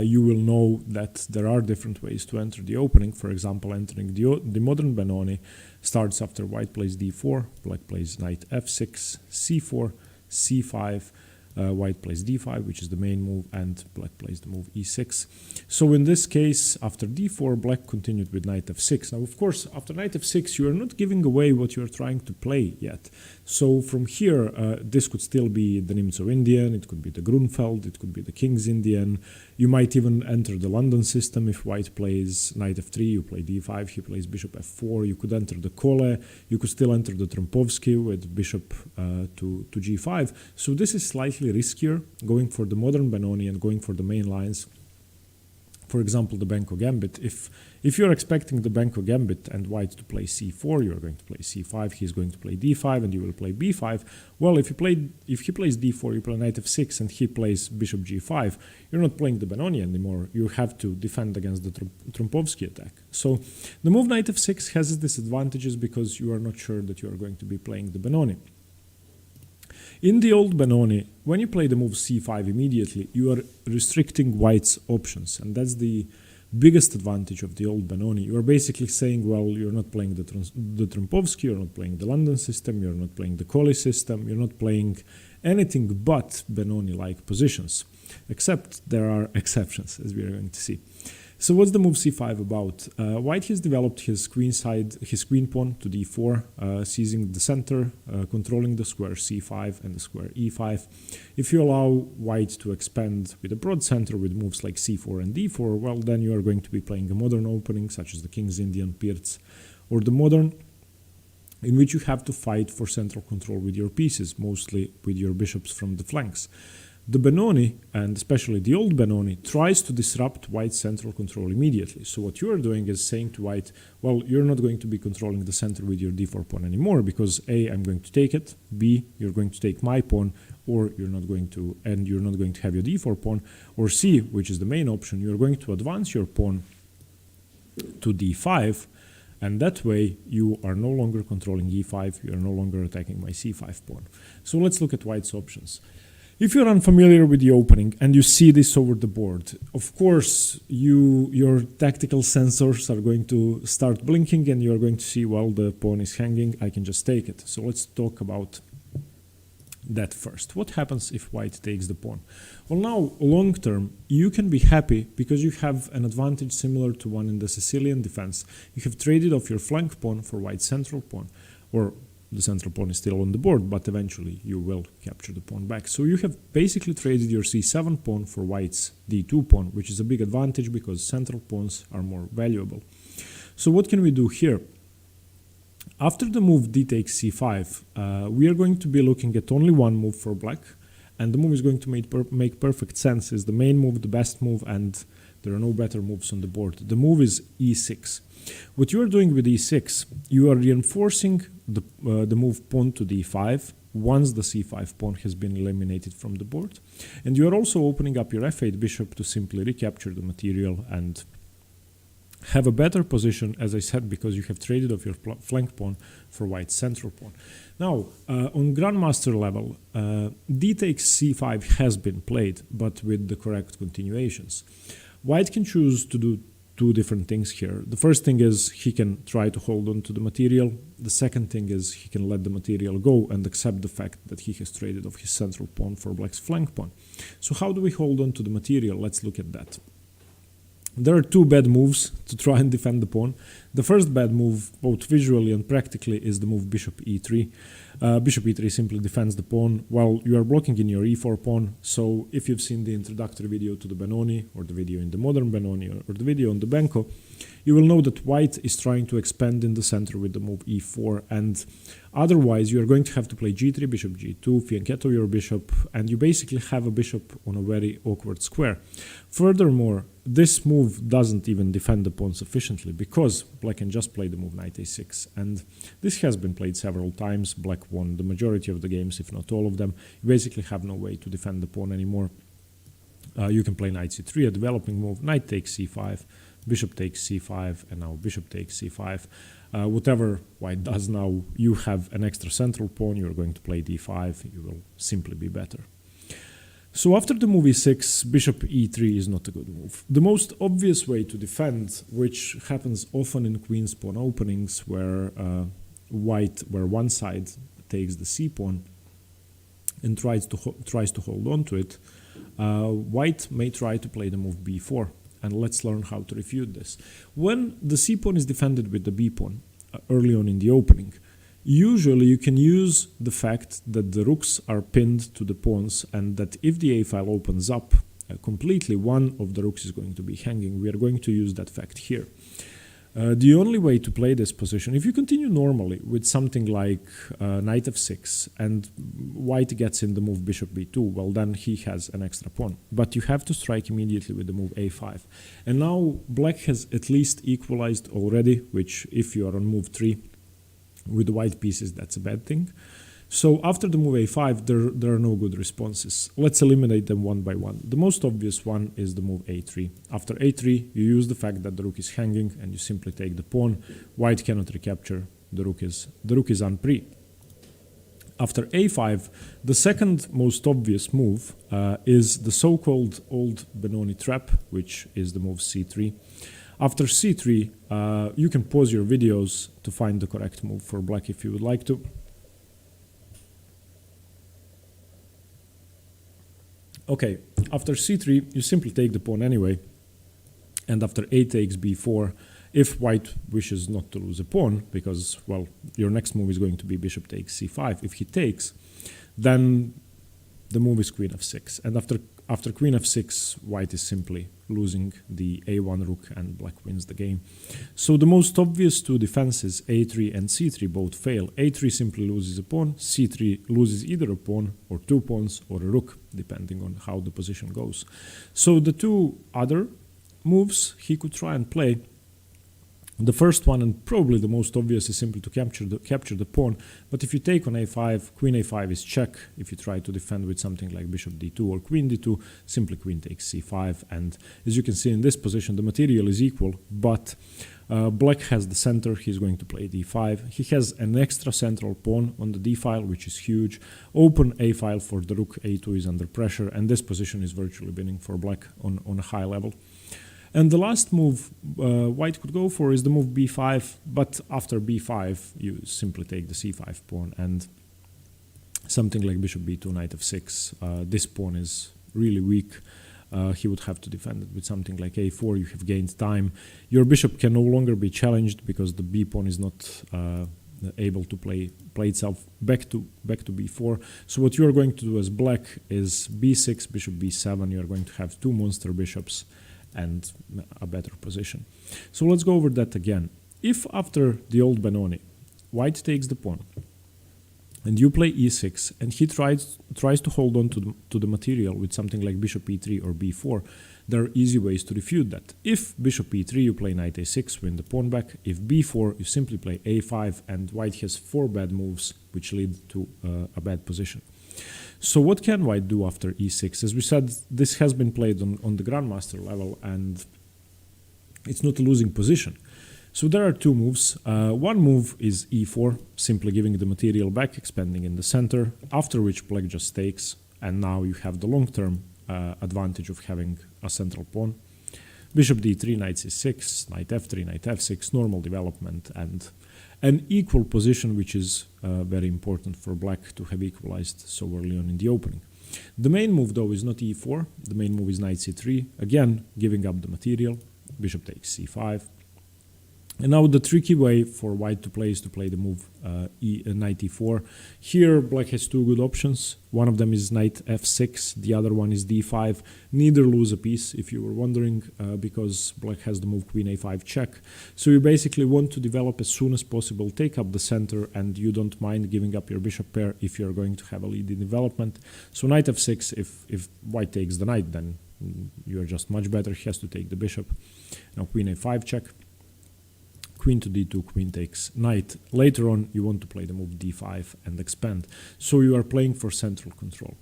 you will know that there are different ways to enter the opening. For example, entering the modern Benoni starts after white plays d4, black plays knight f6, c4, c5, white plays d5, which is the main move, and black plays the move e6. So in this case, after d4, black continued with knight f6. Now, of course, after knight f6, you are not giving away what you are trying to play yet. So from here, this could still be the Nimzo Indian, it could be the Grunfeld, it could be the King's Indian. You might even enter the London system. If white plays knight f3, you play d5, he plays bishop f4. You could enter the Kole, you could still enter the Trompovsky with bishop to g5. So this is slightly riskier, going for the modern Benoni and going for the main lines. For example, the Benko Gambit. If you're expecting the Benko Gambit and white to play c4, you're going to play c5, he's going to play d5, and you will play b5. Well, if he plays d4, you play knight f6, and he plays bishop g5, you're not playing the Benoni anymore. You have to defend against the Trompovsky attack. So the move knight f6 has its disadvantages because you are not sure that you are going to be playing the Benoni. In the old Benoni, when you play the move c5 immediately, you are restricting white's options, and that's the biggest advantage of the old Benoni. You are basically saying, well, you're not playing the Trompovsky, you're not playing the London system, you're not playing the Kole system, you're not playing anything but Benoni-like positions, except there are exceptions, as we are going to see. So what's the move c5 about? White has developed his queen pawn to d4, seizing the center, controlling the square c5 and the square e5. If you allow white to expand with a broad center with moves like c4 and d4, well, then you are going to be playing a modern opening, such as the King's Indian, Pirc, or the modern, in which you have to fight for central control with your pieces, mostly with your bishops from the flanks. The Benoni, and especially the old Benoni, tries to disrupt white's central control immediately. So what you are doing is saying to white, well, you're not going to be controlling the center with your d4 pawn anymore, because A, I'm going to take it, B, you're going to take my pawn, or you're not going to, and you're not going to have your d4 pawn, or C, which is the main option, you're going to advance your pawn to d5, and that way you are no longer controlling e5, you are no longer attacking my c5 pawn. So let's look at white's options. If you're unfamiliar with the opening and you see this over the board, of course your tactical sensors are going to start blinking and you're going to see, well, the pawn is hanging, I can just take it. So let's talk about that first. What happens if white takes the pawn? Well, now long term you can be happy because you have an advantage similar to one in the Sicilian defense. You have traded off your flank pawn for white's central pawn, or the central pawn is still on the board, but eventually you will capture the pawn back. So you have basically traded your c7 pawn for white's d2 pawn, which is a big advantage because central pawns are more valuable. So what can we do here? After the move d takes c5, we are going to be looking at only one move for black, and the move is going to make perfect sense. It's the main move, the best move, and there are no better moves on the board. The move is e6. What you are doing with e6, you are reinforcing the move pawn to d5 once the c5 pawn has been eliminated from the board, and you are also opening up your f8 bishop to simply recapture the material and have a better position, as I said, because you have traded off your flank pawn for white's central pawn. Now, on grandmaster level, d takes c5 has been played, but with the correct continuations. White can choose to do two different things here. The first thing is he can try to hold on to the material. The second thing is he can let the material go and accept the fact that he has traded off his central pawn for black's flank pawn. So how do we hold on to the material? Let's look at that. There are two bad moves to try and defend the pawn. The first bad move, both visually and practically, is the move bishop e3. Bishop e3 simply defends the pawn while you are blocking in your e4 pawn. So if you've seen the introductory video to the Benoni, or the video in the modern Benoni, or the video on the Benko, you will know that white is trying to expand in the center with the move e4, and otherwise you are going to have to play g3, bishop g2, fianchetto your bishop, and you basically have a bishop on a very awkward square. Furthermore, this move doesn't even defend the pawn sufficiently because black can just play the move knight a6, and this has been played several times. Black won the majority of the games, if not all of them. You basically have no way to defend the pawn anymore. You can play knight c3, a developing move, knight takes c5, bishop takes c5, and now bishop takes c5. Whatever white does now, you have an extra central pawn, you're going to play d5, you will simply be better. So after the move e6, bishop e3 is not a good move. The most obvious way to defend, which happens often in queen's pawn openings where one side takes the c pawn and tries to hold on to it, white may try to play the move b4. And let's learn how to refute this. When the c pawn is defended with the b pawn early on in the opening, usually you can use the fact that the rooks are pinned to the pawns and that if the a file opens up completely, one of the rooks is going to be hanging. We are going to use that fact here. The only way to play this position, if you continue normally with something like knight f6 and white gets in the move bishop b2, well then he has an extra pawn. But you have to strike immediately with the move a5. And now black has at least equalized already, which if you are on move 3 with the white pieces, that's a bad thing. So after the move a5, there are no good responses. Let's eliminate them one by one. The most obvious one is the move a3. After a3, you use the fact that the rook is hanging and you simply take the pawn. White cannot recapture. The rook is unpre. After a5, the second most obvious move is the so-called old Benoni trap, which is the move c3. After c3, you can pause your videos to find the correct move for black if you would like to. Okay, after c3, you simply take the pawn anyway, and after a takes b4, if white wishes not to lose a pawn, because, well, your next move is going to be bishop takes c5, if he takes, then the move is queen f6, and after queen f6, white is simply losing the a1 rook and black wins the game. So the most obvious two defenses, a3 and c3, both fail. a3 simply loses a pawn, c3 loses either a pawn or two pawns or a rook, depending on how the position goes. So the two other moves he could try and play The first one, and probably the most obvious, is simply to capture the pawn. But if you take on a5, queen a5 is check. If you try to defend with something like bishop d2 or queen d2, simply queen takes c5. And as you can see in this position, the material is equal, but black has the center. He's going to play d5. He has an extra central pawn on the d file, which is huge. Open a file for the rook. a2 is under pressure, and this position is virtually winning for black on a high level. And the last move white could go for is the move b5, but after b5 you simply take the c5 pawn, and something like bishop b2, knight f6, this pawn is really weak. He would have to defend it with something like a4. You have gained time. Your bishop can no longer be challenged because the b pawn is not able to play itself back to b4. So what you are going to do as black is b6, bishop b7. You are going to have two monster bishops and a better position. So let's go over that again. If after the old Benoni, white takes the pawn, and you play e6, and he tries to hold on to the material with something like bishop e3 or b4, there are easy ways to refute that. If bishop e3, you play knight a6, win the pawn back. If b4, you simply play a5, and white has 4 bad moves, which lead to a bad position. So what can white do after e6? As we said, this has been played on the grandmaster level, and it's not a losing position. So there are two moves. One move is e4, simply giving the material back, expanding in the center, after which black just takes, and now you have the long-term advantage of having a central pawn. Bishop d3, knight c6, knight f3, knight f6, normal development, and an equal position, which is very important for black to have equalized so early on in the opening. The main move, though, is not e4. The main move is knight c3, again giving up the material. Bishop takes c5. And now the tricky way for white to play is to play the move knight e4. Here black has two good options. One of them is knight f6, the other one is d5. Neither lose a piece, if you were wondering, because black has the move queen a5 check. So you basically want to develop as soon as possible, take up the center, and you don't mind giving up your bishop pair if you're going to have a lead in development. So knight f6, if white takes the knight, then you're just much better. He has to take the bishop. Now queen a5 check. Queen to d2, queen takes knight. Later on, you want to play the move d5 and expand. So you are playing for central control.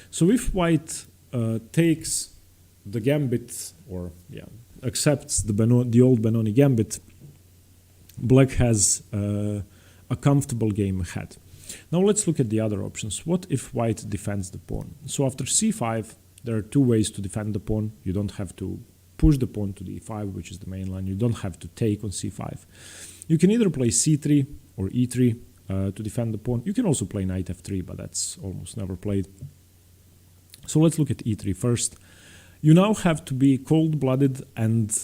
So if white takes the gambit, or accepts the old Benoni gambit, black has a comfortable game ahead. Now let's look at the other options. What if white defends the pawn? So after c5, there are two ways to defend the pawn. You don't have to push the pawn to d5, which is the main line. You don't have to take on c5. You can either play c3 or e3 to defend the pawn. You can also play knight f3, but that's almost never played. So let's look at e3 first. You now have to be cold-blooded and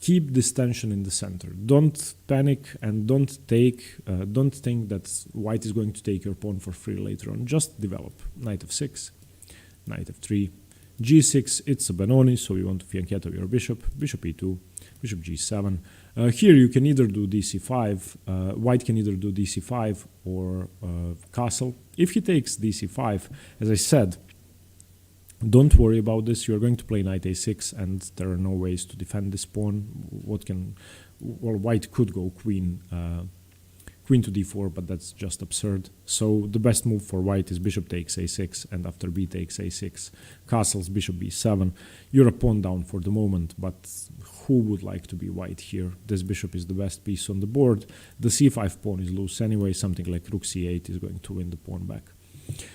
keep this tension in the center. Don't panic and don't think that white is going to take your pawn for free later on. Just develop. Knight f6, knight f3, g6, it's a Benoni, so you want to fianchetto your bishop, bishop e2, bishop g7. Here you can either do dc5, white can either do dc5 or castle. If he takes dc5, as I said, don't worry about this. You're going to play knight a6, and there are no ways to defend this pawn. White could go queen to d4, but that's just absurd. So the best move for white is bishop takes a6, and after b takes a6, castles, bishop b7. You're a pawn down for the moment, but who would like to be white here? This bishop is the best piece on the board. The c5 pawn is loose anyway. Something like rook c8 is going to win the pawn back.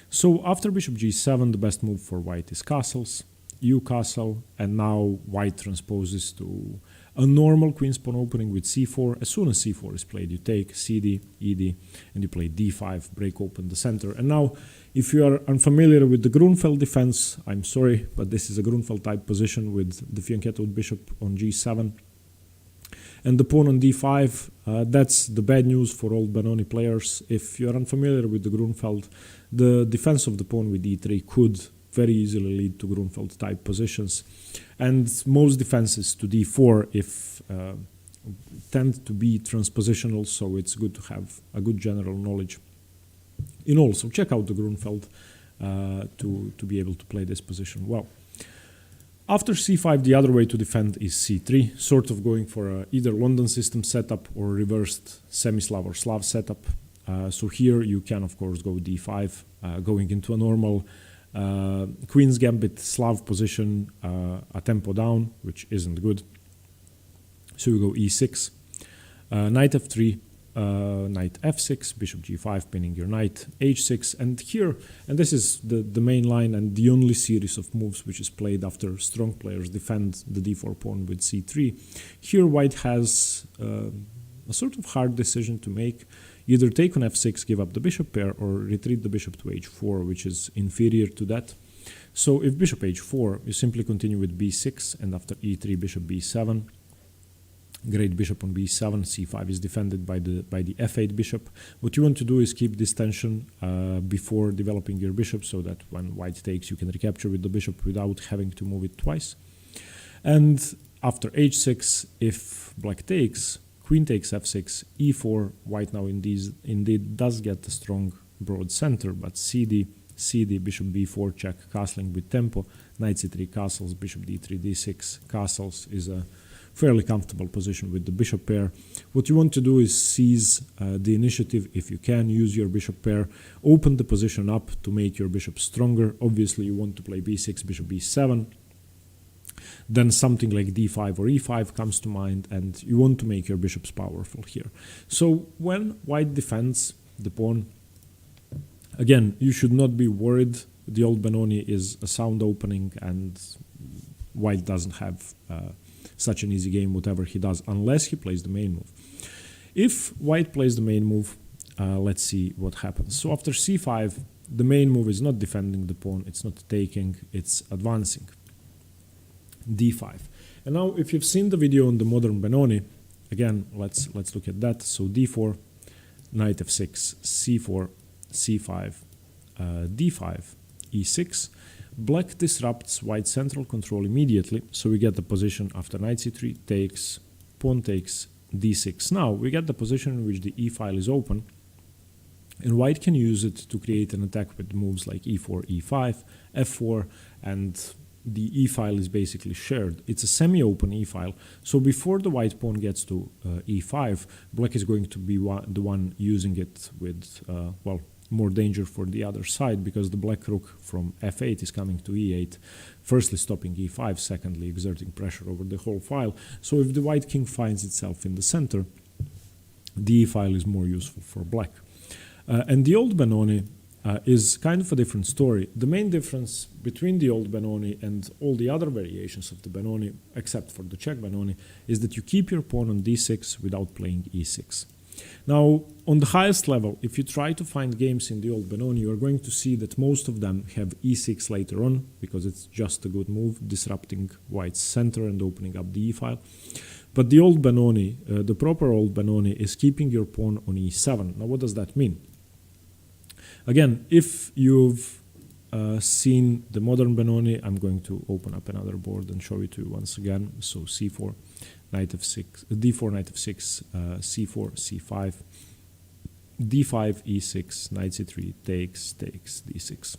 So after bishop g7, the best move for white is castles. You castle, and now white transposes to a normal queen's pawn opening with c4. As soon as c4 is played, you take cd, ed, and you play d5, break open the center. And now, if you are unfamiliar with the Grunfeld defense, I'm sorry, but this is a Grunfeld type position with the fianchettoed bishop on g7 and the pawn on d5. That's the bad news for old Benoni players. If you are unfamiliar with the Grunfeld, the defense of the pawn with e3 could very easily lead to Grunfeld type positions, and most defenses to d4 tend to be transpositional, so it's good to have a good general knowledge in all. So check out the Grunfeld to be able to play this position well. After c5, the other way to defend is c3, sort of going for either London system setup or reversed semi-Slav or Slav setup. So here you can, of course, go d5, going into a normal Queen's Gambit Slav position, a tempo down, which isn't good. So you go e6, knight f3, knight f6, bishop g5, pinning your knight, h6, and here, and this is the main line and the only series of moves which is played after strong players defend the d4 pawn with c3. Here white has a sort of hard decision to make. Either take on f6, give up the bishop pair, or retreat the bishop to h4, which is inferior to that. So if bishop h4, you simply continue with b6, and after e3, bishop b7. Great bishop on b7, c5 is defended by the f8 bishop. What you want to do is keep this tension before developing your bishop, so that when white takes, you can recapture with the bishop without having to move it twice. And after h6, if black takes, queen takes f6, e4, white now indeed does get a strong broad center, but cd, bishop b4 check, castling with tempo, knight c3 castles, bishop d3, d6 castles is a fairly comfortable position with the bishop pair. What you want to do is seize the initiative if you can, use your bishop pair, open the position up to make your bishop stronger. Obviously you want to play b6, bishop b7, then something like d5 or e5 comes to mind, and you want to make your bishops powerful here. So when white defends the pawn, again, you should not be worried. The old Benoni is a sound opening, and white doesn't have such an easy game, whatever he does, unless he plays the main move. If white plays the main move, let's see what happens. So after c5, the main move is not defending the pawn, it's not taking, it's advancing. d5. And now, if you've seen the video on the modern Benoni, again, let's look at that. So d4, knight f6, c4, c5, d5, e6. Black disrupts white's central control immediately, so we get the position after knight c3 takes, pawn takes, d6. Now we get the position in which the e file is open, and white can use it to create an attack with moves like e4, e5, f4, and the e file is basically shared. It's a semi-open e file, so before the white pawn gets to e5, black is going to be the one using it with, well, more danger for the other side, because the black rook from f8 is coming to e8, firstly stopping e5, secondly exerting pressure over the whole file. So if the white king finds itself in the center, the e file is more useful for black. And the old Benoni is kind of a different story. The main difference between the old Benoni and all the other variations of the Benoni, except for the Czech Benoni, is that you keep your pawn on d6 without playing e6. Now, on the highest level, if you try to find games in the old Benoni, you are going to see that most of them have e6 later on, because it's just a good move, disrupting white's center and opening up the e file. But the old Benoni, the proper old Benoni, is keeping your pawn on e7. Now, what does that mean? Again, if you've seen the modern Benoni, I'm going to open up another board and show it to you once again. So c4, knight f6, d4, knight f6, c4, c5, d5, e6, knight c3, takes, d6.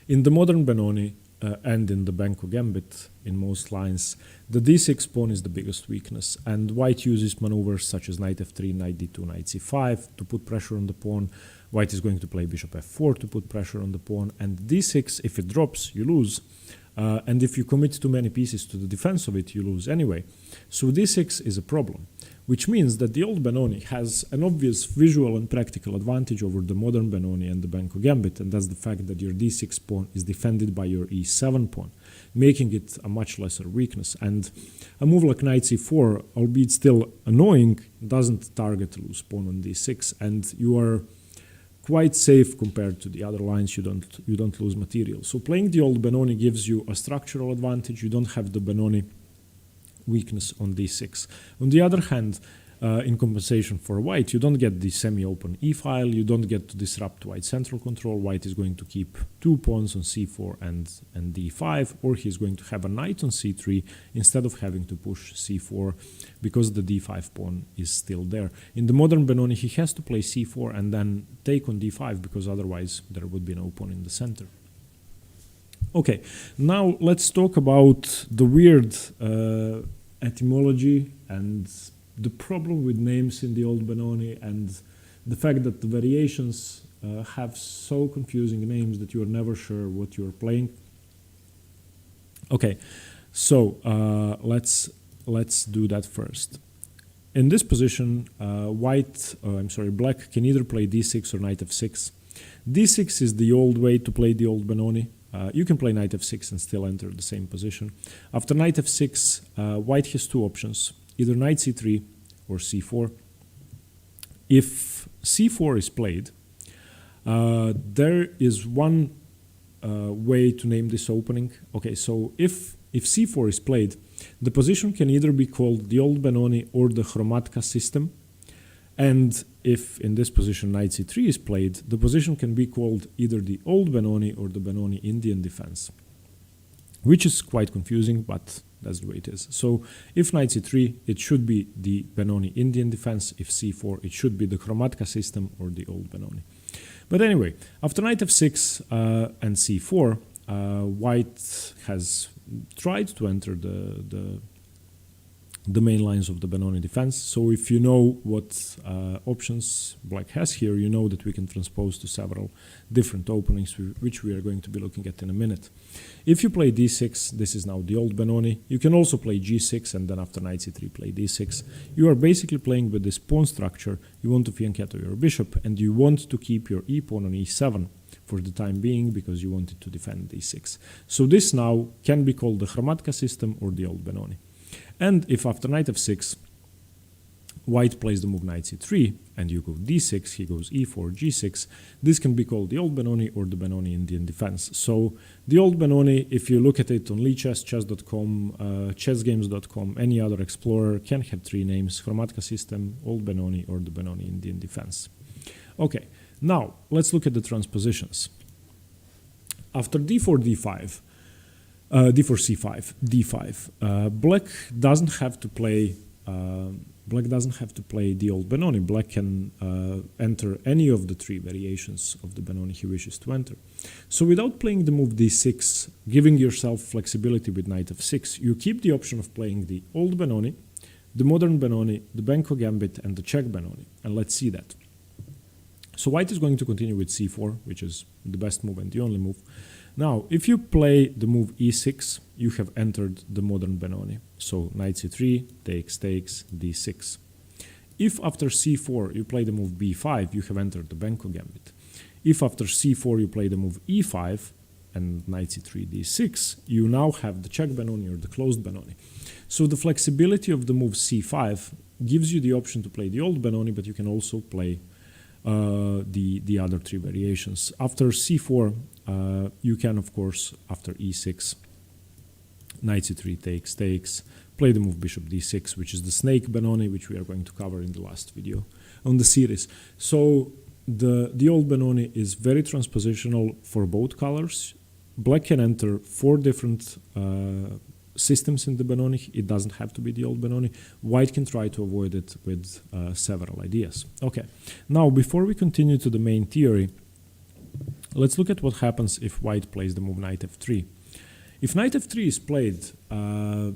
In the modern Benoni and in the Benko Gambit, in most lines, the d6 pawn is the biggest weakness, and white uses maneuvers such as knight f3, knight d2, knight c5 to put pressure on the pawn. White is going to play bishop f4 to put pressure on the pawn, and d6, if it drops, you lose. And if you commit too many pieces to the defense of it, you lose anyway. So d6 is a problem, which means that the old Benoni has an obvious visual and practical advantage over the modern Benoni and the Benko Gambit, and that's the fact that your d6 pawn is defended by your e7 pawn, making it a much lesser weakness. And a move like knight c4, albeit still annoying, doesn't target a loose pawn on d6, and you are quite safe compared to the other lines. You don't lose material. So playing the old Benoni gives you a structural advantage. You don't have the Benoni weakness on d6. On the other hand, in compensation for white, you don't get the semi-open e file. You don't get to disrupt white central control. White is going to keep two pawns on c4 and d5, or he's going to have a knight on c3 instead of having to push c4 because the d5 pawn is still there. In the modern Benoni, he has to play c4 and then take on d5, because otherwise there would be no pawn in the center. Okay, now let's talk about the weird etymology and the problem with names in the old Benoni, and the fact that the variations have so confusing names that you're never sure what you're playing. Okay, so let's do that first. In this position, black can either play d6 or knight f6. d6 is the old way to play the old Benoni. You can play knight f6 and still enter the same position. After knight f6, white has two options, either knight c3 or c4. If c4 is played, there is one way to name this opening. Okay, so if c4 is played, the position can either be called the old Benoni or the Hromadka system. And if in this position knight c3 is played, the position can be called either the old Benoni or the Benoni Indian defense, which is quite confusing, but that's the way it is. So if knight c3, it should be the Benoni Indian defense. If c4, it should be the Hromadka system or the old Benoni. But anyway, after knight f6 and c4, white has tried to enter the main lines of the Benoni defense. So if you know what options black has here, you know that we can transpose to several different openings, which we are going to be looking at in a minute. If you play d6, this is now the old Benoni. You can also play g6 and then after knight c3 play d6. You are basically playing with this pawn structure. You want to fianchetto your bishop and you want to keep your e-pawn on e7 for the time being because you wanted to defend d6. So this now can be called the Hromadka system or the old Benoni. And if after knight f6, white plays the move knight c3, and you go d6, he goes e4, g6, this can be called the old Benoni or the Benoni Indian defense. So the old Benoni, if you look at it on Lichess, chess.com, chessgames.com, any other explorer, can have three names: Hromadka system, old Benoni, or the Benoni Indian defense. Okay, now let's look at the transpositions. After d4, d5, d4, c5, d5. Black doesn't have to play. Black doesn't have to play the old Benoni. Black can enter any of the three variations of the Benoni he wishes to enter. So without playing the move d6, giving yourself flexibility with knight f6, you keep the option of playing the old Benoni, the modern Benoni, the Benko Gambit, and the Czech Benoni. And let's see that. So white is going to continue with c4, which is the best move and the only move. Now, if you play the move e6, you have entered the modern Benoni. So knight c3, takes, d6. If after c4 you play the move b5, you have entered the Benko Gambit. If after c4 you play the move e5 and knight c3, d6, you now have the Czech Benoni or the closed Benoni. So the flexibility of the move c5 gives you the option to play the old Benoni, but you can also play the other three variations. After c4, you can, of course, after e6, knight c3 takes, play the move bishop d6, which is the snake Benoni, which we are going to cover in the last video on the series. So the old Benoni is very transpositional for both colors. Black can enter four different systems in the Benoni. It doesn't have to be the old Benoni. White can try to avoid it with several ideas. Okay, now before we continue to the main theory, let's look at what happens if white plays the move knight f3. If knight f3 is played,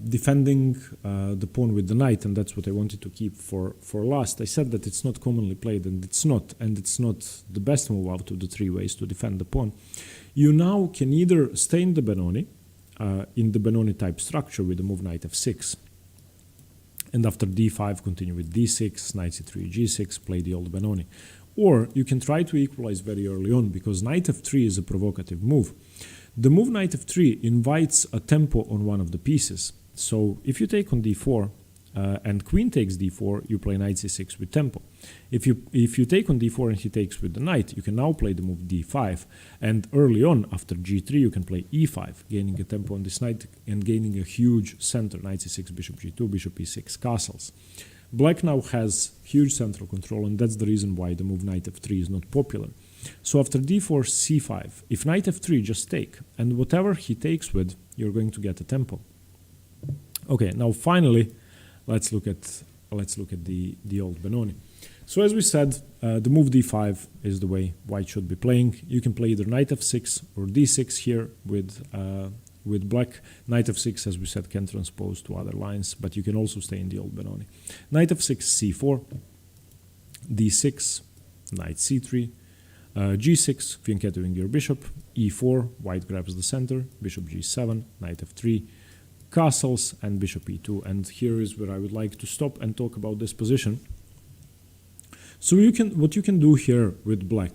defending the pawn with the knight, and that's what I wanted to keep for last. I said that it's not commonly played, and it's not the best move out of the three ways to defend the pawn. You now can either stay in the Benoni, in the Benoni type structure with the move knight f6, and after d5 continue with d6, knight c3, g6, play the old Benoni. Or you can try to equalize very early on, because knight f3 is a provocative move. The move knight f3 invites a tempo on one of the pieces. So if you take on d4 and queen takes d4, you play knight c6 with tempo. If you take on d4 and he takes with the knight, you can now play the move d5. And early on, after g3, you can play e5, gaining a tempo on this knight and gaining a huge center, knight c6, bishop g2, bishop e6, castles. Black now has huge central control, and that's the reason why the move knight f3 is not popular. So after d4, c5, if knight f3, just take, and whatever he takes with, you're going to get a tempo. Okay, now finally, let's look at the old Benoni. So as we said, the move d5 is the way white should be playing. You can play either knight f6 or d6 here with black. Knight f6, as we said, can transpose to other lines, but you can also stay in the old Benoni. Knight f6, c4, d6, knight c3, g6, fianchettoing your bishop, e4, white grabs the center, bishop g7, knight f3, castles, and bishop e2. And here is where I would like to stop and talk about this position. So what you can do here with black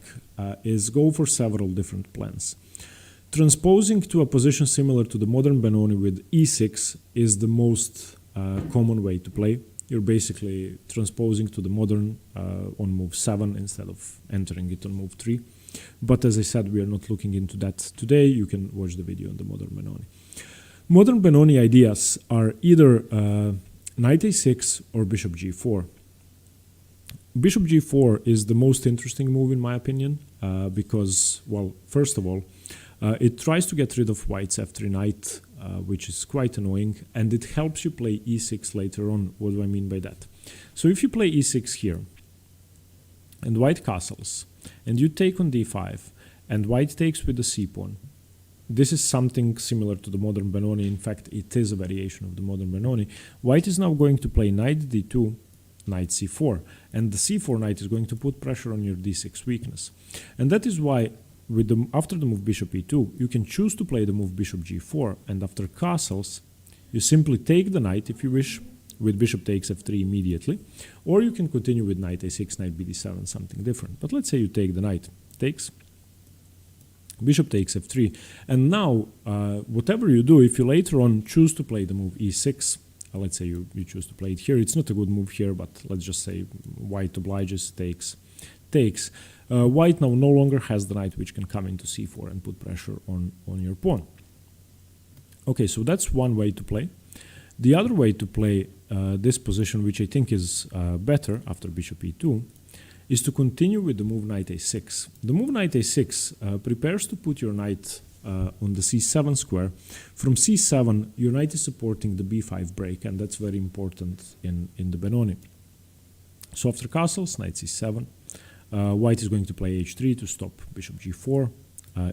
is go for several different plans. Transposing to a position similar to the modern Benoni with e6 is the most common way to play. You're basically transposing to the modern on move 7 instead of entering it on move 3. But as I said, we are not looking into that today. You can watch the video on the modern Benoni. Modern Benoni ideas are either knight a6 or bishop g4. Bishop g4 is the most interesting move in my opinion because, well, first of all, it tries to get rid of white's f3 knight, which is quite annoying, and it helps you play e6 later on. What do I mean by that? So if you play e6 here, and white castles, and you take on d5, and white takes with the c-pawn, this is something similar to the modern Benoni. In fact, it is a variation of the modern Benoni. White is now going to play knight d2, knight c4, and the c4 knight is going to put pressure on your d6 weakness. And that is why after the move bishop e2, you can choose to play the move bishop g4, and after castles, you simply take the knight if you wish, with bishop takes f3 immediately, or you can continue with knight a6, knight bd7, something different. But let's say you take the knight, takes, bishop takes f3, and now whatever you do, if you later on choose to play the move e6, let's say you choose to play it here, it's not a good move here, but let's just say white obliges, takes, white now no longer has the knight which can come into c4 and put pressure on your pawn. Okay, so that's one way to play. The other way to play this position, which I think is better after bishop e2, is to continue with the move knight a6. The move knight a6 prepares to put your knight on the c7 square. From c7, your knight is supporting the b5 break, and that's very important in the Benoni. So after castles, knight c7, white is going to play h3 to stop bishop g4.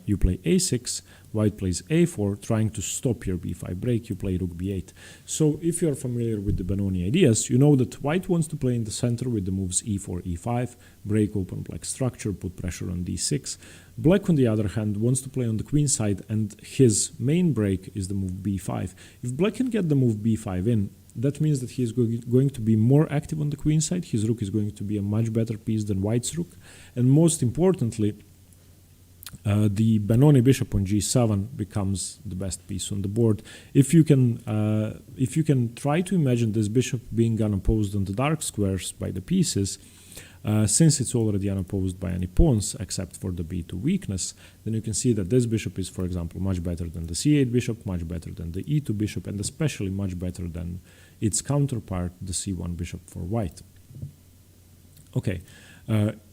You play a6, white plays a4, trying to stop your b5 break. You play rook b8. So if you are familiar with the Benoni ideas, you know that white wants to play in the center with the moves e4, e5, break open black structure, put pressure on d6. Black, on the other hand, wants to play on the queen side, and his main break is the move b5. If black can get the move b5 in, that means that he is going to be more active on the queen side. His rook is going to be a much better piece than white's rook. And most importantly, the Benoni bishop on g7 becomes the best piece on the board. If you can try to imagine this bishop being unopposed on the dark squares by the pieces, since it's already unopposed by any pawns except for the b2 weakness, then you can see that this bishop is, for example, much better than the c8 bishop, much better than the e2 bishop, and especially much better than its counterpart, the c1 bishop for white. Okay.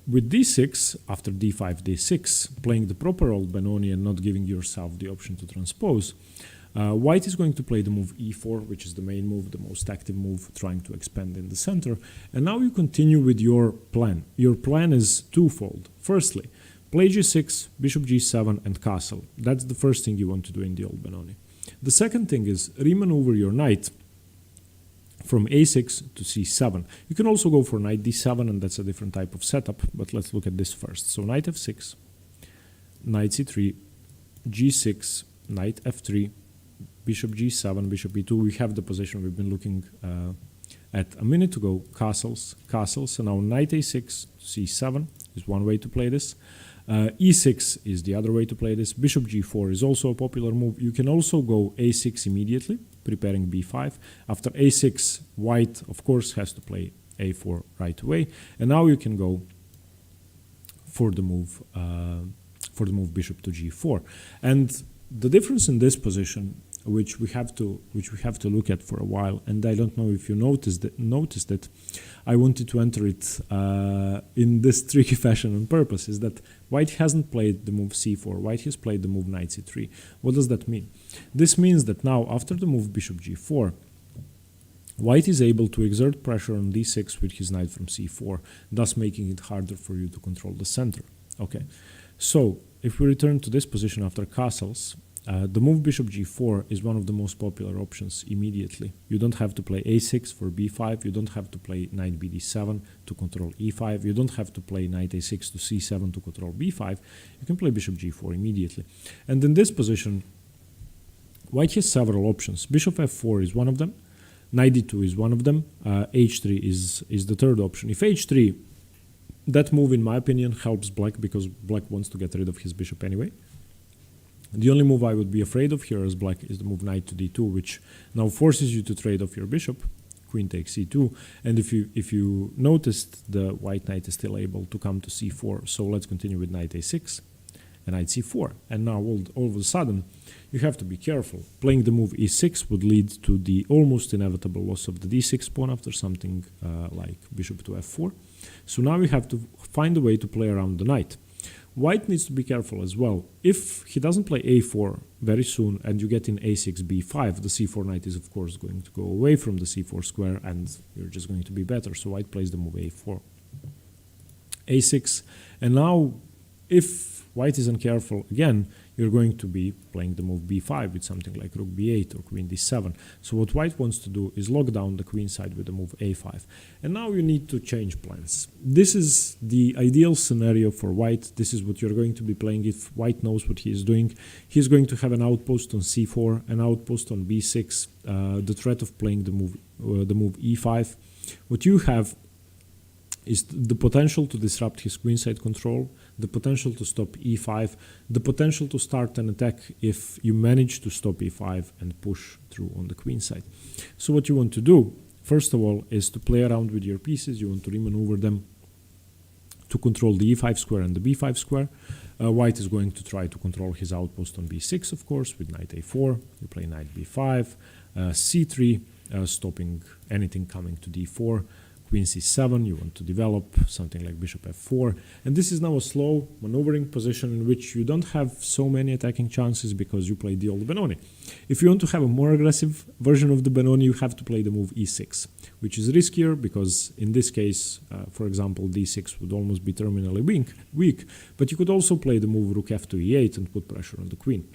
With d6, after d5, d6, playing the proper old Benoni and not giving yourself the option to transpose, white is going to play the move e4, which is the main move, the most active move, trying to expand in the center. And now you continue with your plan. Your plan is twofold. Firstly, play g6, bishop g7, and castle. That's the first thing you want to do in the old Benoni. The second thing is remaneuver your knight from a6 to c7. You can also go for knight d7, and that's a different type of setup, but let's look at this first. So knight f6, knight c3, g6, knight f3, bishop g7, bishop e2. We have the position we've been looking at a minute ago, castles, and now knight a6 to c7 is one way to play this. E6 is the other way to play this. Bishop g4 is also a popular move. You can also go a6 immediately, preparing b5. After a6, white, of course, has to play a4 right away. And now you can go for the move bishop to g4. And the difference in this position, which we have to look at for a while, and I don't know if you noticed it, I wanted to enter it in this tricky fashion on purpose, is that white hasn't played the move c4, white has played the move knight c3. What does that mean? This means that now, after the move bishop g4, White is able to exert pressure on d6 with his knight from c4, thus making it harder for you to control the center. Okay, so if we return to this position after castles, the move bishop g4 is one of the most popular options immediately. You don't have to play a6 for b5, you don't have to play knight bd7 to control e5, you don't have to play knight a6 to c7 to control b5, you can play bishop g4 immediately. And in this position, white has several options. Bishop f4 is one of them, knight d2 is one of them, h3 is the third option. If h3, that move in my opinion helps black because black wants to get rid of his bishop anyway. The only move I would be afraid of here as black is the move knight to d2, which now forces you to trade off your bishop, queen takes c2, and if you noticed, the white knight is still able to come to c4, so let's continue with knight a6 and knight c4. And now all of a sudden, you have to be careful. Playing the move e6 would lead to the almost inevitable loss of the d6 pawn after something like bishop to f4. So now we have to find a way to play around the knight. White needs to be careful as well. If he doesn't play a4 very soon and you get in a6, b5, the c4 knight is of course going to go away from the c4 square and you're just going to be better. So white plays the move a4, a6, and now if white is uncareful again, you're going to be playing the move b5 with something like rook b8 or queen d7. So what white wants to do is lock down the queen side with the move a5. And now you need to change plans. This is the ideal scenario for white. This is what you're going to be playing if white knows what he is doing. He's going to have an outpost on c4, an outpost on b6, the threat of playing the move e5. What you have is the potential to disrupt his queenside control, the potential to stop e5, the potential to start an attack if you manage to stop e5 and push through on the queenside. So what you want to do, first of all, is to play around with your pieces. You want to remaneuver them to control the e5 square and the b5 square. White is going to try to control his outpost on b6, of course, with knight a4. You play knight b5, c3, stopping anything coming to d4. Queen c7, you want to develop something like bishop f4. And this is now a slow maneuvering position in which you don't have so many attacking chances because you play the old Benoni. If you want to have a more aggressive version of the Benoni, you have to play the move e6, which is riskier because in this case, for example, d6 would almost be terminally weak, but you could also play the move rook f to e8 and put pressure on the queen.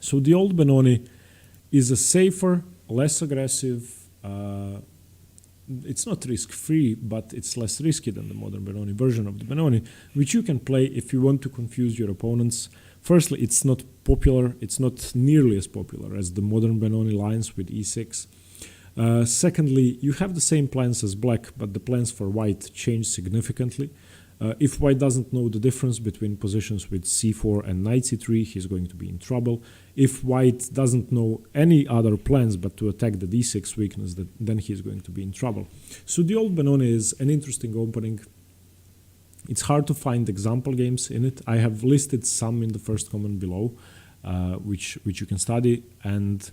So the old Benoni is a safer, less aggressive, it's not risk-free, but it's less risky than the modern Benoni version of the Benoni, which you can play if you want to confuse your opponents. Firstly, it's not popular. It's not nearly as popular as the modern Benoni lines with e6. Secondly, you have the same plans as black, but the plans for white change significantly. If white doesn't know the difference between positions with c4 and knight c3, he's going to be in trouble. If white doesn't know any other plans but to attack the d6 weakness, then he's going to be in trouble. So the old Benoni is an interesting opening. It's hard to find example games in it. I have listed some in the first comment below, which you can study. And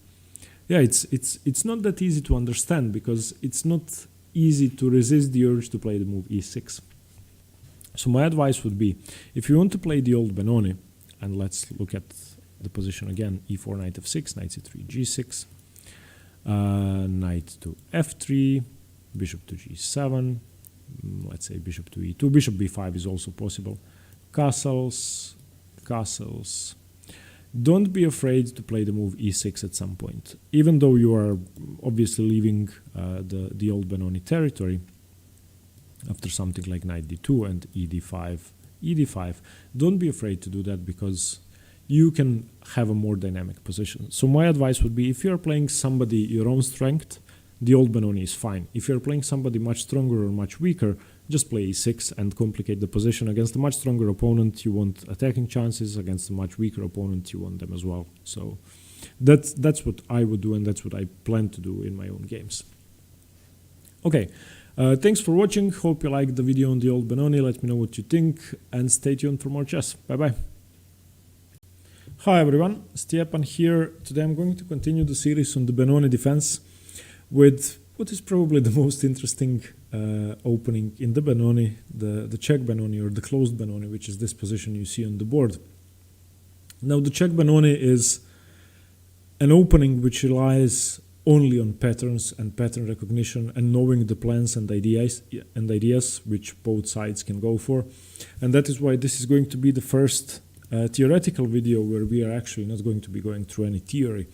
yeah, it's not that easy to understand because it's not easy to resist the urge to play the move e6. So my advice would be, if you want to play the old Benoni, and let's look at the position again, e4, knight f6, knight c3, g6, knight to f3, bishop to g7, let's say bishop to e2, bishop b5 is also possible, castles, castles. Don't be afraid to play the move e6 at some point, even though you are obviously leaving the old Benoni territory. After something like knight d2 and ed5, don't be afraid to do that because you can have a more dynamic position. So my advice would be, if you're playing somebody your own strength, the old Benoni is fine. If you're playing somebody much stronger or much weaker, just play e6 and complicate the position. Against a much stronger opponent, you want attacking chances. Against a much weaker opponent, you want them as well. So that's what I would do, and that's what I plan to do in my own games. Okay. Thanks for watching. Hope you liked the video on the old Benoni. Let me know what you think and stay tuned for more chess. Bye bye. Hi everyone, Stepan here. Today I'm going to continue the series on the Benoni defense with what is probably the most interesting opening in the Benoni, the check Benoni or the closed Benoni, which is this position you see on the board. Now the check Benoni is an opening which relies only on patterns and pattern recognition and knowing the plans and ideas which both sides can go for. And that is why this is going to be the first theoretical video where we are actually not going to be going through any theory.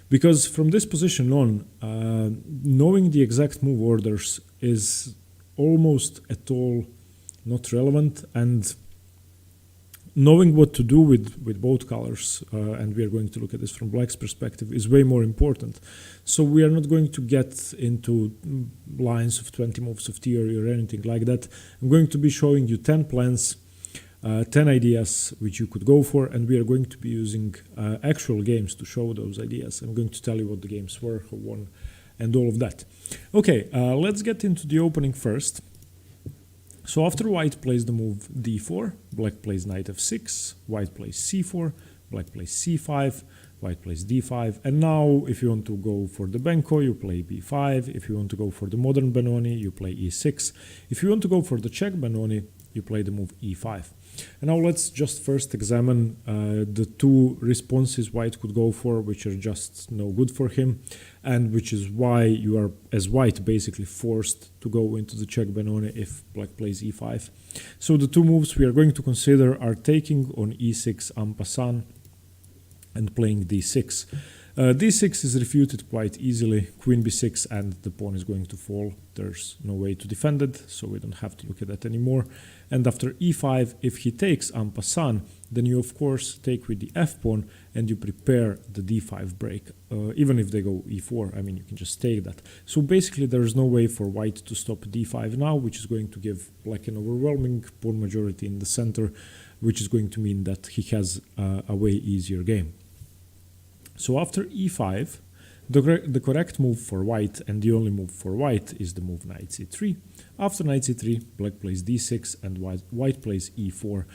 Because from this position on, knowing the exact move orders is almost at all not relevant, and knowing what to do with both colors, and we are going to look at this from black's perspective, is way more important. So we are not going to get into lines of 20 moves of theory or anything like that. I'm going to be showing you 10 plans, 10 ideas which you could go for, and we are going to be using actual games to show those ideas. I'm going to tell you what the games were, who won, and all of that. Okay, let's get into the opening first. So after white plays the move d4, black plays knight f6, white plays c4, black plays c5, white plays d5, and now if you want to go for the Benko, you play b5. If you want to go for the modern Benoni, you play e6. If you want to go for the Czech Benoni, you play the move e5. And now let's just first examine the two responses white could go for, which are just no good for him, and which is why you are, as white, basically forced to go into the Czech Benoni if black plays e5. So the two moves we are going to consider are taking on e6 en passant and playing d6. d6 is refuted quite easily, queen b6, and the pawn is going to fall. There's no way to defend it, so we don't have to look at that anymore. And after e5, if he takes en passant, then you of course take with the f-pawn and you prepare the d5 break. Even if they go e4, I mean, you can just take that. So basically there's no way for white to stop d5 now, which is going to give black an overwhelming pawn majority in the center, which is going to mean that he has a way easier game. So after e5, the correct move for white and the only move for white is the move knight c3. After knight c3, black plays d6 and white plays e4.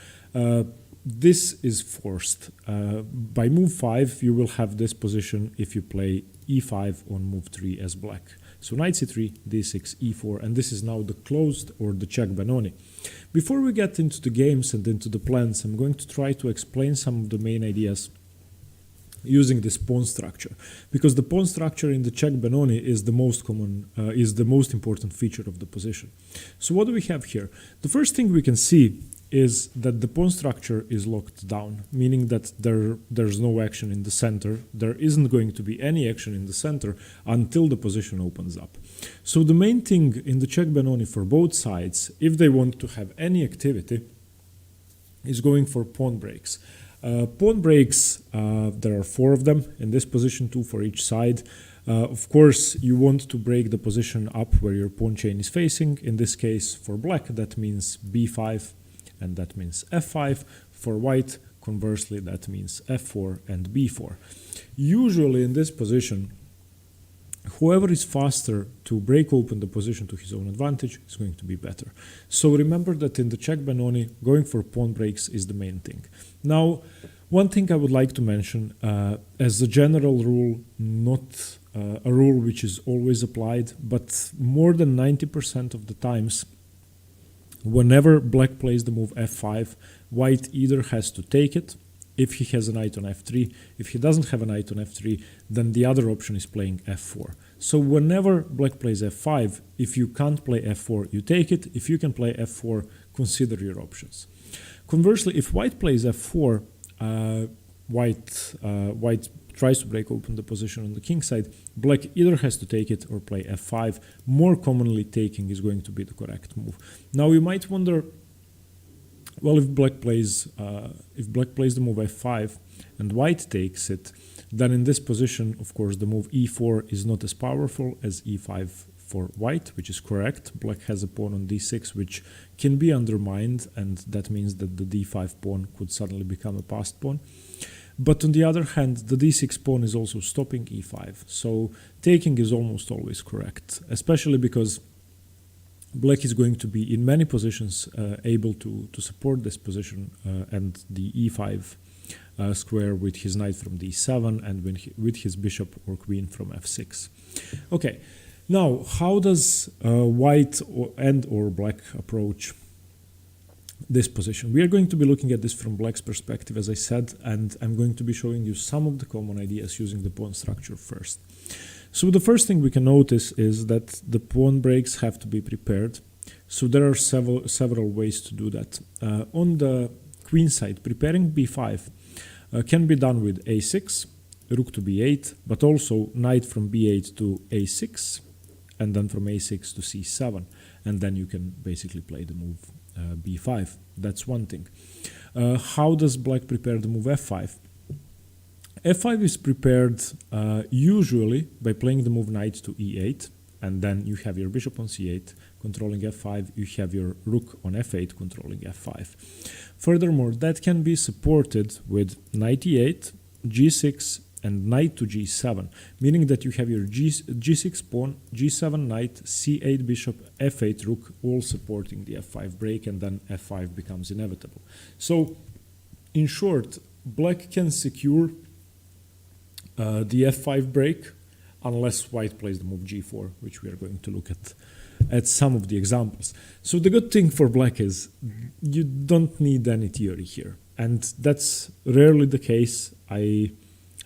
This is forced. By move 5, you will have this position if you play e5 on move 3 as black. So knight c3, d6, e4, and this is now the closed or the Czech Benoni. Before we get into the games and into the plans, I'm going to try to explain some of the main ideas using this pawn structure, because the pawn structure in the Czech Benoni is the most common, is the most important feature of the position. So what do we have here? The first thing we can see is that the pawn structure is locked down, meaning that there's no action in the center. There isn't going to be any action in the center until the position opens up. So the main thing in the Czech Benoni for both sides, if they want to have any activity, is going for pawn breaks. Pawn breaks, there are 4 of them in this position, 2 for each side. Of course, you want to break the position up where your pawn chain is facing. In this case, for black, that means b5 and that means f5. For white, conversely, that means f4 and b4. Usually in this position, whoever is faster to break open the position to his own advantage is going to be better. So remember that in the Czech Benoni, going for pawn breaks is the main thing. Now, one thing I would like to mention, as a general rule, not a rule which is always applied, but more than 90% of the times, whenever black plays the move f5, white either has to take it, if he has a knight on f3. If he doesn't have a knight on f3, then the other option is playing f4. So whenever black plays f5, if you can't play f4, you take it. If you can play f4, consider your options. Conversely, if white plays f4, white tries to break open the position on the king side, black either has to take it or play f5. More commonly, taking is going to be the correct move. Now you might wonder, well, if black plays the move f5 and white takes it, then in this position, of course, the move e4 is not as powerful as e5 for white, which is correct. Black has a pawn on d6 which can be undermined, and that means that the d5 pawn could suddenly become a passed pawn. But on the other hand, the d6 pawn is also stopping e5, so taking is almost always correct, especially because black is going to be in many positions able to support this position and the e5 square with his knight from d7 and with his bishop or queen from f6. Okay, now how does white or black approach this position? We are going to be looking at this from black's perspective, as I said, and I'm going to be showing you some of the common ideas using the pawn structure first. So the first thing we can notice is that the pawn breaks have to be prepared. So there are several ways to do that. On the queen side, preparing b5 can be done with a6, rook to b8, but also knight from b8 to a6, and then from a6 to c7, and then you can basically play the move b5. That's one thing. How does black prepare the move f5? f5 is prepared usually by playing the move knight to e8, and then you have your bishop on c8 controlling f5, you have your rook on f8 controlling f5. Furthermore, that can be supported with knight e8, g6, and knight to g7, meaning that you have your g6 pawn, g7 knight, c8 bishop, f8 rook, all supporting the f5 break, and then f5 becomes inevitable. So, in short, black can secure the f5 break unless white plays the move g4, which we are going to look at some of the examples. So the good thing for black is you don't need any theory here, and that's rarely the case. I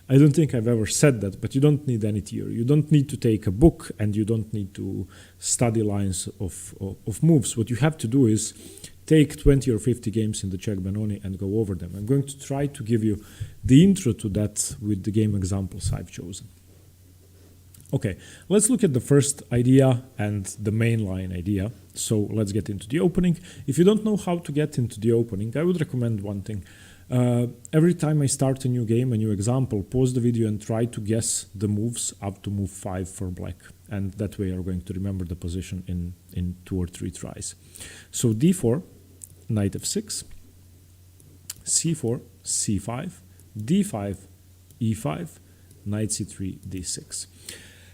don't think I've ever said that, but you don't need any theory. You don't need to take a book, and you don't need to study lines of moves. What you have to do is take 20 or 50 games in the Czech Benoni and go over them. I'm going to try to give you the intro to that with the game examples I've chosen. Okay, let's look at the first idea and the mainline idea. So let's get into the opening. If you don't know how to get into the opening, I would recommend one thing. Every time I start a new game, a new example, pause the video and try to guess the moves up to move 5 for black. And that way you're going to remember the position in 2 or 3 tries. So d4, knight f6, c4, c5, d5, e5, knight c3, d6.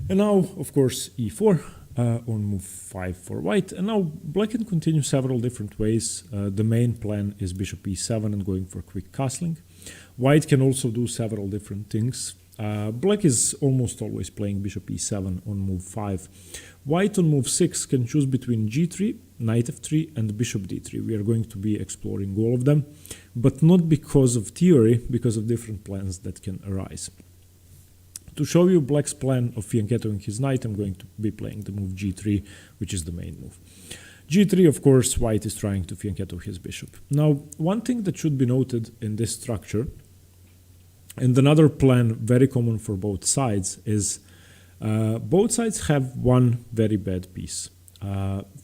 And now, of course, e4 on move 5 for white. And now black can continue several different ways. The main plan is bishop e7 and going for quick castling. White can also do several different things. Black is almost always playing bishop e7 on move 5. White on move 6 can choose between g3, knight f3, and bishop d3. We are going to be exploring all of them, but not because of theory, because of different plans that can arise. To show you black's plan of fianchettoing his knight, I'm going to be playing the move g3, which is the main move. g3, of course, white is trying to fianchetto his bishop. Now, one thing that should be noted in this structure, and another plan very common for both sides, is both sides have one very bad piece.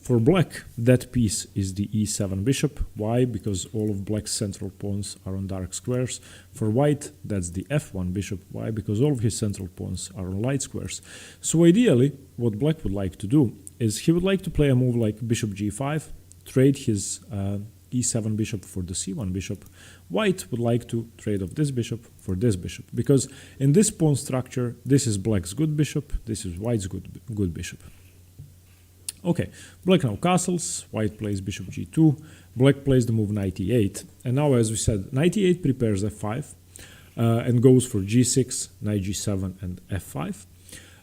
For black, that piece is the e7 bishop. Why? Because all of black's central pawns are on dark squares. For white, that's the f1 bishop. Why? Because all of his central pawns are on light squares. So ideally, what black would like to do is he would like to play a move like bishop g5, trade his e7 bishop for the c1 bishop. White would like to trade off this bishop for this bishop, because in this pawn structure, this is black's good bishop, this is white's good bishop. Okay, black now castles, white plays bishop g2, black plays the move knight e8, and now, as we said, knight e8 prepares f5 and goes for g6, knight g7, and f5.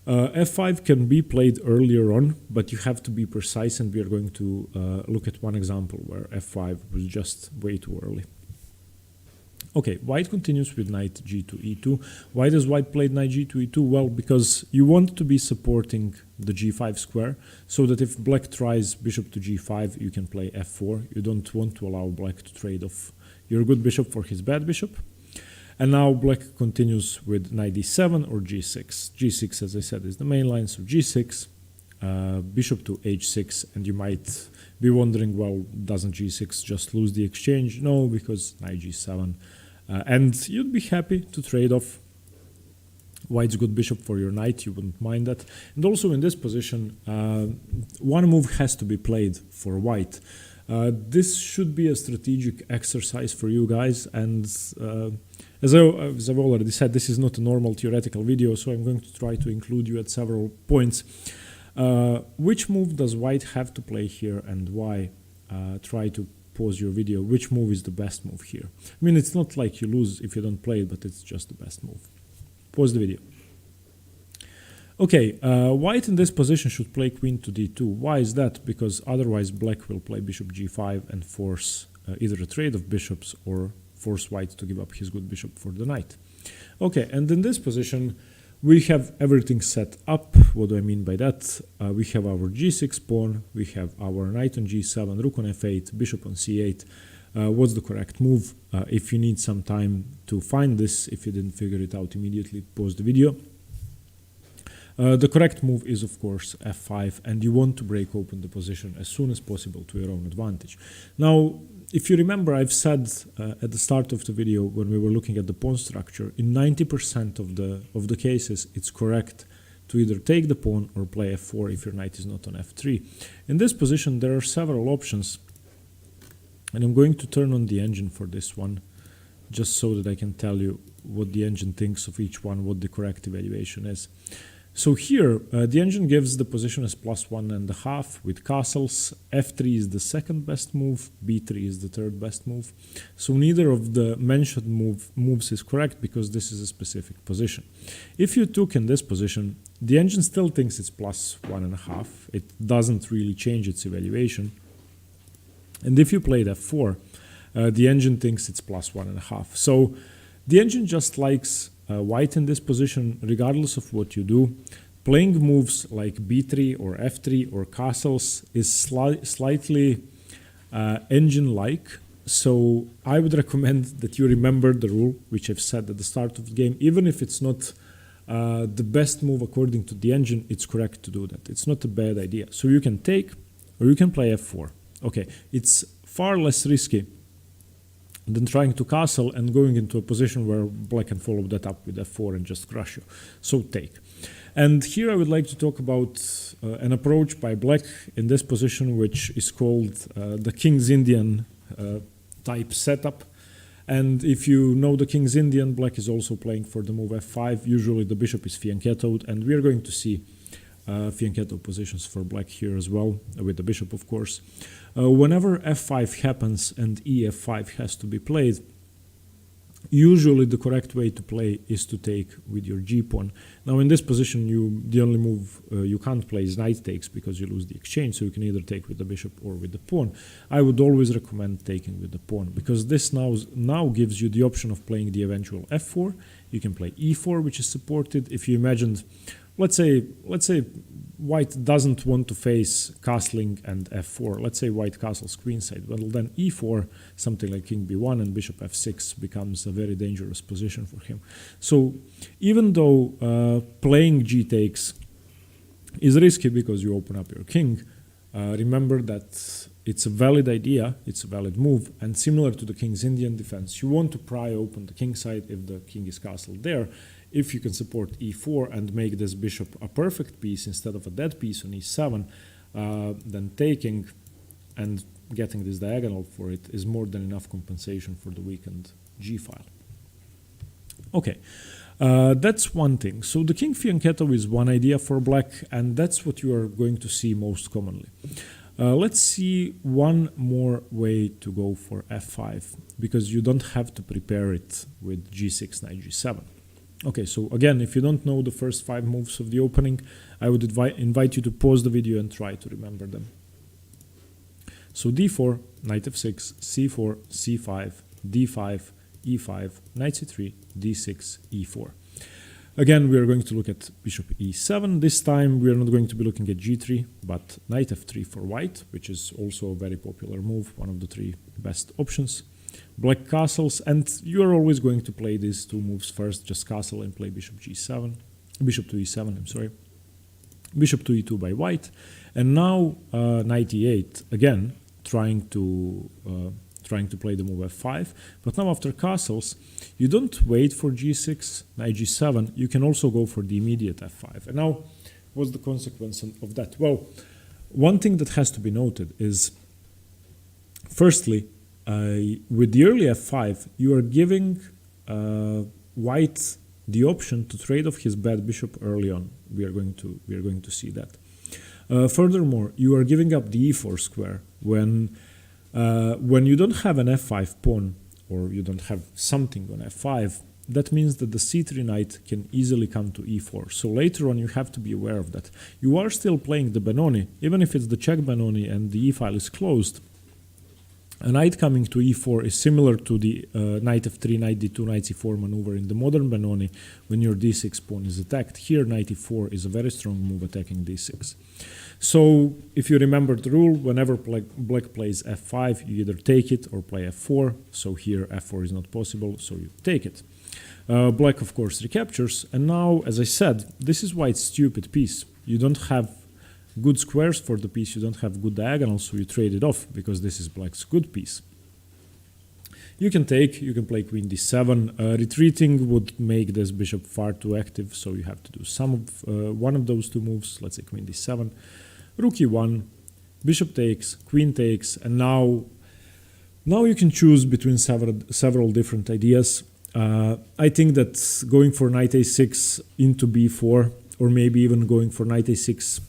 F5 can be played earlier on, but you have to be precise, and we are going to look at one example where f5 was just way too early. Okay, white continues with knight g2, e2. Why does white play knight g2, e2? Well, because you want to be supporting the g5 square, so that if black tries bishop to g5, you can play f4. You don't want to allow black to trade off your good bishop for his bad bishop. And now black continues with knight d7 or g6. g6, as I said, is the main line, so g6, bishop to h6, and you might be wondering, well, doesn't g6 just lose the exchange? No, because knight g7. And you'd be happy to trade off white's good bishop for your knight, you wouldn't mind that. And also in this position, one move has to be played for white. This should be a strategic exercise for you guys, and as I've already said, this is not a normal theoretical video, so I'm going to try to include you at several points. Which move does white have to play here, and why? Try to pause your video. Which move is the best move here? I mean, it's not like you lose if you don't play it, but it's just the best move. Pause the video. Okay, white in this position should play queen to d2. Why is that? Because otherwise black will play bishop g5 and force either a trade of bishops or force white to give up his good bishop for the knight. Okay, and in this position, We have everything set up. What do I mean by that? We have our g6 pawn, we have our knight on g7, rook on f8, bishop on c8. What's the correct move? If you need some time to find this, if you didn't figure it out immediately, pause the video. The correct move is, of course, f5, and you want to break open the position as soon as possible to your own advantage. Now, if you remember, I've said at the start of the video when we were looking at the pawn structure, in 90% of the cases, it's correct to either take the pawn or play f4 if your knight is not on f3. In this position, there are several options, and I'm going to turn on the engine for this one, just so that I can tell you what the engine thinks of each one, what the correct evaluation is. So here, the engine gives the position as +1.5 with castles. f3 is the second best move, b3 is the third best move. So neither of the mentioned moves is correct because this is a specific position. If you took in this position, the engine still thinks it's +1.5. It doesn't really change its evaluation. And if you played f4, the engine thinks it's +1.5. So the engine just likes white in this position, regardless of what you do. Playing moves like b3 or f3 or castles is slightly engine-like. So I would recommend that you remember the rule, which I've said at the start of the game. Even if it's not the best move according to the engine, it's correct to do that. It's not a bad idea. So you can take or you can play f4. Okay, it's far less risky than trying to castle and going into a position where black can follow that up with f4 and just crush you. So take. And here I would like to talk about an approach by black in this position, which is called the King's Indian type setup. And if you know the King's Indian, black is also playing for the move f5. Usually the bishop is fianchettoed, and we are going to see fianchetto positions for black here as well, with the bishop, of course. Whenever f5 happens and ef5 has to be played, usually the correct way to play is to take with your g-pawn. Now in this position, the only move you can't play is knight takes because you lose the exchange, so you can either take with the bishop or with the pawn. I would always recommend taking with the pawn because this now gives you the option of playing the eventual f4. You can play e4, which is supported. If you imagined, let's say white doesn't want to face castling and f4. Let's say white castles queenside. Well, then e4, something like king b1 and bishop f6 becomes a very dangerous position for him. So even though playing g takes is risky because you open up your king, remember that it's a valid idea, it's a valid move, and similar to the King's Indian defense, you want to pry open the king side if the king is castled there. If you can support e4 and make this bishop a perfect piece instead of a dead piece on e7, then taking and getting this diagonal for it is more than enough compensation for the weakened g file. Okay, that's one thing. So the king fianchetto is one idea for black, and that's what you are going to see most commonly. Let's see one more way to go for f5, because you don't have to prepare it with g6, knight g7. Okay, so again, if you don't know the first 5 moves of the opening, I would invite you to pause the video and try to remember them. So d4, knight f6, c4, c5, d5, e5, knight c3, d6, e4. Again, we are going to look at bishop e7. This time we are not going to be looking at g3, but knight f3 for white, which is also a very popular move, one of the 3 best options. Black castles, and you are always going to play these 2 moves first, just castle and play bishop g7, bishop to e7, I'm sorry, bishop to e2 by white, and now knight e8, again, trying to play the move f5, but now after castles, you don't wait for g6, knight g7, you can also go for the immediate f5. And now, what's the consequence of that? Well, one thing that has to be noted is, firstly, with the early f5, you are giving white the option to trade off his bad bishop early on. We are going to see that. Furthermore, you are giving up the e4 square when you don't have an f5 pawn or you don't have something on f5. That means that the c3 knight can easily come to e4. So later on, you have to be aware of that. You are still playing the Benoni, even if it's the check Benoni and the e file is closed. A knight coming to e4 is similar to the knight f3, knight d2, knight c4 maneuver in the modern Benoni when your d6 pawn is attacked. Here, knight e4 is a very strong move attacking d6. So, if you remember the rule, whenever black plays f5, you either take it or play f4. So here, f4 is not possible, so you take it. Black, of course, recaptures. And now, as I said, this is white's stupid piece. You don't have good squares for the piece, you don't have good diagonals, so you trade it off because this is black's good piece. You can take, you can play queen d7. Retreating would make this bishop far too active, so you have to do one of those two moves. Let's say queen d7, rook e1, bishop takes, queen takes, and now you can choose between several different ideas. I think that going for knight a6 into b4, or maybe even going for knight a6,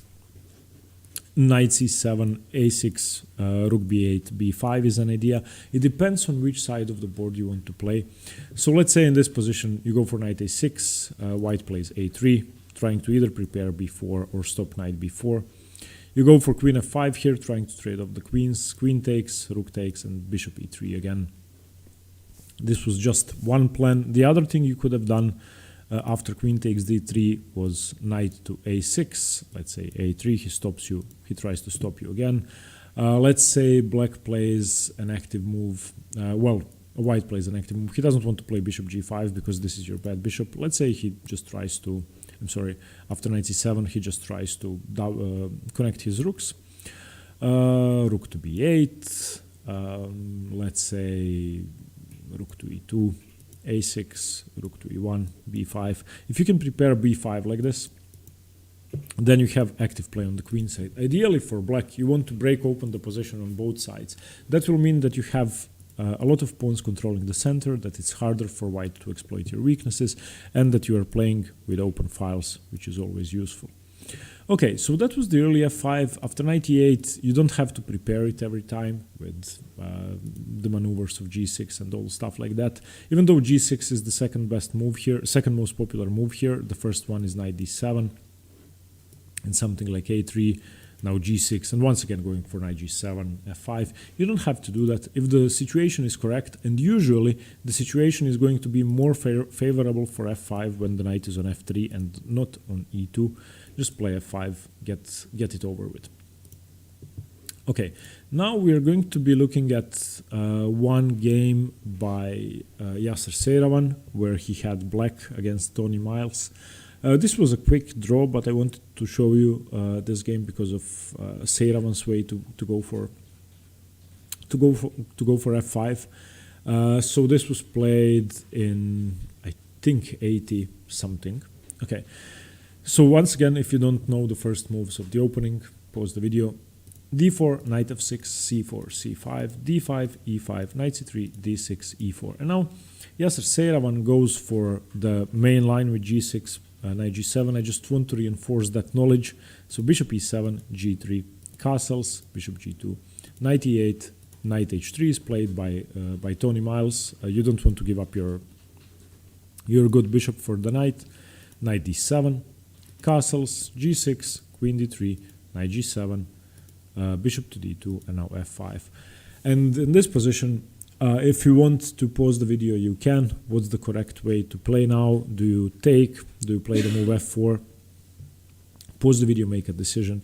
knight c7, a6, rook b8, b5 is an idea. It depends on which side of the board you want to play. So let's say in this position you go for knight a6, white plays a3, trying to either prepare b4 or stop knight b4. You go for queen f5 here, trying to trade off the queens. Queen takes, rook takes, and bishop e3 again. This was just one plan. The other thing you could have done after queen takes d3 was knight to a6. Let's say a3, he stops you, he tries to stop you again. Let's say black plays an active move. White plays an active move. He doesn't want to play bishop g5 because this is your bad bishop. Let's say he just tries to, after knight c7, he just tries to connect his rooks. Rook to b8. Let's say rook to e2. a6, rook to e1, b5. If you can prepare b5 like this, then you have active play on the queen side. Ideally for black, you want to break open the position on both sides. That will mean that you have a lot of pawns controlling the center, that it's harder for white to exploit your weaknesses, and that you are playing with open files, which is always useful. Okay, so that was the early f5. After knight e8, you don't have to prepare it every time with the maneuvers of g6 and all stuff like that. Even though g6 is the second best move here, second most popular move here, the first one is knight d7 and something like a3, now g6, and once again going for knight g7, f5. You don't have to do that if the situation is correct, and usually the situation is going to be more favorable for f5 when the knight is on f3 and not on e2. Just play f5, get it over with. Okay, now we are going to be looking at one game by Hosiyar Seirawan, where he had black against Tony Miles. This was a quick draw, but I wanted to show you this game because of Seirawan's way to go for f5. So this was played in, I think, 80 something. Okay. So once again, if you don't know the first moves of the opening, pause the video. d4, knight f6, c4, c5, d5, e5, knight c3, d6, e4. And now Hosiyar Seirawan goes for the main line with g6, knight g7. I just want to reinforce that knowledge. So bishop e7, g3, castles, bishop g2, knight e8, knight h3 is played by Tony Miles. You don't want to give up your good bishop for the knight. Knight d7. Castles, g6, queen d3, knight g7, bishop to d2, and now f5. And in this position, if you want to pause the video, you can. What's the correct way to play now? Do you take? Do you play the move f4? Pause the video, make a decision.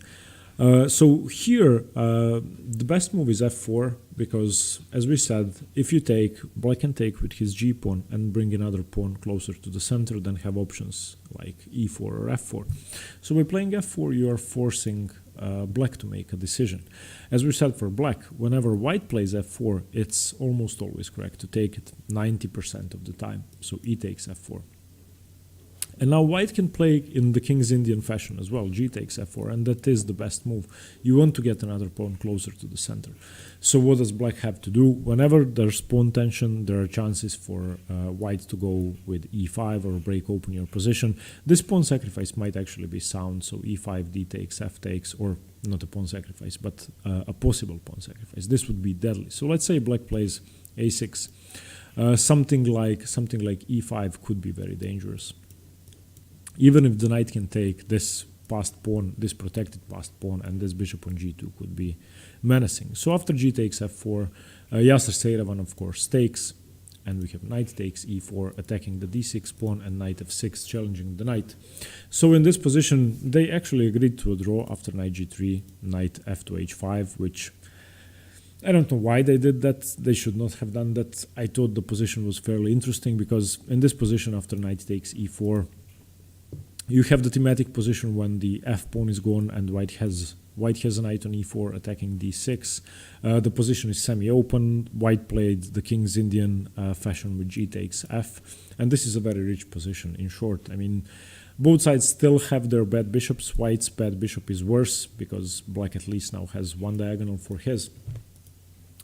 So here, the best move is f4, because, as we said, if you take, black can take with his g-pawn and bring another pawn closer to the center, then have options like e4 or f4. So by playing f4, you are forcing black to make a decision. As we said for black, whenever white plays f4, it's almost always correct to take it 90% of the time. So e takes f4. And now white can play in the King's Indian fashion as well, g takes f4, and that is the best move. You want to get another pawn closer to the center. So what does black have to do? Whenever there's pawn tension, there are chances for white to go with e5 or break open your position. This pawn sacrifice might actually be sound, so e5, d takes, f takes, or not a pawn sacrifice, but a possible pawn sacrifice. This would be deadly. So let's say black plays a6. Something like e5 could be very dangerous. Even if the knight can take, this passed pawn, this protected passed pawn, and this bishop on g2 could be menacing. So after g takes f4, Yasser Seiravan of course takes, and we have knight takes e4 attacking the d6 pawn and knight f6 challenging the knight. So in this position they actually agreed to a draw after knight g3, knight f to h5, which I don't know why they did that. They should not have done that. I thought the position was fairly interesting because in this position after knight takes e4, you have the thematic position when the f pawn is gone and white has a knight on e4 attacking d6. The position is semi-open. White played the King's Indian fashion with g takes f, and this is a very rich position. In short, I mean, both sides still have their bad bishops. White's bad bishop is worse because black at least now has one diagonal for his.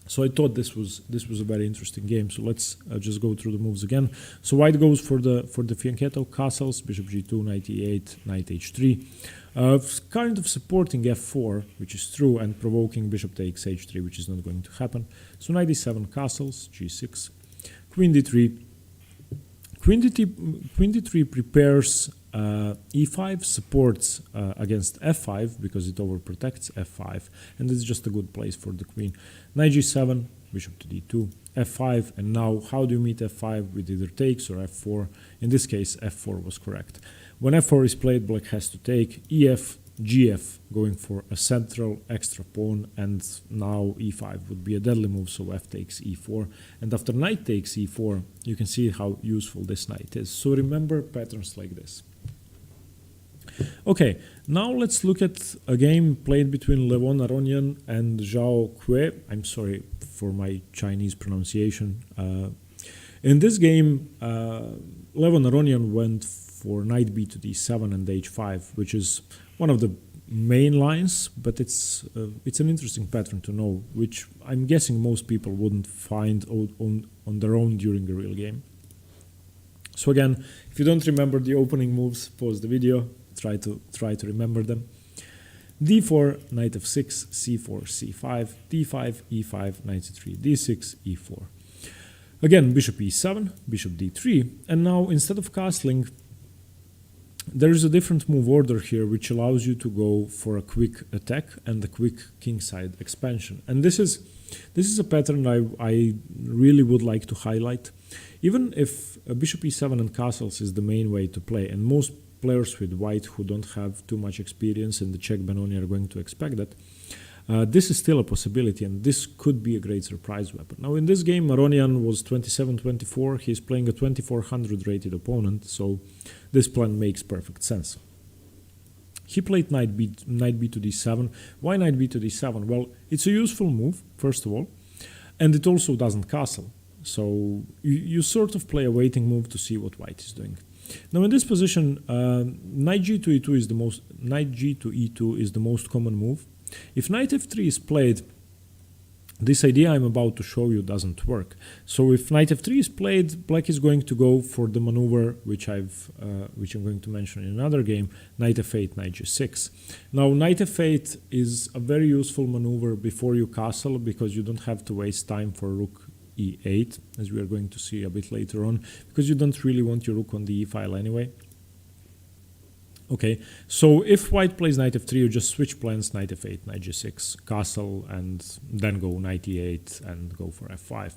So I thought this was a very interesting game. So let's just go through the moves again. So white goes for the fianchetto castles, bishop g2, knight e8, knight h3, kind of supporting f4, which is true, and provoking bishop takes h3, which is not going to happen. So knight e7 castles, g6, queen d3. Queen d3 prepares e5, supports against f5 because it overprotects f5, and it's just a good place for the queen. Knight g7, bishop to d2, f5, and now how do you meet f5? With either takes or f4. In this case, f4 was correct. When f4 is played, black has to take ef, gf, going for a central extra pawn, and now e5 would be a deadly move, so f takes e4, and after knight takes e4, you can see how useful this knight is. So remember patterns like this. Okay, now let's look at a game played between Levon Aronian and Zhao Kue. I'm sorry for my Chinese pronunciation. In this game, Levon Aronian went for knight b to d7 and h5, which is one of the main lines, but it's an interesting pattern to know, which I'm guessing most people wouldn't find on their own during a real game. So again, if you don't remember the opening moves, pause the video, try to remember them. d4, knight f6, c4, c5, d5, e5, knight c3, d6, e4. Again, bishop e7, bishop d3, and now instead of castling, there is a different move order here which allows you to go for a quick attack and a quick kingside expansion. And this is a pattern I really would like to highlight. Even if bishop e7 and castles is the main way to play, and most players with white who don't have too much experience in the Czech Benoni are going to expect that, this is still a possibility, and this could be a great surprise weapon. Now in this game, Aronian was 27-24. He's playing a 2400 rated opponent, so this plan makes perfect sense. He played knight b to d7. Why knight b to d7? Well, it's a useful move, first of all, and it also doesn't castle. So you sort of play a waiting move to see what white is doing. Now in this position, knight g to e2 is the most common move. If knight f3 is played, this idea I'm about to show you doesn't work. So if knight f3 is played, black is going to go for the maneuver which I'm going to mention in another game, knight f8, knight g6. Now knight f8 is a very useful maneuver before you castle because you don't have to waste time for rook e8, as we are going to see a bit later on, because you don't really want your rook on the e file anyway. Okay, so if white plays knight f3, you just switch plans, knight f8, knight g6, castle, and then go knight e8 and go for f5.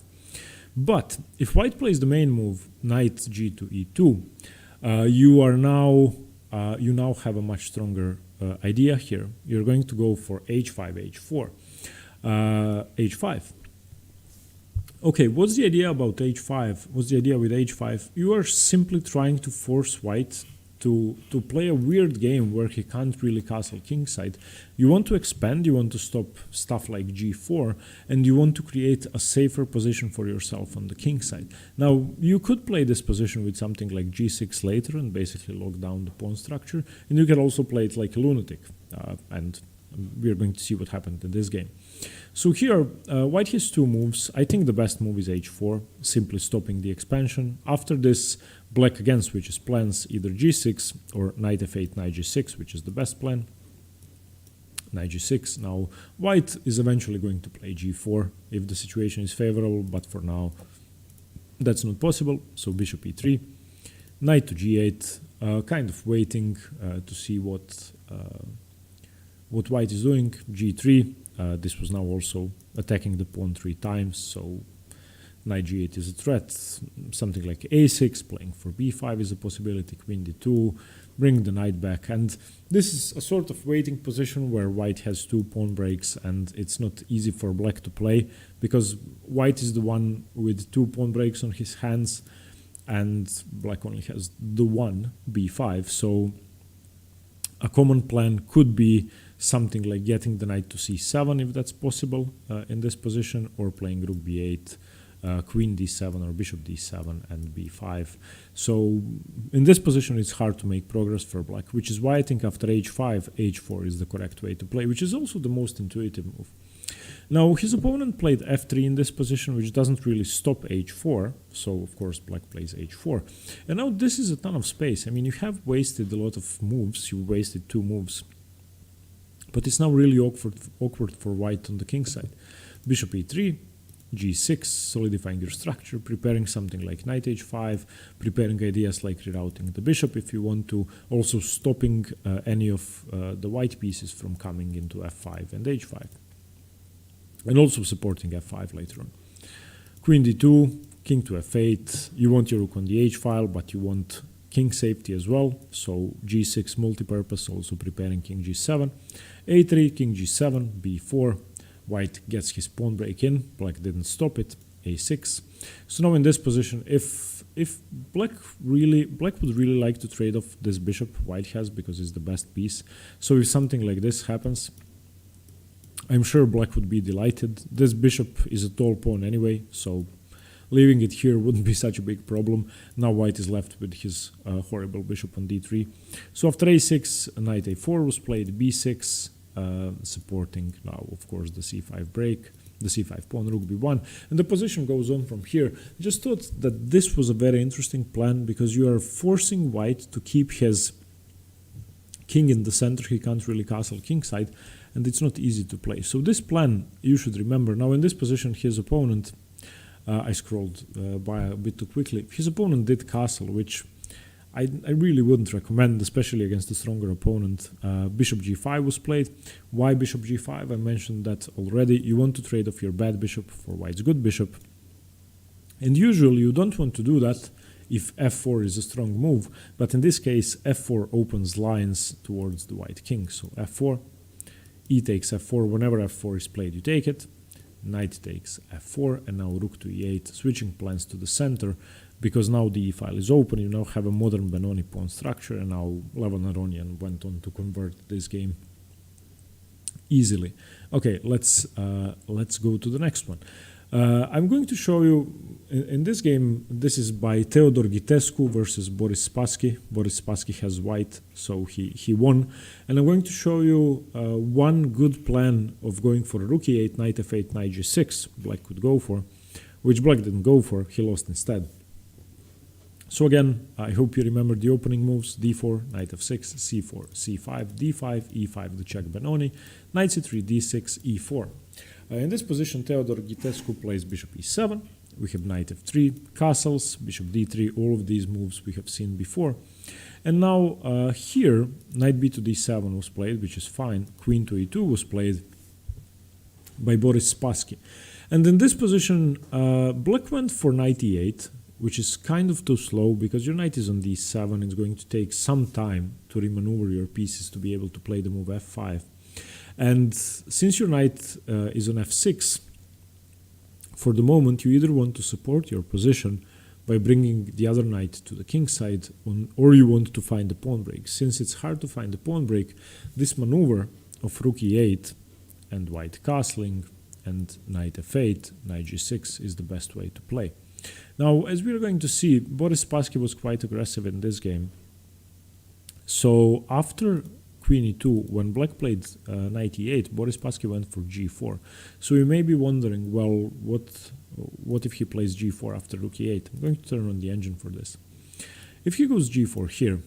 But if white plays the main move, knight g to e2, you now have a much stronger idea here. You're going to go for h5, h4, h5. Okay, what's the idea about h5? What's the idea with h5? You are simply trying to force white to play a weird game where he can't really castle kingside. You want to expand, you want to stop stuff like g4, and you want to create a safer position for yourself on the kingside. Now, you could play this position with something like g6 later and basically lock down the pawn structure, and you can also play it like a lunatic, and we're going to see what happened in this game. So here, white has two moves. I think the best move is h4, simply stopping the expansion. After this, black again switches plans, either g6 or knight f8, knight g6, which is the best plan. Knight g6. Now, white is eventually going to play g4 if the situation is favorable, but for now, that's not possible. So bishop e3, knight to g8, kind of waiting to see what what white is doing. G3. This was now also attacking the pawn 3 times, so knight g8 is a threat. Something like a6, playing for b5 is a possibility. Queen d2, bring the knight back. And this is a sort of waiting position where white has 2 pawn breaks, and it's not easy for black to play because white is the one with 2 pawn breaks on his hands and black only has the one, b5. So a common plan could be something like getting the knight to c7 if that's possible in this position, or playing rook b8, queen d7 or bishop d7 and b5. So in this position it's hard to make progress for black, which is why I think after h5, h4 is the correct way to play, which is also the most intuitive move. Now his opponent played f3 in this position, which doesn't really stop h4, so of course black plays h4. And now this is a ton of space. I mean, you have wasted a lot of moves, you wasted 2 moves, but it's now really awkward for white on the king side. Bishop e3, g6, solidifying your structure, preparing something like knight h5, preparing ideas like rerouting the bishop if you want to, also stopping any of the white pieces from coming into f5 and h5, and also supporting f5 later on. Queen d2, king to f8, you want your rook on the h file, but you want king safety as well, so g6 multi-purpose, also preparing king g7, a3, king g7, b4, white gets his pawn break in, black didn't stop it, a6. So now in this position, if black would really like to trade off this bishop white has, because it's the best piece. So if something like this happens, I'm sure black would be delighted. This bishop is a tall pawn anyway, so leaving it here wouldn't be such a big problem. Now white is left with his horrible bishop on d3. So after a6, knight a4 was played, b6, supporting now, of course, the c5 break, the c5 pawn, rook b1, and the position goes on from here. I just thought that this was a very interesting plan because you are forcing white to keep his king in the center. He can't really castle kingside, and it's not easy to play. So this plan you should remember. Now in this position, his opponent, I scrolled by a bit too quickly, his opponent did castle, which I really wouldn't recommend, especially against a stronger opponent. Bishop g5 was played. Why bishop g5? I mentioned that already. You want to trade off your bad bishop for white's good bishop. And usually you don't want to do that if f4 is a strong move. But in this case, f4 opens lines towards the white king. So f4, e takes f4. Whenever f4 is played, you take it. Knight takes f4, and now rook to e8, switching plans to the center, because now the e file is open. You now have a modern Benoni pawn structure, and now Levon Aronian went on to convert this game easily. Okay, let's go to the next one. I'm going to show you in this game. This is by Theodor Gitescu versus Boris Spassky. Boris Spassky has white, so he won. And I'm going to show you one good plan of going for rook e8, knight f8, knight g6. Black could go for, which black didn't go for. He lost instead. So again, I hope you remember the opening moves: d4, knight f6, c4, c5, d5, e5, the check Benoni, knight c3, d6, e4. In this position, Theodor Gitescu plays bishop e7. We have knight f3, castles, bishop d3, all of these moves we have seen before. And now here, knight b to d7 was played, which is fine. Queen to e2 was played by Boris Spassky. And in this position, black went for knight e8, which is kind of too slow because your knight is on d7. It's going to take some time to remaneuver your pieces to be able to play the move f5. And since your knight is on f6, for the moment you either want to support your position by bringing the other knight to the king side, or you want to find the pawn break. Since it's hard to find the pawn break, this maneuver of rook e8 and white castling and knight f8, knight g6 is the best way to play. Now, as we are going to see, Boris Spassky was quite aggressive in this game. So after queen e2, when black played knight e8, Boris Spassky went for g4. So you may be wondering, well, what if he plays g4 after rook e8? I'm going to turn on the engine for this. If he goes g4 here,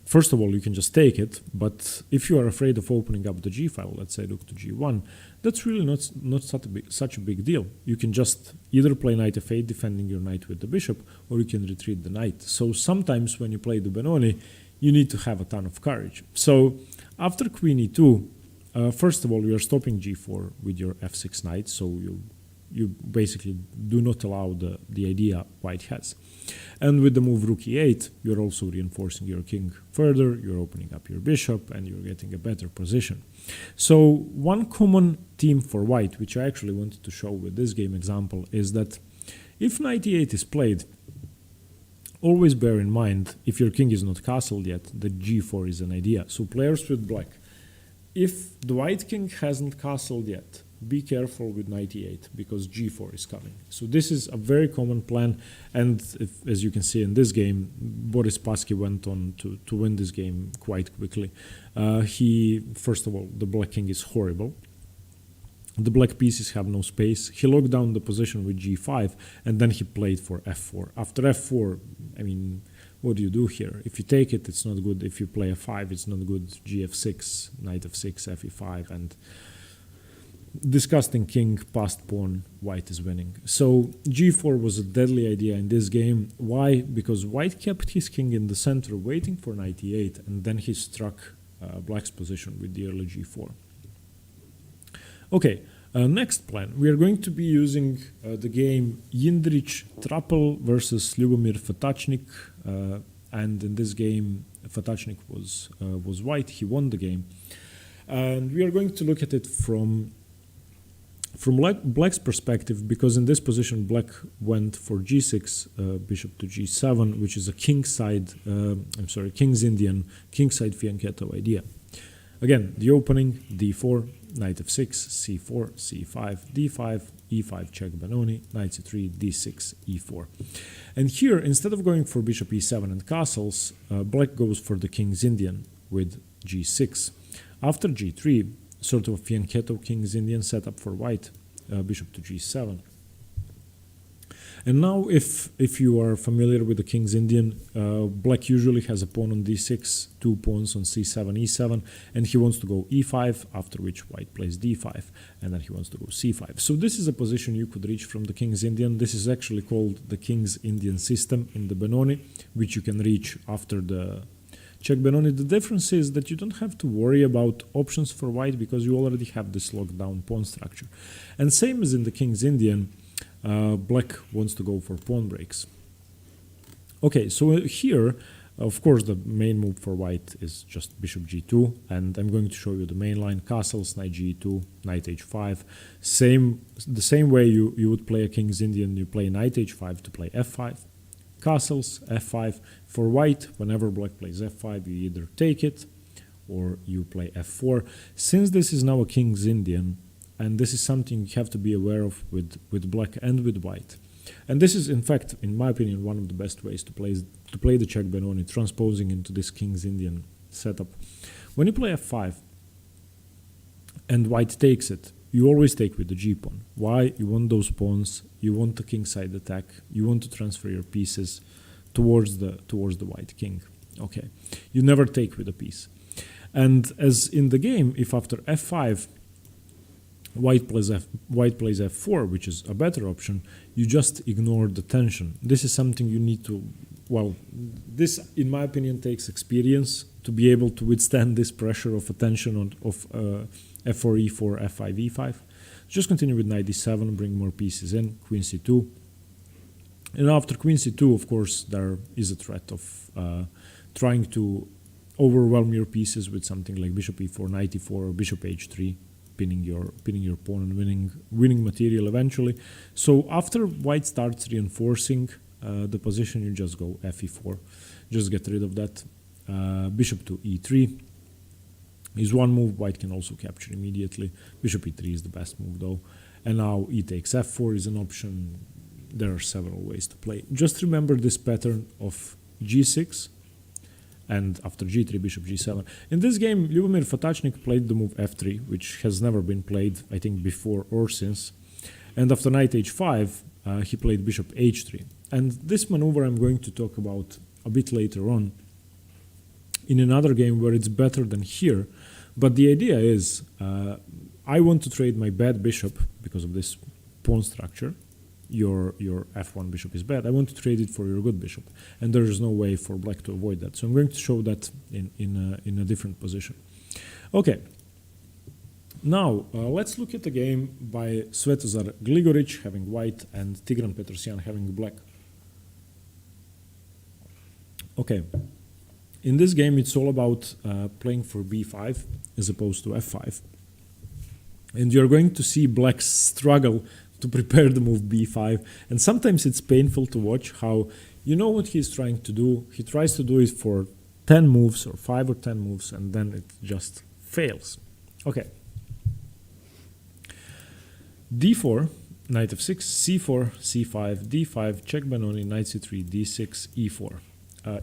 first of all, you can just take it, but if you are afraid of opening up the g file, let's say rook to g1, that's really not such a big deal. You can just either play knight f8, defending your knight with the bishop, or you can retreat the knight. So sometimes when you play the Benoni, you need to have a ton of courage. So after queen e2, first of all, you are stopping g4 with your f6 knight, so you basically do not allow the idea white has. And with the move rook e8, you're also reinforcing your king further, you're opening up your bishop, and you're getting a better position. So one common theme for white, which I actually wanted to show with this game example, is that if knight e8 is played, always bear in mind, if your king is not castled yet, that g4 is an idea. So players with black, if the white king hasn't castled yet, be careful with knight e8 because g4 is coming. So this is a very common plan, and as you can see in this game, Boris Spassky went on to win this game quite quickly. First of all, the black king is horrible. The black pieces have no space. He locked down the position with g5, and then he played for f4. After f4, I mean, what do you do here? If you take it, it's not good. If you play f5, it's not good. gf6, knight f6, fe5, and disgusting king, passed pawn, white is winning. So g4 was a deadly idea in this game. Why? Because white kept his king in the center waiting for knight e8, and then he struck black's position with the early g4. Okay, next plan. We are going to be using the game Jindřich Trapel versus Ljubomir Fatachnik, and in this game Fatachnik was white. He won the game, and we are going to look at it from black's perspective, because in this position black went for g6, bishop to g7, which is a king's Indian kingside fianchetto idea. Again, the opening, d4, knight f6, c4, c5, d5, e5 check Benoni, knight c3, d6, e4. And here, instead of going for bishop e7 and castles, black goes for the king's Indian with g6. After g3, sort of a fianchetto king's Indian setup for white, bishop to g7. And now, if you are familiar with the king's Indian, black usually has a pawn on d6, 2 pawns on c7, e7, and he wants to go e5, after which white plays d5, and then he wants to go c5. So this is a position you could reach from the king's Indian. This is actually called the king's Indian system in the Benoni, which you can reach after the check Benoni. The difference is that you don't have to worry about options for white because you already have this locked down pawn structure. And same as in the king's Indian, black wants to go for pawn breaks. Okay, so here, of course, the main move for white is just bishop g2, and I'm going to show you the main line: castles, knight g2, knight h5. The same way you would play a king's Indian, you play knight h5 to play f5. Castles, f5. For white, whenever black plays f5, you either take it or you play f4. Since this is now a king's Indian, and this is something you have to be aware of with black and with white. And this is, in fact, in my opinion, one of the best ways to play the check Benoni, transposing into this king's Indian setup. When you play f5 and white takes it, you always take with the g-pawn. Why? You want those pawns, you want the kingside attack, you want to transfer your pieces towards the white king. Okay, you never take with a piece. And as in the game, if after f5 white plays f4, which is a better option, you just ignore the tension. This is something you need to, well, this, in my opinion, takes experience to be able to withstand this pressure of a tension of f4, e4, f5, e5. Just continue with knight d7, bring more pieces in, queen c2. And after queen c2, of course, there is a threat of trying to overwhelm your pieces with something like bishop e4, knight e4, or bishop h3. Pinning your pawn and winning material eventually. So after white starts reinforcing the position, you just go fe4, just get rid of that. Bishop to e3 is one move. White can also capture immediately. Bishop e3 is the best move though, and now e takes f4 is an option. There are several ways to play. Just remember this pattern of g6. And after g3, bishop g7. In this game, Ljubomir Fatachnik played the move f3, which has never been played, I think, before or since. And after knight h5, he played bishop h3. And this maneuver I'm going to talk about a bit later on in another game where it's better than here. But the idea is, I want to trade my bad bishop because of this pawn structure your f1 bishop is bad. I want to trade it for your good bishop, and there is no way for black to avoid that. So I'm going to show that in a different position. Okay. Now let's look at the game by Svetozar Gligoric having white and Tigran Petrosyan having black. Okay. In this game, it's all about playing for b5 as opposed to f5. And you're going to see black struggle to prepare the move b5. And sometimes it's painful to watch how, you know what he's trying to do. He tries to do it for 10 moves or 5 or 10 moves, and then it just fails. Okay. d4, knight f6, c4, c5, d5, check Benoni, knight c3, d6, e4.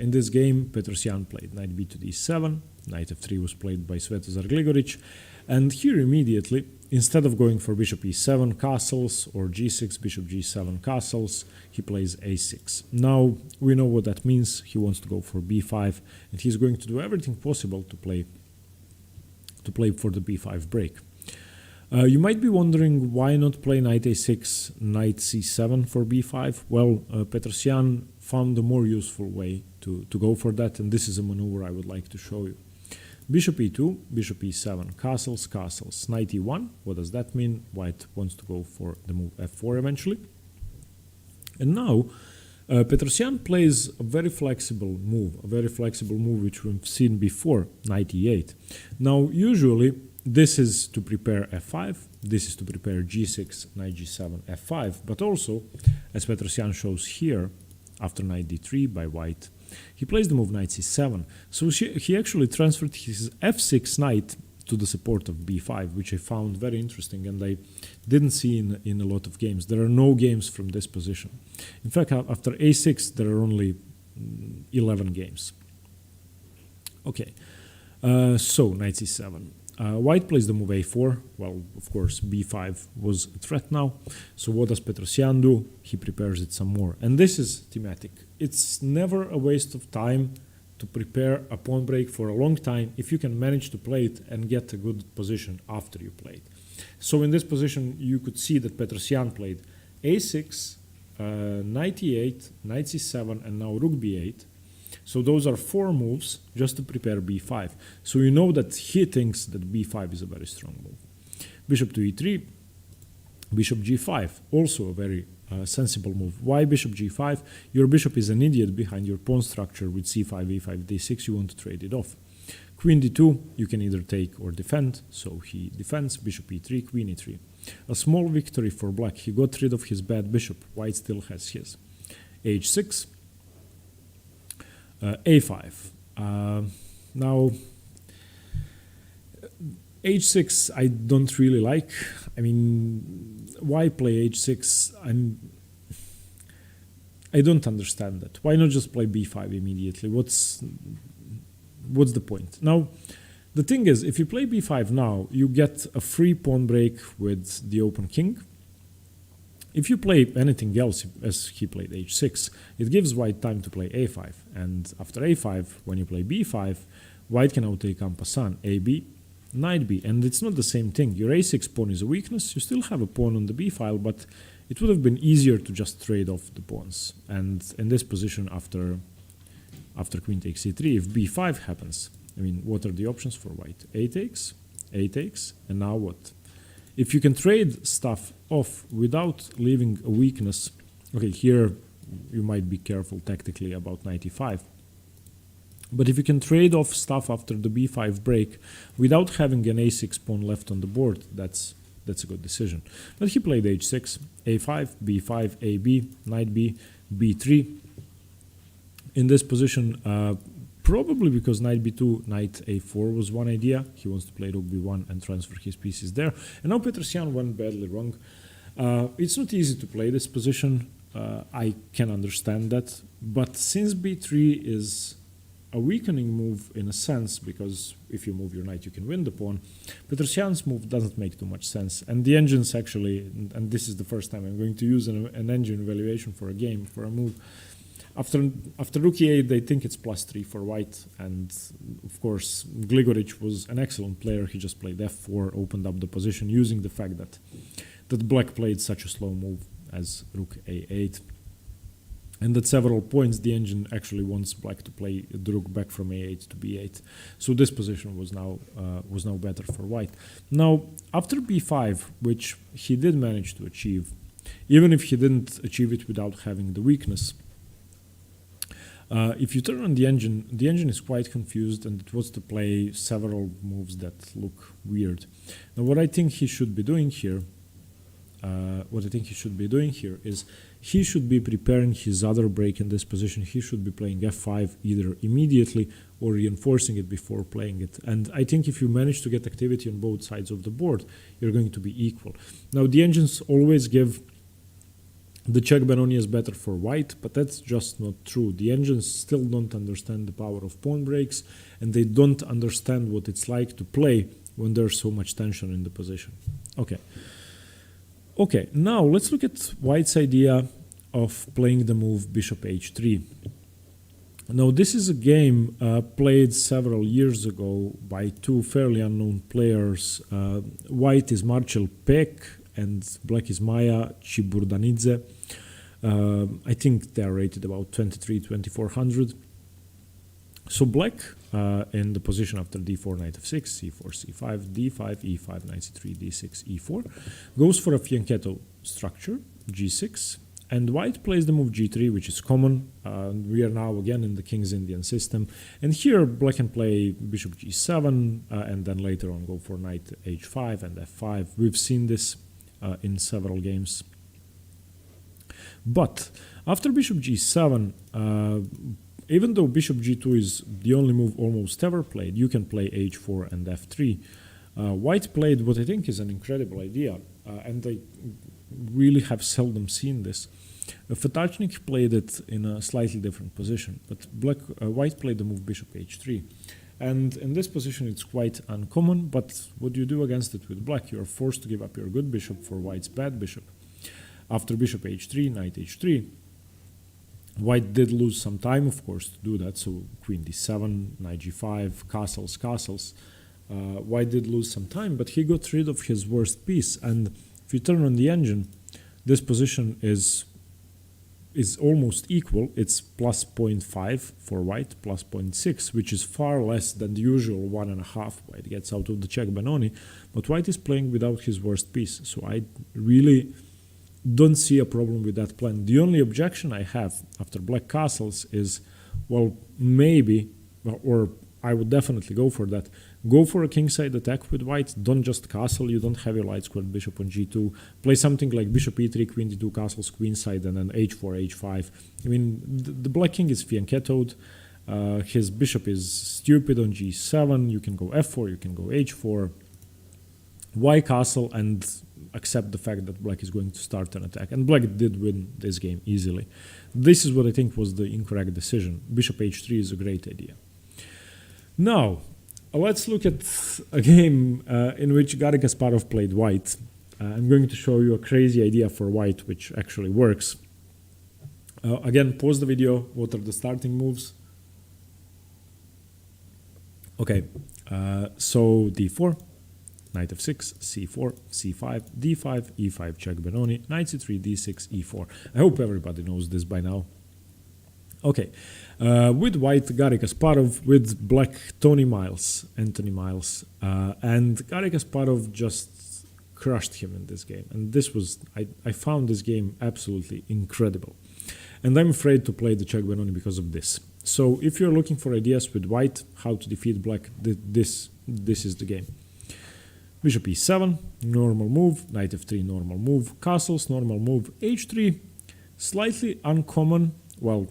In this game, Petrosyan played knight b to d7, knight f3 was played by Svetozar Gligoric, and here immediately, instead of going for bishop e7 castles or g6, bishop g7 castles, he plays a6. Now, we know what that means. He wants to go for b5, and he's going to do everything possible to play for the b5 break. You might be wondering why not play knight a6, knight c7 for b5. Well, Petrosyan found a more useful way to go for that, and this is a maneuver I would like to show you. Bishop e2, bishop e7, castles, castles, knight e1. What does that mean? White wants to go for the move f4 eventually. And now, Petrosyan plays a very flexible move which we've seen before, knight e8. Now, usually, this is to prepare f5, this is to prepare g6, knight g7, f5, but also, as Petrosyan shows here, after knight d3 by white, he plays the move knight c7. So he actually transferred his f6 knight to the support of b5, which I found very interesting and I didn't see in a lot of games. There are no games from this position. In fact, after a6, there are only 11 games. Okay, so knight c7. White plays the move a4. Well, of course, b5 was a threat now. So what does Petrosyan do? He prepares it some more. And this is thematic. It's never a waste of time to prepare a pawn break for a long time if you can manage to play it and get a good position after you play it. So in this position, you could see that Petrosyan played a6, knight e8, knight c7, and now rook b8. So those are 4 moves just to prepare b5. So you know that he thinks that b5 is a very strong move. Bishop to e3, bishop g5, also a very sensible move. Why bishop g5? Your bishop is an idiot behind your pawn structure with c5, e5, d6. You want to trade it off. Queen d2, you can either take or defend. So he defends, bishop e3, queen e3. A small victory for black. He got rid of his bad bishop. White still has his. h6. A5. Now, h6 I don't really like. I mean, why play h6? I don't understand that. Why not just play b5 immediately? What's the point? Now, the thing is, if you play b5 now, you get a free pawn break with the open king. If you play anything else, as he played h6, it gives white time to play a5. And after a5, when you play b5, white can now take en passant ab, knight b. And it's not the same thing. Your a6 pawn is a weakness. You still have a pawn on the b file, but it would have been easier to just trade off the pawns. And in this position, after queen takes c3, if b5 happens, I mean, what are the options for white? A takes, and now what? If you can trade stuff off without leaving a weakness, okay, here you might be careful tactically about knight e5. But if you can trade off stuff after the b5 break without having an a6 pawn left on the board, that's a good decision. But he played h6, a5, b5, ab, knight b, b3. In this position, probably because knight b2, knight a4 was one idea. He wants to play rook b1 and transfer his pieces there. And now Petrosyan went badly wrong. It's not easy to play this position. I can understand that. But since b3 is a weakening move in a sense, because if you move your knight, you can win the pawn, Petrosyan's move doesn't make too much sense. And the engines actually, and this is the first time I'm going to use an engine evaluation for a game, for a move, After rook e8, they think it's +3 for white, and of course, Gligoric was an excellent player. He just played f4, opened up the position, using the fact that black played such a slow move. as rook a8. And at several points, the engine actually wants black to play the rook back from a8 to b8. So this position was now better for white. Now, after b5, which he did manage to achieve, even if he didn't achieve it without having the weakness, if you turn on the engine is quite confused, and it wants to play several moves that look weird. Now, what I think he should be doing here is he should be preparing his other break in this position. He should be playing f5 either immediately or reinforcing it before playing it. And I think if you manage to get activity on both sides of the board, you're going to be equal. Now, the engines always give the check Benoni is better for white, but that's just not true. The engines still don't understand the power of pawn breaks, and they don't understand what it's like to play when there's so much tension in the position. Okay, now let's look at white's idea of playing the move bishop h3. Now, this is a game played several years ago by two fairly unknown players. White is Marcel Peck and black is Maya Chiburdanidze. I think they are rated about 23-2400. So black in the position after d4, knight f6, c4, c5, d5, e5, knight c3, d6, e4 goes for a fianchetto structure, g6, and white plays the move g3, which is common. We are now again in the King's Indian system, and here black can play bishop g7 and then later on go for knight h5 and f5. We've seen this in several games. But after bishop g7, even though bishop g2 is the only move almost ever played, you can play h4 and f3. White played what I think is an incredible idea, and I really have seldom seen this. Fatachnik played it in a slightly different position, but white played the move bishop h3. And in this position it's quite uncommon, but what do you do against it with black? You are forced to give up your good bishop for white's bad bishop. After bishop h3, knight h3, white did lose some time, of course, to do that. So queen d7, knight g5, castles. White did lose some time, but he got rid of his worst piece. And if you turn on the engine, this position is almost equal. It's plus 0.5 for white, plus 0.6, which is far less than the usual 1.5 white gets out of the check Benoni. But white is playing without his worst piece, so I really don't see a problem with that plan. The only objection I have after black castles is, well, maybe, or I would definitely go for that. Go for a kingside attack with white. Don't just castle. You don't have your light squared bishop on g2. Play something like bishop e3, queen d2, castles queenside, and then h4, h5. I mean, the black king is fianchettoed. His bishop is stupid on g7. You can go f4, you can go h4. Why castle and accept the fact that black is going to start an attack? And black did win this game easily. This is what I think was the incorrect decision. Bishop h3 is a great idea. Now, let's look at a game in which Garry Kasparov played white. I'm going to show you a crazy idea for white, which actually works. Again, pause the video. What are the starting moves? Okay, so d4, knight f6, c4, c5, d5, e5, check Benoni, knight c3, d6, e4. I hope everybody knows this by now. Okay, with white, Garry Kasparov, with black, Anthony Miles, and Garry Kasparov just crushed him in this game. And this was, I found this game absolutely incredible. And I'm afraid to play the check Benoni because of this. So if you're looking for ideas with white, how to defeat black, this is the game. Bishop e7, normal move, knight f3, normal move, castles, normal move, h3, slightly uncommon. Well,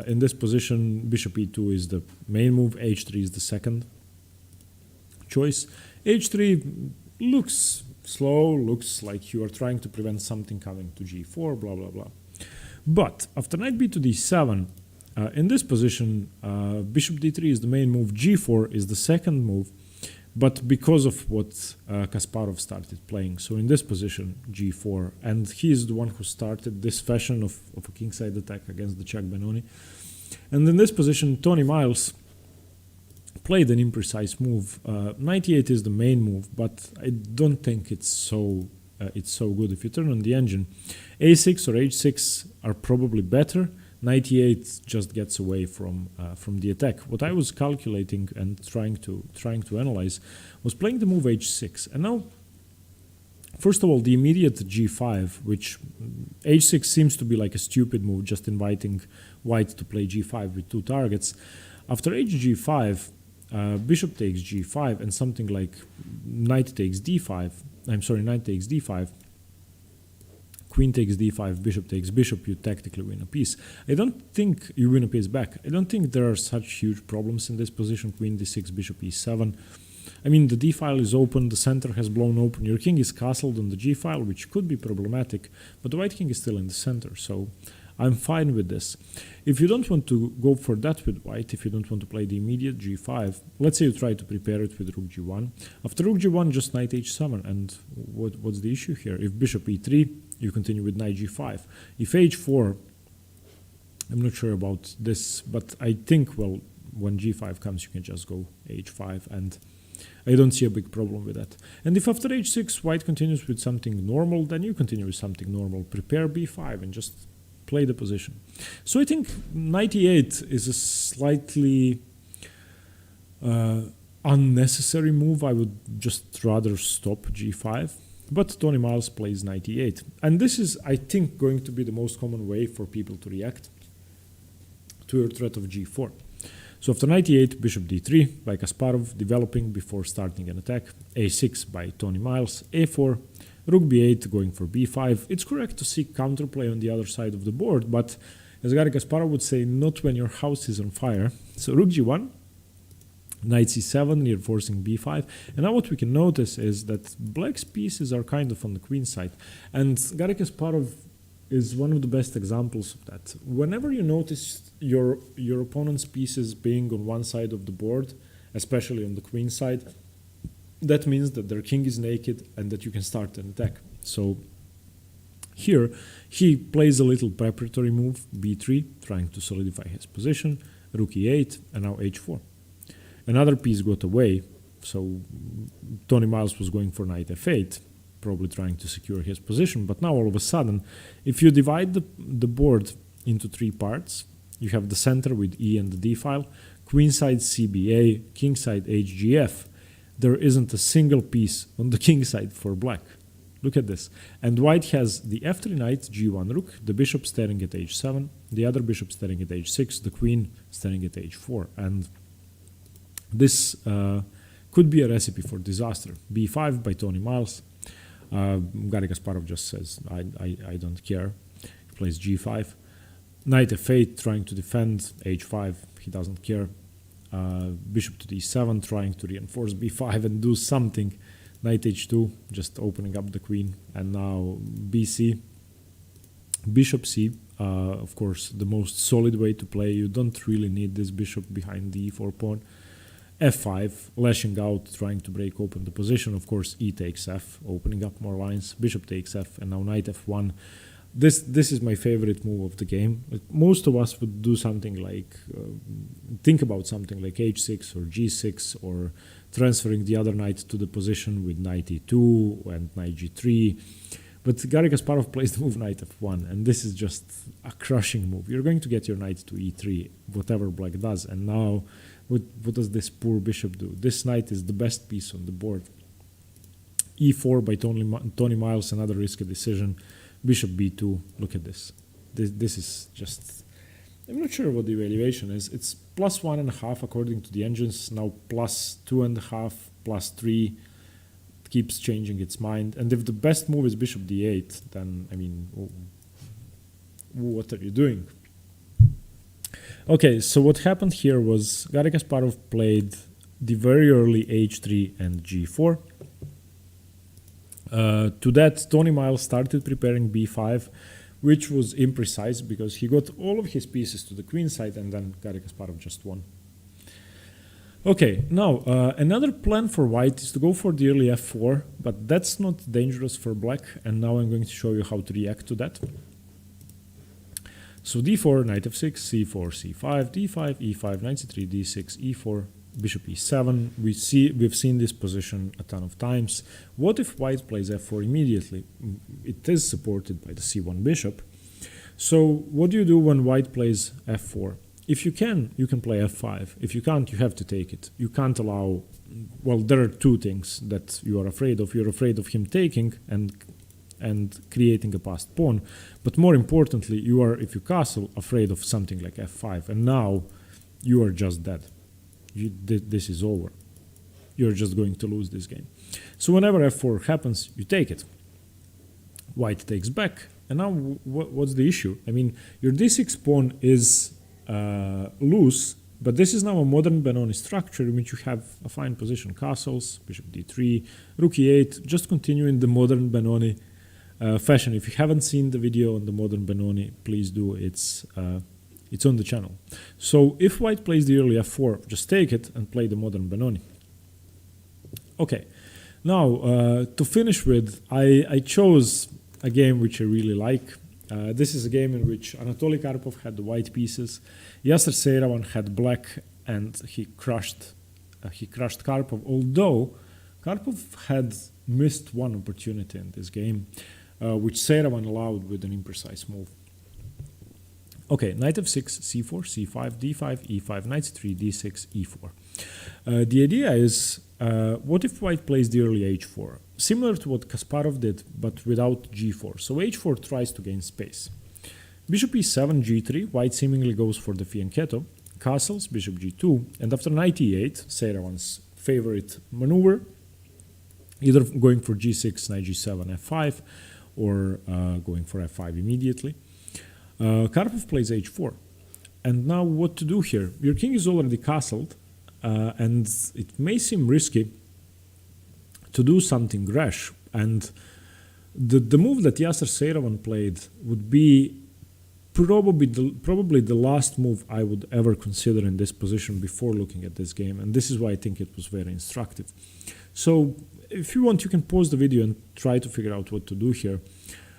in this position, bishop e2 is the main move, h3 is the second choice. h3 looks slow, looks like you are trying to prevent something coming to g4, blah, blah, blah. But after knight b to d7, in this position, bishop d3 is the main move, g4 is the second move, but because of what Kasparov started playing. So in this position, g4, and he is the one who started this fashion of a kingside attack against the check Benoni. And in this position, Tony Miles played an imprecise move. Knight e8 is the main move, but I don't think it's so it's so good. If you turn on the engine, a6 or h6 are probably better. Knight e8 just gets away from the attack. What I was calculating and trying to analyze was playing the move h6. And now, first of all, the immediate g5, which h6 seems to be like a stupid move, just inviting white to play g5 with two targets. After hg5, bishop takes g5 and something like knight takes d5. I'm sorry, knight takes d5. Queen takes d5, bishop takes bishop, you tactically win a piece. I don't think you win a piece back. I don't think there are such huge problems in this position. Queen d6, bishop e7. I mean, the d-file is open, the center has blown open, your king is castled on the g-file, which could be problematic, but the white king is still in the center, so I'm fine with this. If you don't want to go for that with white, if you don't want to play the immediate g5, let's say you try to prepare it with rook g1. After rook g1, just knight h7, and what's the issue here? If bishop e3, you continue with knight g5. If h4, I'm not sure about this, but I think, well, when g5 comes, you can just go h5, and I don't see a big problem with that. And if after h6, white continues with something normal, then you continue with something normal. Prepare b5 and just play the position. So I think knight e8 is a slightly unnecessary move. I would just rather stop g5. But Tony Miles plays knight e8. And this is, I think, going to be the most common way for people to react to your threat of g4. So after knight e8, bishop d3 by Kasparov, developing before starting an attack. a6 by Tony Miles. a4, rook b8 going for b5. It's correct to seek counterplay on the other side of the board, but as Garry Kasparov would say, not when your house is on fire. So rook g1, knight c7, reinforcing b5. And now what we can notice is that black's pieces are kind of on the queen side. And Garry Kasparov is one of the best examples of that. Whenever you notice your opponent's pieces being on one side of the board, especially on the queen side, that means that their king is naked and that you can start an attack. So here he plays a little preparatory move, b3, trying to solidify his position, rook e8, and now h4. Another piece got away, so Tony Miles was going for knight f8, probably trying to secure his position, but now all of a sudden, if you divide the board into three parts, you have the center with E and the D file, queen side CBA, king side HGF. There isn't a single piece on the king side for black. Look at this. And white has the f3 knight, g1 rook, the bishop staring at h7, the other bishop staring at h6, the queen staring at h4. And this could be a recipe for disaster. b5 by Tony Miles. Garry Kasparov just says, I don't care. He plays g5. Knight f8 trying to defend, h5, he doesn't care. Bishop to d7 trying to reinforce b5 and do something. Knight h2 just opening up the queen. And now bc, bishop c, of course the most solid way to play. You don't really need this bishop behind the e4 pawn. f5, lashing out, trying to break open the position. Of course, e takes f, opening up more lines. Bishop takes f, and now knight f1. This is my favorite move of the game. Most of us would do something like, think about something like h6 or g6, or transferring the other knight to the position with knight e2 and knight g3. But Garry Kasparov plays the move knight f1, and this is just a crushing move. You're going to get your knight to e3, whatever black does. And now, what does this poor bishop do? This knight is the best piece on the board. e4 by Tony Miles, another risky decision. Bishop b2, look at this. This is just, I'm not sure what the evaluation is. It's plus 1.5 according to the engines, now plus 2.5, plus 3. It keeps changing its mind. And if the best move is bishop d8, then, I mean, what are you doing? Okay, so what happened here was Garry Kasparov played the very early h3 and g4. To that, Tony Miles started preparing b5, which was imprecise because he got all of his pieces to the queen side and then Garry Kasparov just won. Okay, now another plan for white is to go for the early f4, but that's not dangerous for black, and now I'm going to show you how to react to that. So d4, knight f6, c4, c5, d5, e5, knight c3, d6, e4, bishop e7. We've seen this position a ton of times. What if white plays f4 immediately? It is supported by the c1 bishop. So what do you do when white plays f4? If you can play f5. If you can't, you have to take it. You can't allow, well, there are two things that you are afraid of. You're afraid of him taking and creating a passed pawn. But more importantly, you are, if you castle, afraid of something like f5. And now you are just dead. This is over. You're just going to lose this game. So whenever f4 happens, you take it. White takes back. And now what's the issue? I mean, your d6 pawn is loose, but this is now a modern Benoni structure in which you have a fine position. Castles, bishop d3, rook e8. Just continue in the modern Benoni fashion. If you haven't seen the video on the modern Benoni, please do. It's on the channel. So if white plays the early f4, just take it and play the modern Benoni. Okay, now to finish with, I chose a game which I really like. This is a game in which Anatoly Karpov had the white pieces, Yasser Seirawan had black, and he crushed Karpov. Although Karpov had missed one opportunity in this game, which Seirawan allowed with an imprecise move. Okay, knight f6, c4, c5, d5, e5, knight c3, d6, e4. The idea is, what if white plays the early h4? Similar to what Kasparov did, but without g4. So h4 tries to gain space. Bishop e7, g3, white seemingly goes for the fianchetto. Castles, bishop g2, and after knight e8, Seirawan's favorite maneuver, either going for g6, knight g7, f5, or going for f5 immediately. Karpov plays h4. And now what to do here? Your king is already castled, and it may seem risky to do something rash. And the move that Yasser Seirawan played would be probably the last move I would ever consider in this position before looking at this game. And this is why I think it was very instructive. So if you want, you can pause the video and try to figure out what to do here.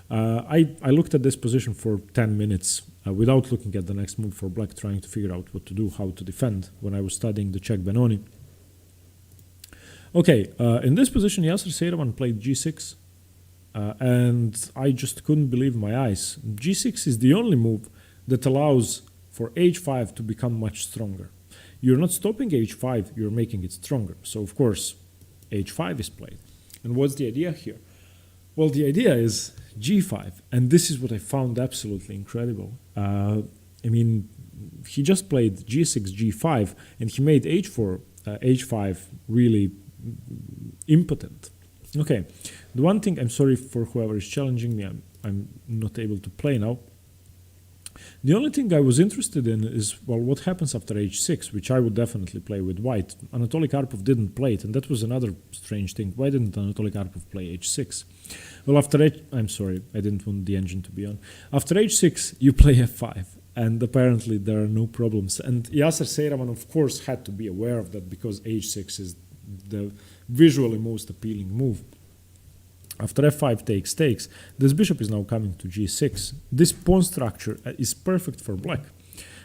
I looked at this position for 10 minutes without looking at the next move for black, trying to figure out what to do, how to defend when I was studying the Czech Benoni. Okay, in this position, Yasser Seirawan played g6, and I just couldn't believe my eyes. g6 is the only move that allows for h5 to become much stronger. You're not stopping h5, you're making it stronger. So, of course, h5 is played. And what's the idea here? Well, the idea is g5, and this is what I found absolutely incredible. I mean, he just played g6, g5, and he made h5 really impotent. Okay, the one thing, I'm sorry for whoever is challenging me, I'm not able to play now. The only thing I was interested in is, well, what happens after h6, which I would definitely play with white. Anatoly Karpov didn't play it, and that was another strange thing. Why didn't Anatoly Karpov play h6? Well, I'm sorry, I didn't want the engine to be on. After h6, you play f5, and apparently there are no problems. And Yasser Seirawan, of course, had to be aware of that because h6 is the visually most appealing move. After f5 takes, this bishop is now coming to g6. This pawn structure is perfect for black.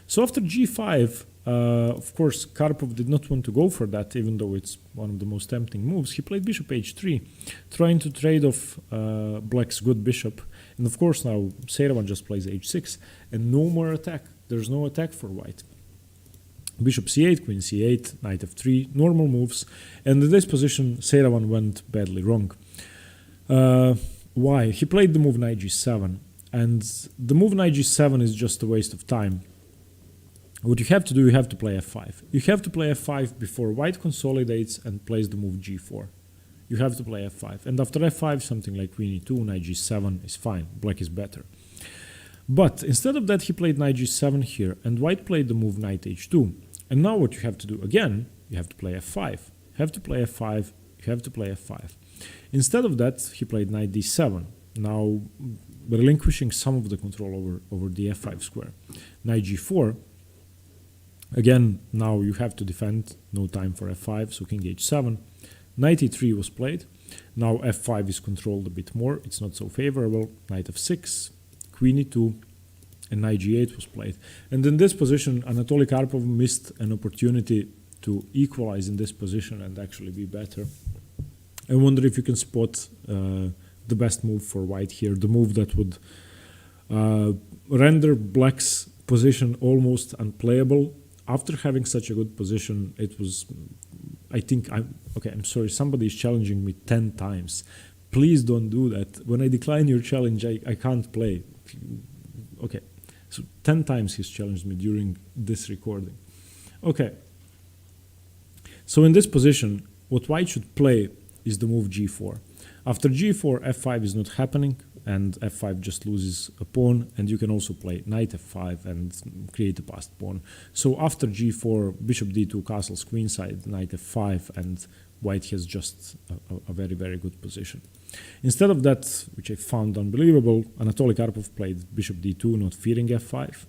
So after g5, of course, Karpov did not want to go for that, even though it's one of the most tempting moves. He played bishop h3, trying to trade off black's good bishop. And of course, now Seirawan just plays h6, and no more attack. There's no attack for white. Bishop c8, queen c8, knight f3, normal moves. And in this position, Seirawan went badly wrong. Why? He played the move knight g7, and the move knight g7 is just a waste of time. What you have to do, you have to play f5. You have to play f5 before white consolidates and plays the move g4. You have to play f5. And after f5, something like queen e2, knight g7 is fine. Black is better. But instead of that, he played knight g7 here, and white played the move knight h2. And now what you have to do, again, you have to play f5. You have to play f5, you have to play f5. Instead of that, he played knight d7, now relinquishing some of the control over the f5 square. Knight g4, again, now you have to defend, no time for f5, so king h7. Knight e3 was played, now f5 is controlled a bit more, it's not so favorable. Knight f6, queen e2, and knight g8 was played. And in this position, Anatoly Karpov missed an opportunity to equalize in this position and actually be better. I wonder if you can spot the best move for white here, the move that would render black's position almost unplayable. After having such a good position, it was, I'm sorry, somebody is challenging me 10 times. Please don't do that. When I decline your challenge, I can't play. Okay, so 10 times he's challenged me during this recording. Okay, so in this position, what white should play is the move g4. After g4, f5 is not happening, and f5 just loses a pawn, and you can also play knight f5 and create a passed pawn. So after g4, bishop d2, castles queenside, knight f5, and white has just a very, very good position. Instead of that, which I found unbelievable, Anatoly Karpov played bishop d2, not fearing f5,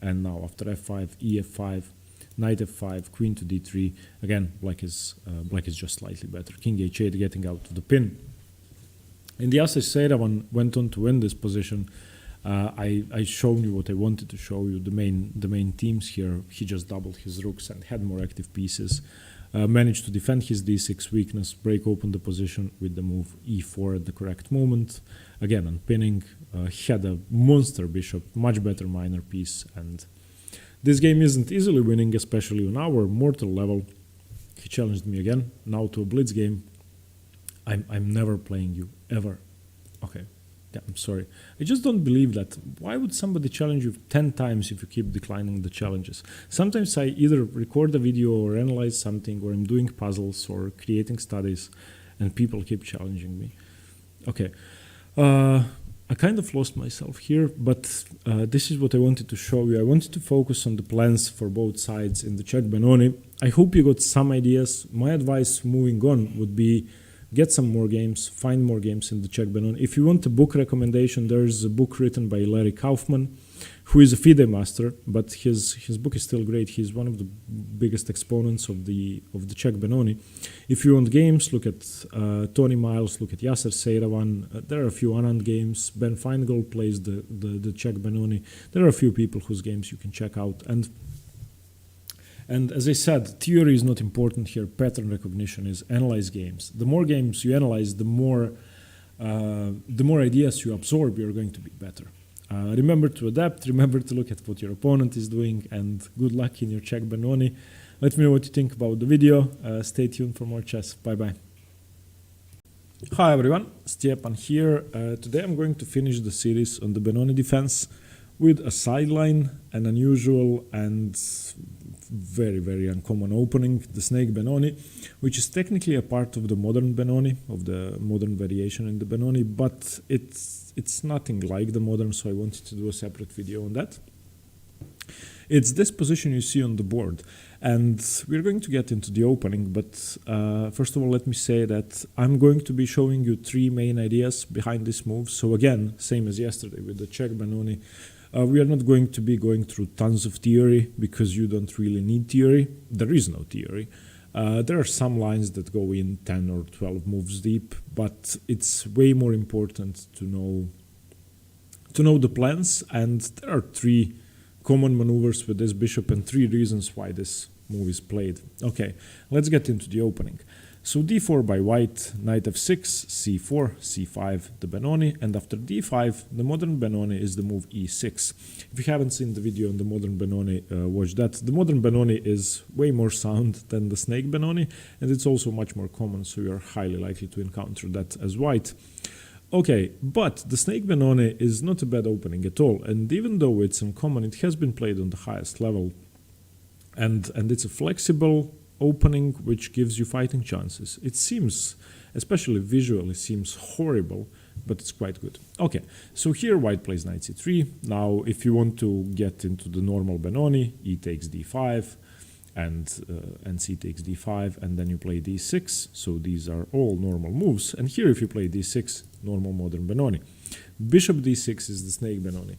and now after f5, e5, knight f5, queen to d3. Again, black is just slightly better. King h8, getting out of the pin. Indiasa Seiravan went on to win this position. I showed you what I wanted to show you, the main themes here. He just doubled his rooks and had more active pieces. Managed to defend his d6 weakness, break open the position with the move e4 at the correct moment. Again, unpinning, had a monster bishop, much better minor piece, and this game isn't easily winning, especially on our mortal level. He challenged me again, now to a blitz game. I'm never playing you, ever. Okay, yeah, I'm sorry. I just don't believe that. Why would somebody challenge you 10 times if you keep declining the challenges? Sometimes I either record a video or analyze something, or I'm doing puzzles or creating studies, and people keep challenging me. Okay, I kind of lost myself here, but this is what I wanted to show you. I wanted to focus on the plans for both sides in the Czech Benoni. I hope you got some ideas. My advice moving on would be get some more games, find more games in the Czech Benoni. If you want a book recommendation, there's a book written by Larry Kaufman, who is a FIDE master, but his book is still great. He's one of the biggest exponents of the Czech Benoni. If you want games, look at Tony Miles, look at Yasser Seiravan. There are a few Anand games. Ben Feingold plays the Czech Benoni. There are a few people whose games you can check out. And as I said, theory is not important here. Pattern recognition is. Analyze games. The more games you analyze, the more ideas you absorb, you're going to be better. Remember to adapt. Remember to look at what your opponent is doing, and good luck in your Czech Benoni. Let me know what you think about the video. Stay tuned for more chess. Bye-bye. Hi everyone, Stjepan here. Today I'm going to finish the series on the Benoni defense with a sideline, an unusual and very, very uncommon opening, the snake Benoni, which is technically a part of the modern Benoni, of the modern variation in the Benoni, but it's nothing like the modern, so I wanted to do a separate video on that. It's this position you see on the board, and we're going to get into the opening, but first of all, let me say that I'm going to be showing you three main ideas behind this move. So again, same as yesterday with the Czech Benoni, we are not going to be going through tons of theory, because you don't really need theory. There is no theory. There are some lines that go in 10 or 12 moves deep, but it's way more important to know the plans, and there are three common maneuvers with this bishop and three reasons why this move is played. Okay, let's get into the opening. So d4 by white, knight f6, c4, c5, the Benoni, and after d5, the modern Benoni is the move e6. If you haven't seen the video on the modern Benoni, watch that. The modern Benoni is way more sound than the snake Benoni, and it's also much more common, so you're highly likely to encounter that as white. Okay, but the snake Benoni is not a bad opening at all, and even though it's uncommon, it has been played on the highest level, and it's a flexible opening which gives you fighting chances. It seems, especially visually, seems horrible, but it's quite good. Okay, so here white plays knight c3. Now, if you want to get into the normal Benoni, e takes d5, and c takes d5, and then you play d6. So these are all normal moves. And here, if you play d6, normal modern Benoni. Bishop d6 is the snake Benoni.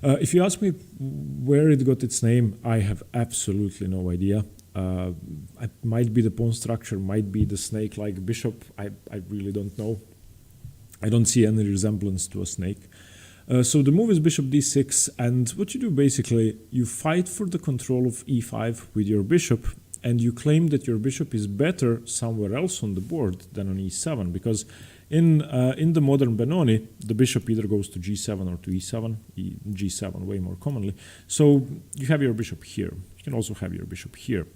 If you ask me where it got its name, I have absolutely no idea. It might be the pawn structure, might be the snake-like bishop. I really don't know. I don't see any resemblance to a snake. So the move is bishop d6, and what you do basically, you fight for the control of e5 with your bishop and you claim that your bishop is better somewhere else on the board than on e7, because in the modern Benoni, the bishop either goes to g7 or to e7, g7 way more commonly. So you have your bishop here. You can also have your bishop here.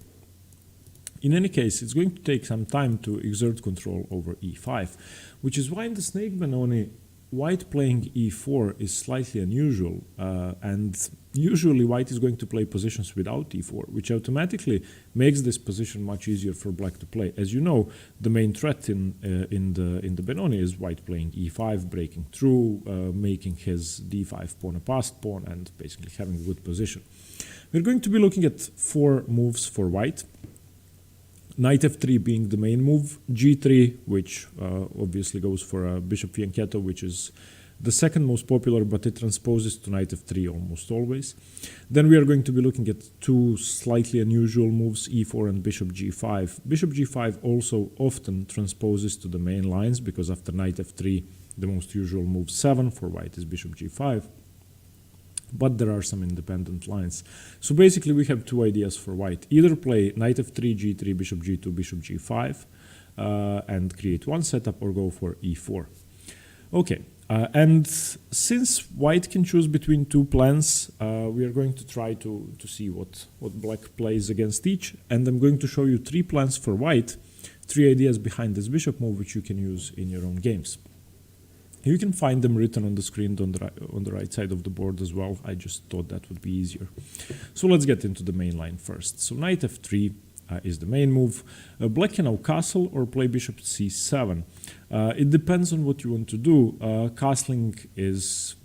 In any case, it's going to take some time to exert control over e5, which is why in the snake Benoni, white playing e4 is slightly unusual, and usually white is going to play positions without e4, which automatically makes this position much easier for black to play. As you know, the main threat in the Benoni is white playing e5, breaking through, making his d5 pawn a passed pawn, and basically having a good position. We're going to be looking at 4 moves for white. Knight f3 being the main move, g3, which obviously goes for a bishop fianchetto, which is the second most popular, but it transposes to knight f3 almost always. Then we are going to be looking at 2 slightly unusual moves, e4 and bishop g5. Bishop g5 also often transposes to the main lines, because after knight f3, the most usual move 7 for white is bishop g5. But there are some independent lines. So basically we have 2 ideas for white. Either play knight f3, g3, bishop g2, bishop g5, and create one setup, or go for e4. Okay, and since white can choose between 2 plans, we are going to try to see what black plays against each. And I'm going to show you 3 plans for white, 3 ideas behind this bishop move, which you can use in your own games. You can find them written on the screen on the right side of the board as well. I just thought that would be easier. So let's get into the main line first. So knight f3 is the main move. Black can now castle or play bishop c7. It depends on what you want to do. Castling is,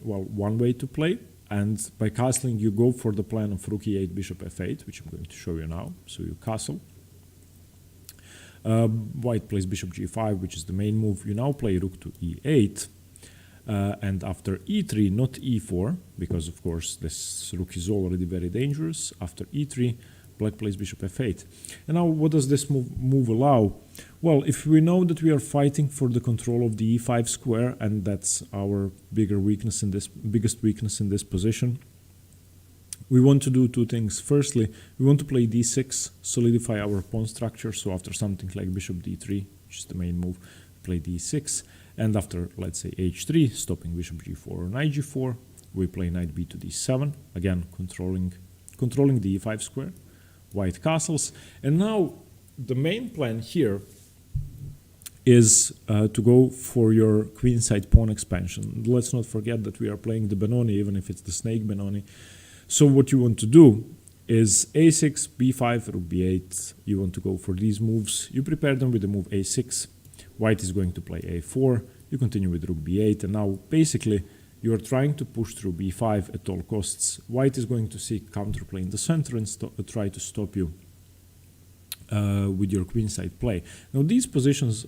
well, one way to play. And by castling, you go for the plan of rook e8, bishop f8, which I'm going to show you now. So you castle. White plays bishop g5, which is the main move. You now play rook to e8, and after e3, not e4, because of course this rook is already very dangerous. After e3, black plays bishop f8. And now what does this move allow? Well, if we know that we are fighting for the control of the e5 square, and that's our biggest weakness in this position, we want to do 2 things. Firstly, we want to play d6, solidify our pawn structure. So after something like bishop d3, which is the main move, play d6. And after, let's say, h3, stopping bishop g4 or knight g4, we play knight b to d7, again controlling the e5 square. White castles. And now the main plan here is to go for your queenside pawn expansion. Let's not forget that we are playing the Benoni, even if it's the snake Benoni. So what you want to do is a6, b5, rook b8. You want to go for these moves. You prepare them with the move a6. White is going to play a4. You continue with rook b8. And now basically you are trying to push through b5 at all costs. White is going to seek counterplay in the center and try to stop you with your queenside play. Now these positions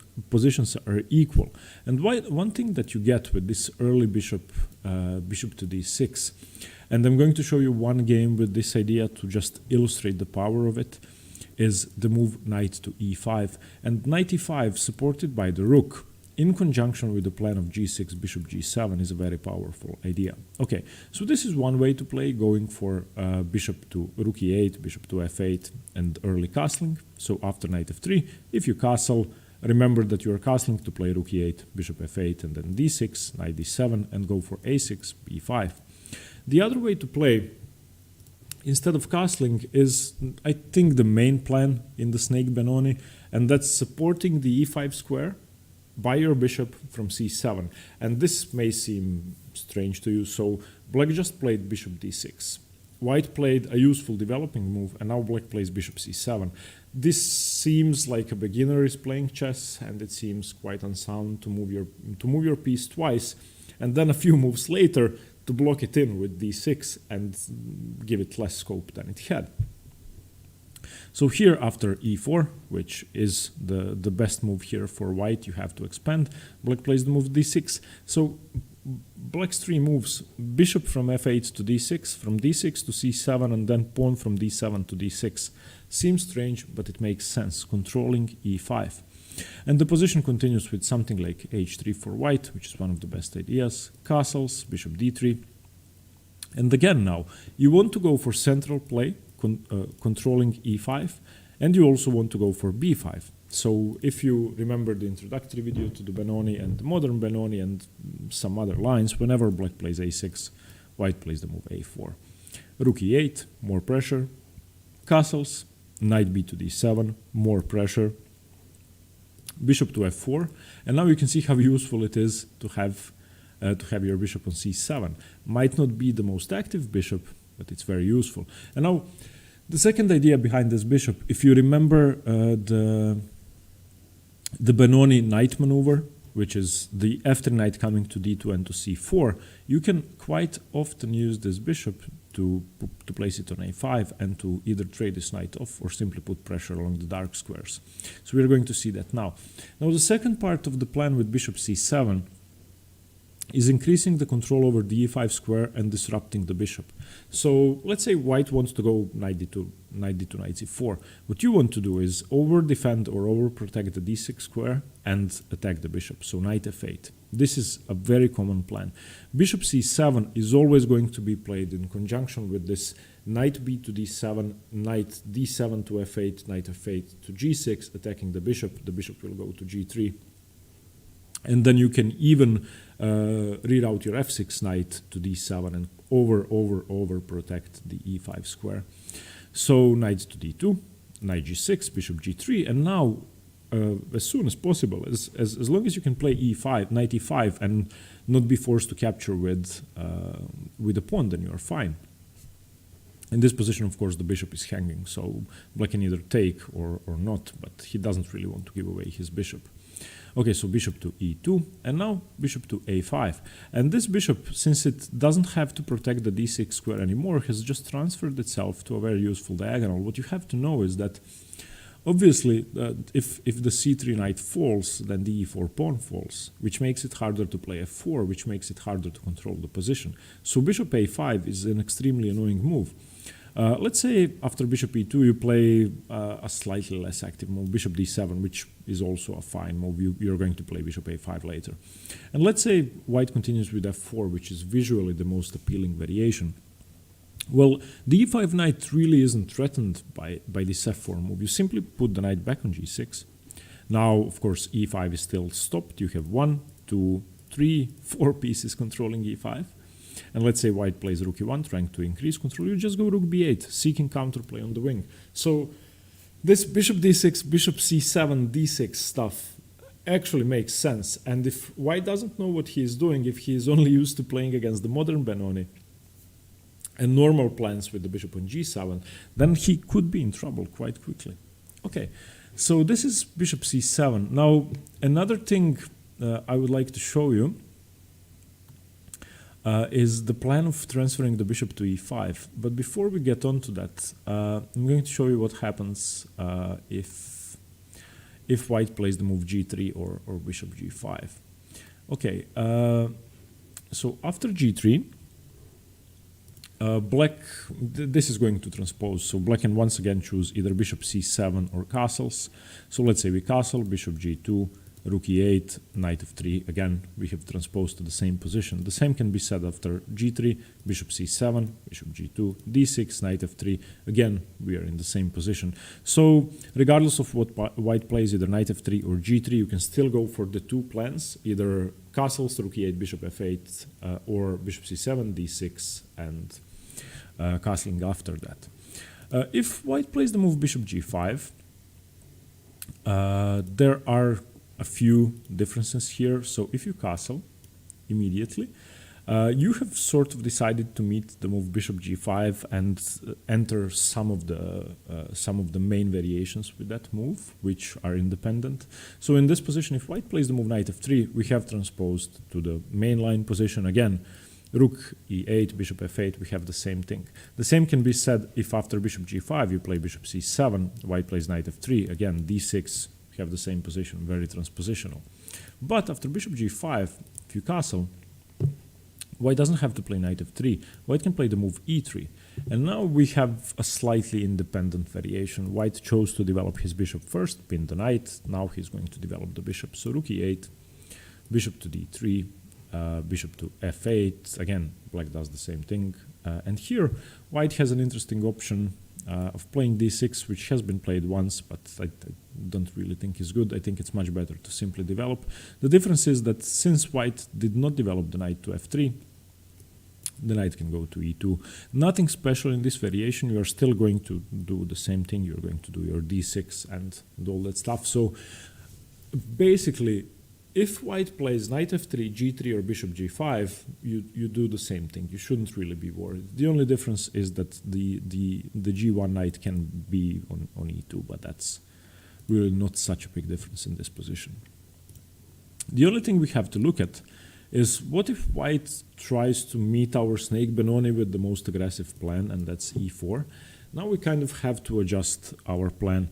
are equal. And one thing that you get with this early bishop to d6, and I'm going to show you one game with this idea to just illustrate the power of it, is the move knight to e5. And knight e5 supported by the rook in conjunction with the plan of g6, bishop g7 is a very powerful idea. Okay, so this is one way to play, going for bishop to rook e8, bishop to f8, and early castling. So after knight f3, if you castle, remember that you are castling to play rook e8, bishop f8, and then d6, knight d7, and go for a6, b5. The other way to play, instead of castling, is, I think, the main plan in the snake Benoni, and that's supporting the e5 square by your bishop from c7. And this may seem strange to you, so black just played bishop d6. White played a useful developing move, and now black plays bishop c7. This seems like a beginner is playing chess, and it seems quite unsound to move your piece twice, and then a few moves later to block it in with d6 and give it less scope than it had. So here after e4, which is the best move here for white, you have to expand. Black plays the move d6. So black's 3 moves: bishop from f8 to d6, from d6 to c7, and then pawn from d7 to d6. Seems strange, but it makes sense, controlling e5. And the position continues with something like h3 for white, which is one of the best ideas. Castles, bishop d3. And again now, you want to go for central play, controlling e5, And you also want to go for b5. So if you remember the introductory video to the Benoni and the modern Benoni and some other lines, whenever black plays a6, white plays the move a4. Rook e8, more pressure. Castles, knight b to d7, more pressure. Bishop to f4, and now you can see how useful it is to have your bishop on c7. Might not be the most active bishop, but it's very useful. And now, the second idea behind this bishop, if you remember the Benoni knight maneuver, which is the after knight coming to d2 and to c4, you can quite often use this bishop to place it on a5 and to either trade this knight off or simply put pressure along the dark squares. So we're going to see that now. Now the second part of the plan with bishop c7 is increasing the control over the e5 square and disrupting the bishop. So let's say white wants to go knight d2, knight c4. What you want to do is over-defend or over-protect the d6 square and attack the bishop, so knight f8. This is a very common plan. Bishop c7 is always going to be played in conjunction with this knight b to d7, knight d7 to f8, knight f8 to g6, attacking the bishop. The bishop will go to g3. And then you can even reroute your f6 knight to d7 and over protect the e5 square. So knight to d2, knight g6, bishop g3, and now as soon as possible, as long as you can play e5, knight e5, and not be forced to capture with a pawn, then you are fine. In this position, of course, the bishop is hanging, so black can either take or not, but he doesn't really want to give away his bishop. Okay, so bishop to e2, and now bishop to a5. And this bishop, since it doesn't have to protect the d6 square anymore, has just transferred itself to a very useful diagonal. What you have to know is that, obviously, if the c3 knight falls, then the e4 pawn falls, which makes it harder to play f4, which makes it harder to control the position. So bishop a5 is an extremely annoying move. Let's say after bishop e2 you play a slightly less active move, bishop d7, which is also a fine move. You're going to play bishop a5 later. And let's say white continues with f4, which is visually the most appealing variation. Well, the e5 knight really isn't threatened by this f4 move. You simply put the knight back on g6. Now, of course, e5 is still stopped. You have 1, 2, 3, 4 pieces controlling e5. And let's say white plays rook e1, trying to increase control. You just go rook b8, seeking counterplay on the wing. So this bishop d6, bishop c7, d6 stuff actually makes sense. And if white doesn't know what he is doing, if he is only used to playing against the modern Benoni and normal plans with the bishop on g7, then he could be in trouble quite quickly. Okay, so this is bishop c7. Now, another thing I would like to show you is the plan of transferring the bishop to e5. But before we get on to that, I'm going to show you what happens if white plays the move g3 or bishop g5. Okay, so after g3, black, this is going to transpose, so black can once again choose either bishop c7 or castles. So let's say we castle, bishop g2, rook e8, knight f3. Again, we have transposed to the same position. The same can be said after g3, bishop c7, bishop g2, d6, knight f3. Again, we are in the same position. So regardless of what white plays, either knight f3 or g3, you can still go for the two plans, either castles, rook e8, bishop f8, or bishop c7, d6, and castling after that. If white plays the move bishop g5, there are a few differences here. So if you castle immediately, you have sort of decided to meet the move bishop g5 and enter some of the main variations with that move, which are independent. So in this position, if white plays the move knight f3, we have transposed to the main line position again. Rook e8, bishop f8, we have the same thing. The same can be said if after bishop g5 you play bishop c7, white plays knight f3, again d6, we have the same position, very transpositional. But after bishop g5, if you castle, white doesn't have to play knight f3, white can play the move e3. And now we have a slightly independent variation. White chose to develop his bishop first, pin the knight, now he's going to develop the bishop. So rook e8, bishop to d3, bishop to f8, again, black does the same thing. And here, white has an interesting option. of playing d6, which has been played once, but I don't really think is good. I think it's much better to simply develop. The difference is that since white did not develop the knight to f3, the knight can go to e2. Nothing special in this variation. You are still going to do the same thing. You're going to do your d6 and all that stuff. So basically, if white plays knight f3, g3, or bishop g5, you do the same thing. You shouldn't really be worried. The only difference is that the g1 knight can be on e2, but that's really not such a big difference in this position. The only thing we have to look at is what if white tries to meet our snake Benoni with the most aggressive plan, and that's e4. Now we kind of have to adjust our plan.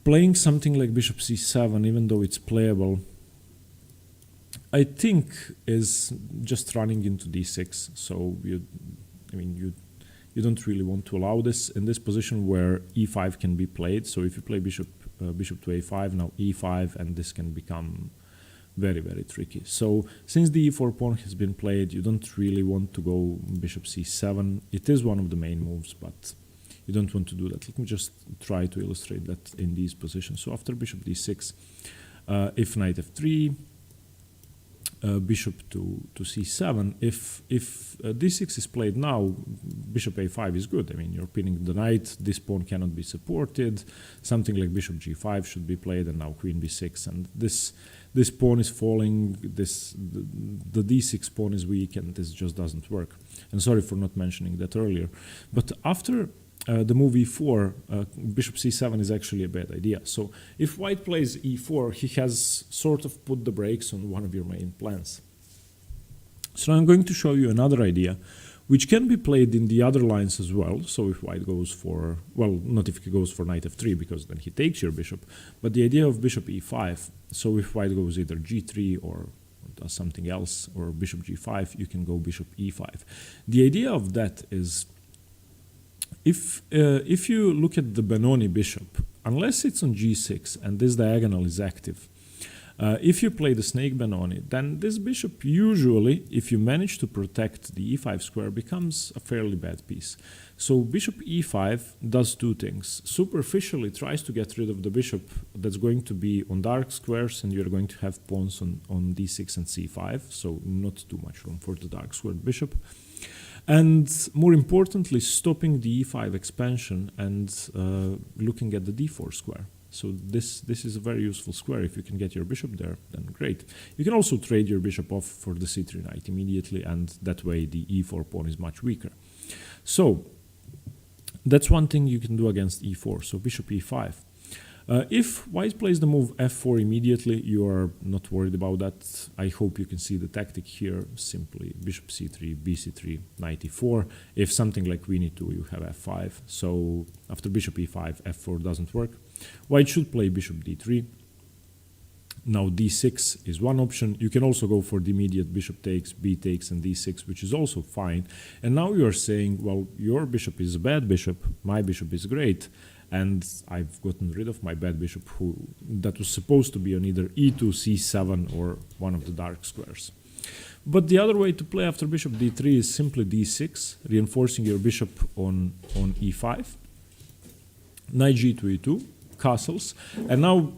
Playing something like bishop c7, even though it's playable, I think is just running into d6. So you don't really want to allow this in this position where e5 can be played. So if you play bishop to a5, now e5, and this can become very, very tricky. So since the e4 pawn has been played, you don't really want to go bishop c7. It is one of the main moves, but you don't want to do that. Let me just try to illustrate that in these positions. So after bishop d6, if knight f3, bishop to c7, if d6 is played now, bishop a5 is good. I mean, you're pinning the knight, this pawn cannot be supported, something like bishop g5 should be played, and now queen b6, and this pawn is falling, the d6 pawn is weak, and this just doesn't work. And sorry for not mentioning that earlier. But after the move e4, bishop c7 is actually a bad idea. So if white plays e4, he has sort of put the brakes on one of your main plans. So I'm going to show you another idea, which can be played in the other lines as well. So if white goes for, well, not if he goes for knight f3, because then he takes your bishop, but the idea of bishop e5. So if white goes either g3 or does something else, or bishop g5, you can go bishop e5. The idea of that is, if you look at the Benoni bishop, unless it's on g6 and this diagonal is active, if you play the snake Benoni, then this bishop usually, if you manage to protect the e5 square, becomes a fairly bad piece. So bishop e5 does two things. Superficially tries to get rid of the bishop that's going to be on dark squares, and you're going to have pawns on d6 and c5, so not too much room for the dark squared bishop. And more importantly, stopping the e5 expansion and looking at the d4 square. So this is a very useful square. If you can get your bishop there, then great. You can also trade your bishop off for the c3 knight immediately, and that way the e4 pawn is much weaker. So that's one thing you can do against e4, so bishop e5. If white plays the move f4 immediately, you are not worried about that. I hope you can see the tactic here. Simply bishop c3, bc3, knight e4. If something like queen e2, you have f5. So after bishop e5, f4 doesn't work. White should play bishop d3. Now d6 is one option. You can also go for the immediate bishop takes, b takes, and d6, which is also fine. And now you are saying, well, your bishop is a bad bishop, my bishop is great, and I've gotten rid of my bad bishop that was supposed to be on either e2, c7, or one of the dark squares. But the other way to play after bishop d3 is simply d6, reinforcing your bishop on e5, knight g to e2, castles. And now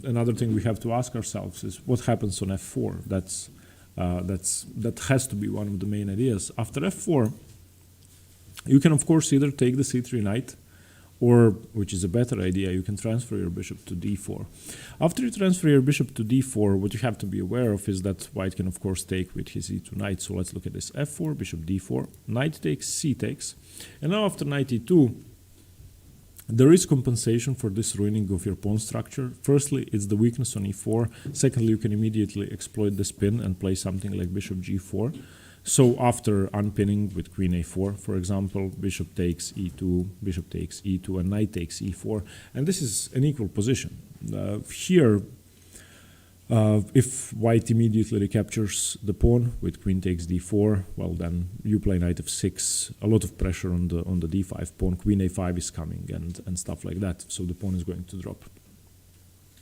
another thing we have to ask ourselves is what happens on f4. That has to be one of the main ideas. After f4, you can of course either take the c3 knight, or, which is a better idea, you can transfer your bishop to d4. After you transfer your bishop to d4, what you have to be aware of is that white can of course take with his e2 knight. So let's look at this. f4, bishop d4, knight takes, c takes. And now after knight e2, there is compensation for this ruining of your pawn structure. Firstly, it's the weakness on e4. Secondly, you can immediately exploit the spin and play something like bishop g4. So after unpinning with queen a4, for example, bishop takes e2, bishop takes e2, and knight takes e4. And this is an equal position. Here, if white immediately recaptures the pawn with queen takes d4, well then you play knight f6, a lot of pressure on the d5 pawn, queen a5 is coming, and stuff like that. So the pawn is going to drop.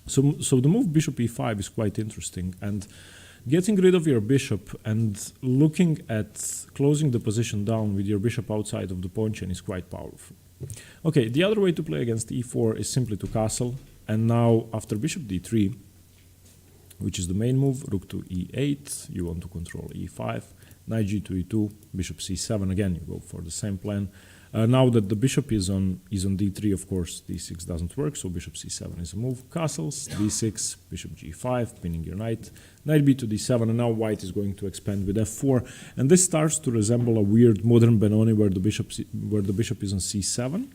So the move bishop e5 is quite interesting, and Getting rid of your bishop and looking at closing the position down with your bishop outside of the pawn chain is quite powerful. Okay, the other way to play against e4 is simply to castle, and now after bishop d3, which is the main move, rook to e8, you want to control e5, knight g to e2, bishop c7, again you go for the same plan. Now that the bishop is on d3, of course, d6 doesn't work, so bishop c7 is a move. Castles, d6, bishop g5, pinning your knight, knight b to d7, and now white is going to expand with f4. And this starts to resemble a weird modern Benoni where the bishop is on c7.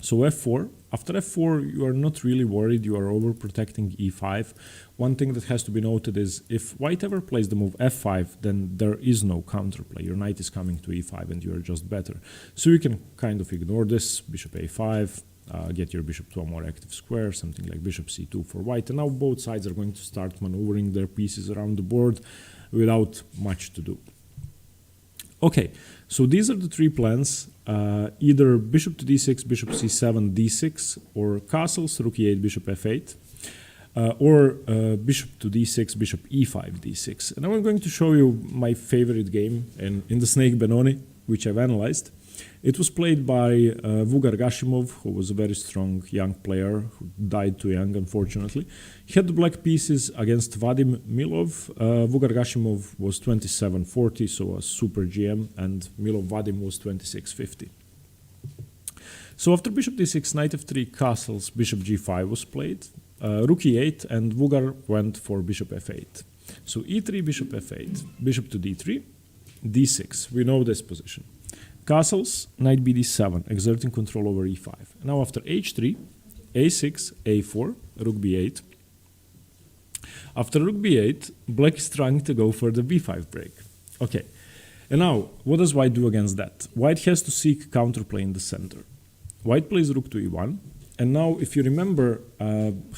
So f4. After f4, you are not really worried. You are overprotecting e5. One thing that has to be noted is if white ever plays the move f5, then there is no counterplay. Your knight is coming to e5 and you are just better. So you can kind of ignore this. Bishop a5, get your bishop to a more active square, something like bishop c2 for white. And now both sides are going to start maneuvering their pieces around the board without much to do. Okay, so these are the three plans, either bishop to d6, bishop c7, d6, or castles, rook e8, bishop f8, or bishop to d6, bishop e5, d6. And now I'm going to show you my favorite game in the Snake Benoni, which I've analyzed. It was played by Vugar Gashimov, who was a very strong young player who died too young, unfortunately. He had the black pieces against Vadim Milov. Vugar Gashimov was 27-40, so a super GM, and Milov Vadim was 26-50. So after bishop d6, knight f3, castles, bishop g5 was played, rook e8, and Vugar went for bishop f8. So e3, bishop f8, bishop to d3, d6. We know this position. Castles, knight b d7, exerting control over e5. Now after h3, a6, a4, rook b8. After rook b8, black is trying to go for the b5 break. Okay, and now what does white do against that? White has to seek counterplay in the center. White plays rook to e1, and now if you remember,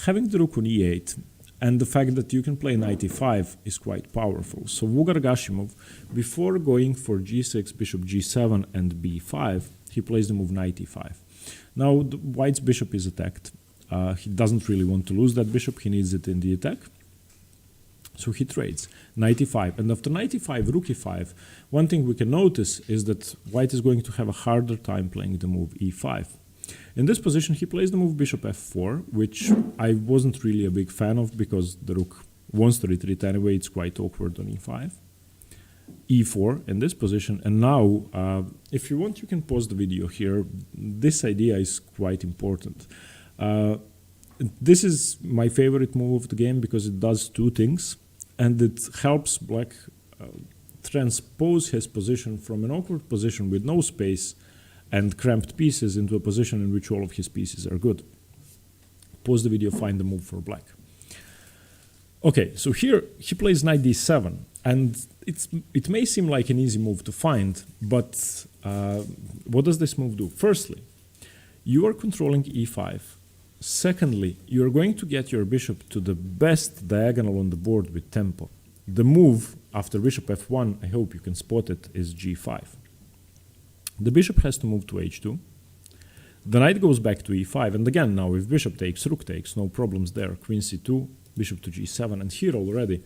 having the rook on e8 and the fact that you can play knight e5 is quite powerful. So Vugar Gashimov, before going for g6, bishop g7 and b5, he plays the move knight e5. Now the white's bishop is attacked. He doesn't really want to lose that bishop, he needs it in the attack. So he trades knight e5, and after knight e5, rook e5, one thing we can notice is that white is going to have a harder time playing the move e5. In this position, he plays the move bishop f4, which I wasn't really a big fan of because the rook wants to retreat anyway. It's quite awkward on e5. e4 in this position. And now, if you want, you can pause the video here. This idea is quite important. This is my favorite move of the game because it does two things. And it helps black transpose his position from an awkward position with no space and cramped pieces into a position in which all of his pieces are good. Pause the video, find the move for black. Okay, so here he plays knight d7, and it may seem like an easy move to find, but what does this move do? Firstly, you are controlling e5. Secondly, you are going to get your bishop to the best diagonal on the board with tempo. The move after bishop f1, I hope you can spot it, is g5. The bishop has to move to h2. The knight goes back to e5, and again now if bishop takes, rook takes, no problems there. Queen c2, bishop to g7, and here already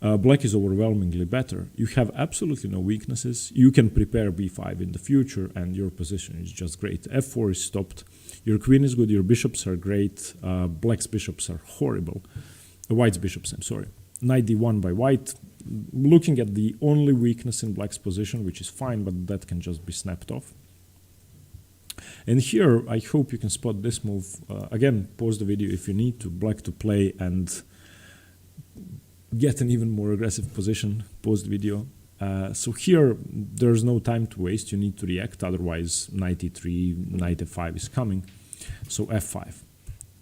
black is overwhelmingly better. You have absolutely no weaknesses. You can prepare b5 in the future, and your position is just great. f4 is stopped. Your queen is good, your bishops are great. Black's bishops are horrible. White's bishops, I'm sorry. Knight d1 by white. Looking at the only weakness in black's position, which is fine, but that can just be snapped off. And here, I hope you can spot this move. Again, pause the video if you need to. Black to play and get an even more aggressive position. Pause the video. So here, there's no time to waste. You need to react, otherwise knight e3, knight f5 is coming. So f5.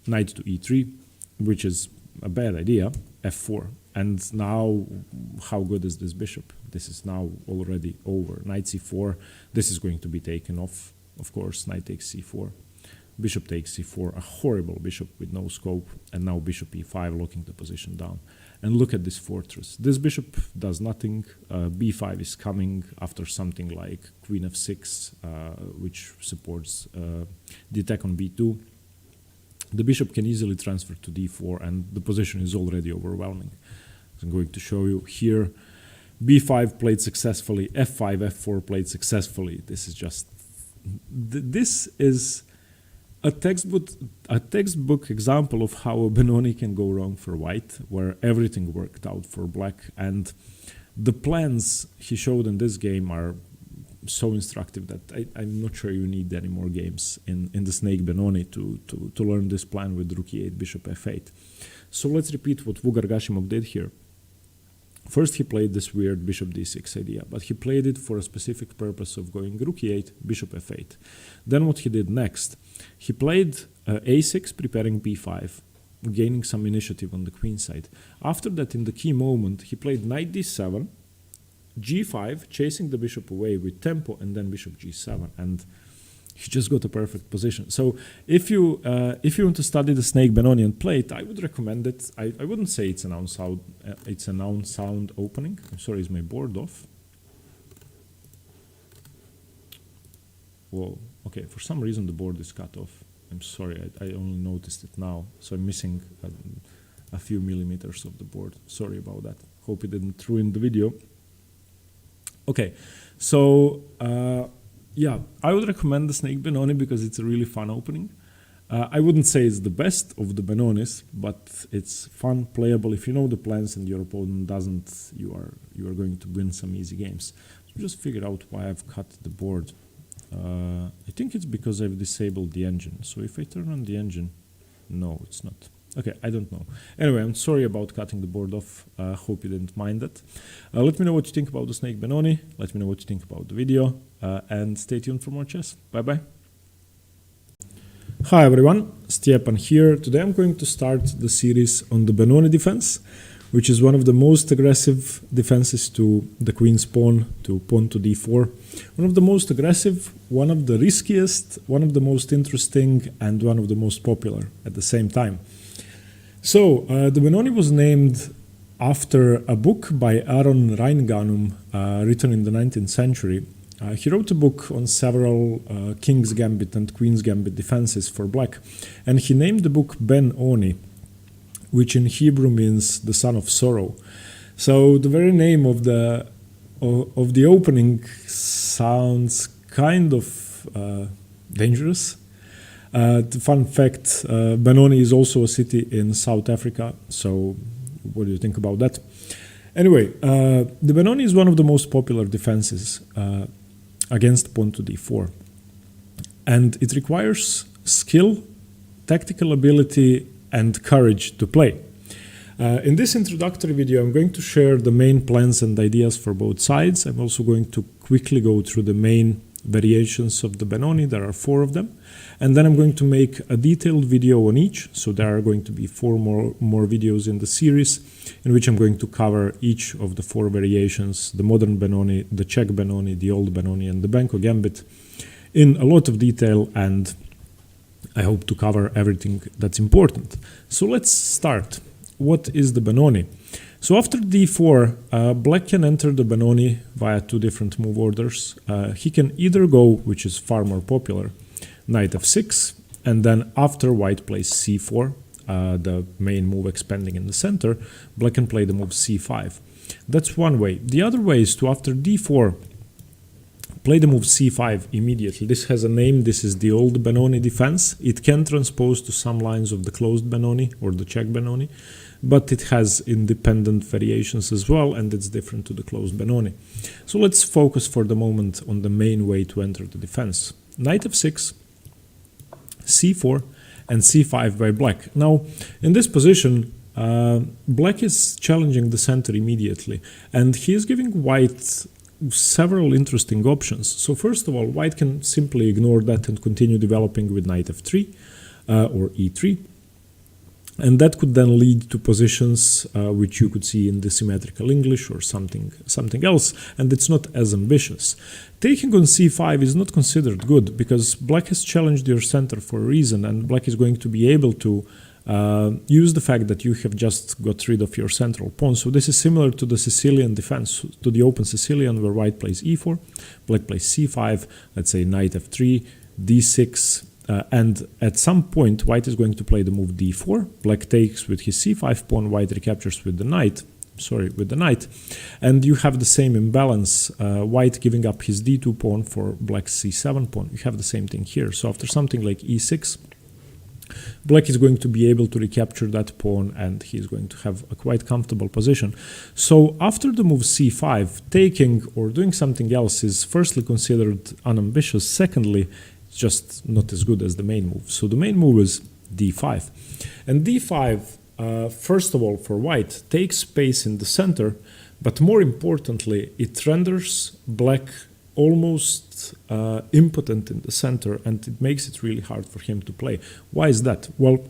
Knight to e3, which is a bad idea. f4. And now, how good is this bishop? This is now already over. Knight c4, this is going to be taken off, of course. Knight takes c4, bishop takes c4, a horrible bishop with no scope, and now bishop e5, locking the position down. And look at this fortress. This bishop does nothing. b5 is coming after something like queen f6, which supports the attack on b2. The bishop can easily transfer to d4, and the position is already overwhelming. I'm going to show you here. b5 played successfully, f5, f4 played successfully. This is just, this is a textbook example of how a Benoni can go wrong for white, where everything worked out for black, and the plans he showed in this game are so instructive that I'm not sure you need any more games in the snake Benoni to learn this plan with rook e8, bishop f8. So let's repeat what Vugar Gashimov did here. First he played this weird bishop d6 idea, but he played it for a specific purpose of going rook e8, bishop f8. Then what he did next, he played a6, preparing b5, gaining some initiative on the queen side. After that, in the key moment, he played knight d7, g5, chasing the bishop away with tempo, and then bishop g7, and he just got a perfect position. So if you want to study the snake Benoni and play it, I would recommend it. I wouldn't say it's an unsound opening. I'm sorry, is my board off? Whoa, okay, for some reason the board is cut off. I'm sorry, I only noticed it now, so I'm missing a few millimeters of the board. Sorry about that. Hope it didn't ruin the video. Okay, so yeah, I would recommend the snake Benoni because it's a really fun opening. I wouldn't say it's the best of the Benonis, but it's fun, playable. If you know the plans and your opponent doesn't, you are going to win some easy games. So just figure out why I've cut the board. I think it's because I've disabled the engine. So if I turn on the engine, no, it's not. Okay, I don't know. Anyway, I'm sorry about cutting the board off. Hope you didn't mind that. Let me know what you think about the snake Benoni. Let me know what you think about the video. And stay tuned for more chess. Bye-bye. Hi everyone, Stepan here. Today I'm going to start the series on the Benoni defense, which is one of the most aggressive defenses to the queen's pawn to d4. One of the most aggressive, one of the riskiest, one of the most interesting, and one of the most popular at the same time. So, the Benoni was named after a book by Aron Reinganum, written in the 19th century. He wrote a book on several King's Gambit and Queen's Gambit defenses for black, and he named the book Benoni, which in Hebrew means the son of sorrow. So the very name of the opening sounds kind of dangerous. The fun fact, Benoni is also a city in South Africa, so what do you think about that? Anyway, the Benoni is one of the most popular defenses against pawn to d4, and it requires skill, tactical ability, and courage to play. In this introductory video, I'm going to share the main plans and ideas for both sides. I'm also going to quickly go through the main variations of the Benoni. There are 4 of them. And then I'm going to make a detailed video on each. So there are going to be 4 more videos in the series in which I'm going to cover each of the 4 variations, the modern Benoni, the Czech Benoni, the old Benoni, and the Benko Gambit in a lot of detail, and I hope to cover everything that's important. So let's start. What is the Benoni? So after d4, black can enter the Benoni via 2 different move orders. He can either go, which is far more popular, knight f6, and then after white plays c4, the main move expanding in the center, black can play the move c5. That's one way. The other way is to, after d4, play the move c5 immediately. This has a name. This is the old Benoni defense. It can transpose to some lines of the closed Benoni or the Czech Benoni, but it has independent variations as well, and it's different to the closed Benoni. So let's focus for the moment on the main way to enter the defense. Knight f6, c4, and c5 by black. Now, in this position, black is challenging the center immediately, and he is giving white several interesting options. So first of all, white can simply ignore that and continue developing with knight f3 or e3. And that could then lead to positions which you could see in the symmetrical English or something else, and it's not as ambitious. Taking on c5 is not considered good because black has challenged your center for a reason, and black is going to be able to use the fact that you have just got rid of your central pawn. So this is similar to the Sicilian defense, to the open Sicilian, where white plays e4, black plays c5, let's say knight f3, d6, and at some point white is going to play the move d4, black takes with his c5 pawn, white recaptures with the knight, with the knight, and you have the same imbalance, white giving up his d2 pawn for black's c7 pawn. You have the same thing here. So after something like e6, black is going to be able to recapture that pawn, and he's going to have a quite comfortable position. So after the move c5, taking or doing something else is firstly considered unambitious. Secondly, it's just not as good as the main move. So the main move is d5. And d5, first of all, for white, takes space in the center, but more importantly, it renders black almost impotent in the center, and it makes it really hard for him to play. Why is that? Well,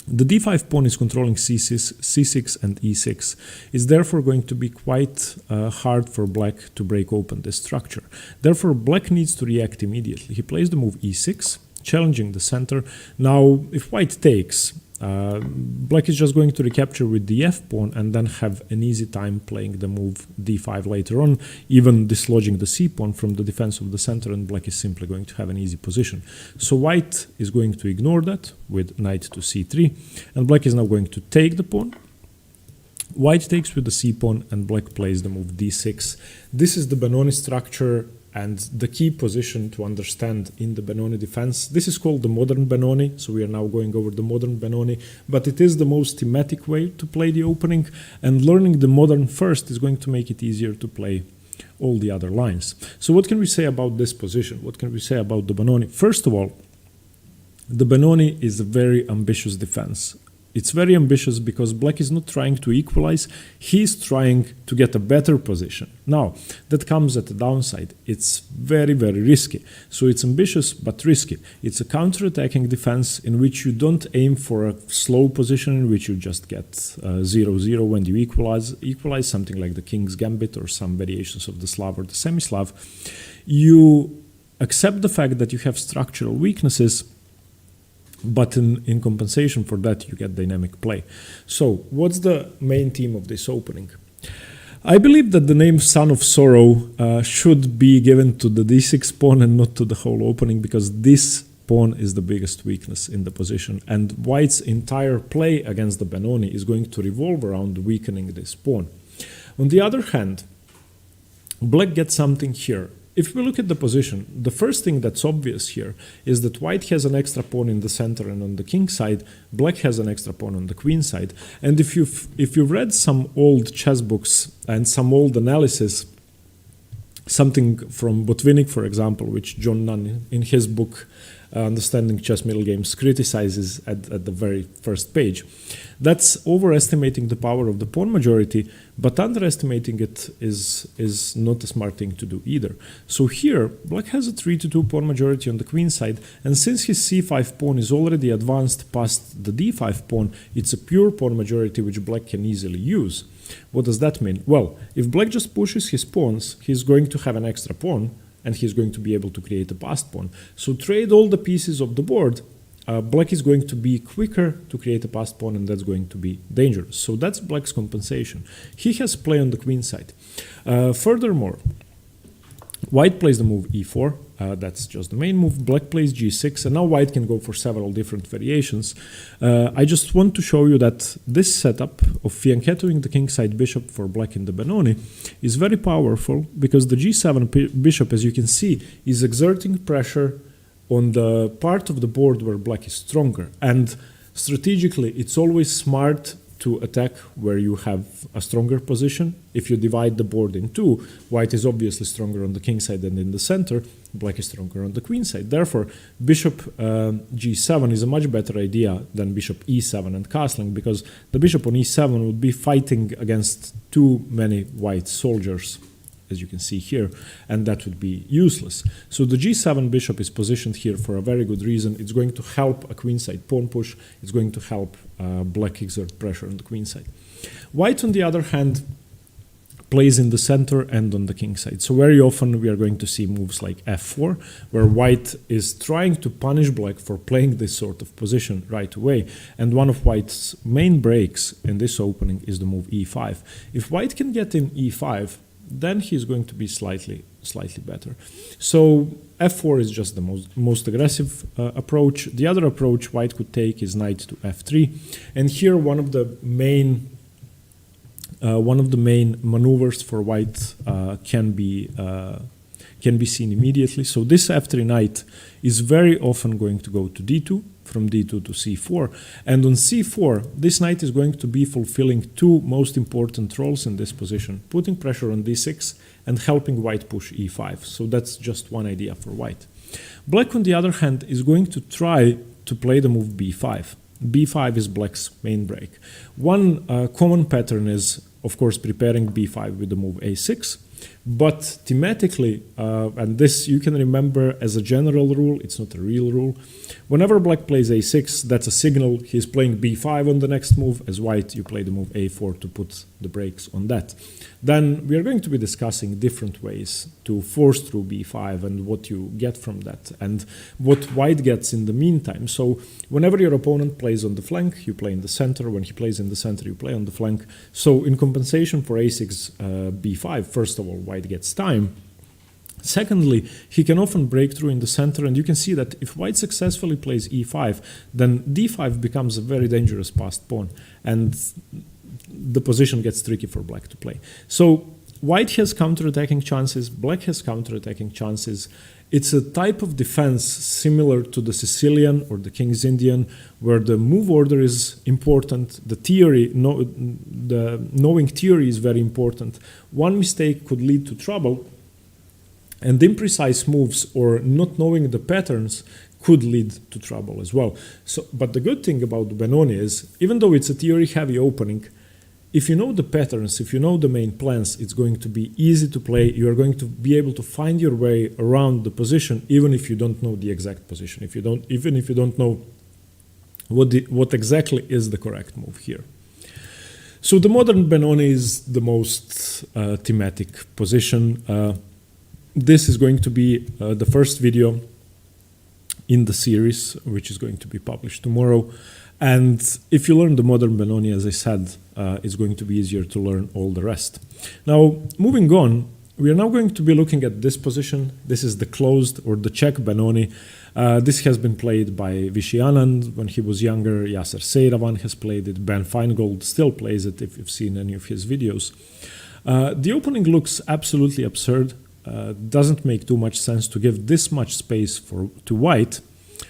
the d5 pawn is controlling c6 and e6. It's therefore going to be quite hard for black to break open this structure. Therefore, black needs to react immediately. He plays the move e6, challenging the center. Now, if white takes, black is just going to recapture with the f pawn and then have an easy time playing the move d5 later on, even dislodging the c pawn from the defense of the center, and black is simply going to have an easy position. So white is going to ignore that with knight to c3, and black is now going to take the pawn. White takes with the c pawn, and black plays the move d6. This is the Benoni structure and the key position to understand in the Benoni defense. This is called the modern Benoni, so we are now going over the modern Benoni, but it is the most thematic way to play the opening, and learning the modern first is going to make it easier to play all the other lines. So what can we say about this position? What can we say about the Benoni? First of all, the Benoni is a very ambitious defense. It's very ambitious because black is not trying to equalize, he's trying to get a better position. Now, that comes at the downside. It's very, very risky. So it's ambitious but risky. It's a counter-attacking defense in which you don't aim for a slow position in which you just get 0-0 when you equalize something like the King's Gambit or some variations of the Slav or the semi-Slav. You accept the fact that you have structural weaknesses, but in compensation for that, you get dynamic play. So what's the main theme of this opening? I believe that the name Son of Sorrow should be given to the d6 pawn and not to the whole opening, because this pawn is the biggest weakness in the position, and white's entire play against the Benoni is going to revolve around weakening this pawn. On the other hand, black gets something here. If we look at the position, the first thing that's obvious here is that white has an extra pawn in the center and on the king side, black has an extra pawn on the queen side. And if you've read some old chess books and some old analysis, something from Botvinnik, for example, which John Nunn in his book Understanding Chess Middle Games criticizes at the very first page. That's overestimating the power of the pawn majority, but underestimating it is not a smart thing to do either. So here, black has a 3-2 pawn majority on the queen side, and since his c5 pawn is already advanced past the d5 pawn, it's a pure pawn majority which black can easily use. What does that mean? Well, if black just pushes his pawns, he's going to have an extra pawn, and he's going to be able to create a passed pawn. So trade all the pieces of the board, black is going to be quicker to create a passed pawn, and that's going to be dangerous. So that's black's compensation. He has play on the queen side. Furthermore, white plays the move e4, that's just the main move. Black plays g6, and now white can go for several different variations. I just want to show you that this setup of fianchettoing the kingside bishop for black in the Benoni is very powerful, because the g7 bishop, as you can see, is exerting pressure on the part of the board where black is stronger. And strategically, it's always smart to attack where you have a stronger position. If you divide the board in two, white is obviously stronger on the king side than in the center, black is stronger on the queen side. Therefore, bishop g7 is a much better idea than bishop e7 and castling, because the bishop on e7 would be fighting against too many white soldiers, as you can see here, and that would be useless. So the g7 bishop is positioned here for a very good reason. It's going to help a queenside pawn push. It's going to help black exert pressure on the queen side. White, on the other hand, plays in the center and on the king side. So very often we are going to see moves like f4, where white is trying to punish black for playing this sort of position right away. And one of white's main breaks in this opening is the move e5. If white can get in e5, then he's going to be slightly better. So f4 is just the most aggressive approach. The other approach white could take is knight to f3. And here one of the main one of the main maneuvers for white can be seen immediately. So this f3 knight is very often going to go to d2, from d2 to c4. And on c4, this knight is going to be fulfilling two most important roles in this position, putting pressure on d6 and helping white push e5. So that's just one idea for white. Black, on the other hand, is going to try to play the move b5. b5 is black's main break. One common pattern is, of course, preparing b5 with the move a6. But thematically, and this you can remember as a general rule, it's not a real rule. Whenever black plays a6, that's a signal he's playing b5 on the next move. As white, you play the move a4 to put the brakes on that. Then we are going to be discussing different ways to force through b5 and what you get from that and what white gets in the meantime. So whenever your opponent plays on the flank, you play in the center. When he plays in the center, you play on the flank. So in compensation for a6, b5, first of all, white gets time. Secondly, he can often break through in the center, and you can see that if white successfully plays e5, then d5 becomes a very dangerous passed pawn, and the position gets tricky for black to play. So white has counterattacking chances, black has counterattacking chances. It's a type of defense similar to the Sicilian or the King's Indian, where the move order is important, the theory, the knowing theory is very important. One mistake could lead to trouble, and imprecise moves or not knowing the patterns could lead to trouble as well. So, but the good thing about Benoni is, even though it's a theory-heavy opening, if you know the patterns, if you know the main plans, it's going to be easy to play. You are going to be able to find your way around the position, even if you don't know the exact position. Even if you don't know what exactly is the correct move here. So the modern Benoni is the most thematic position. This is going to be the first video in the series, which is going to be published tomorrow. And if you learn the modern Benoni, as I said, it's going to be easier to learn all the rest. Now, moving on, we are now going to be looking at this position. This is the closed or the check Benoni. This has been played by Vishy Anand when he was younger. Yasser Seiravan has played it. Ben Feingold still plays it if you've seen any of his videos. The opening looks absolutely absurd. Doesn't make too much sense to give this much space to white.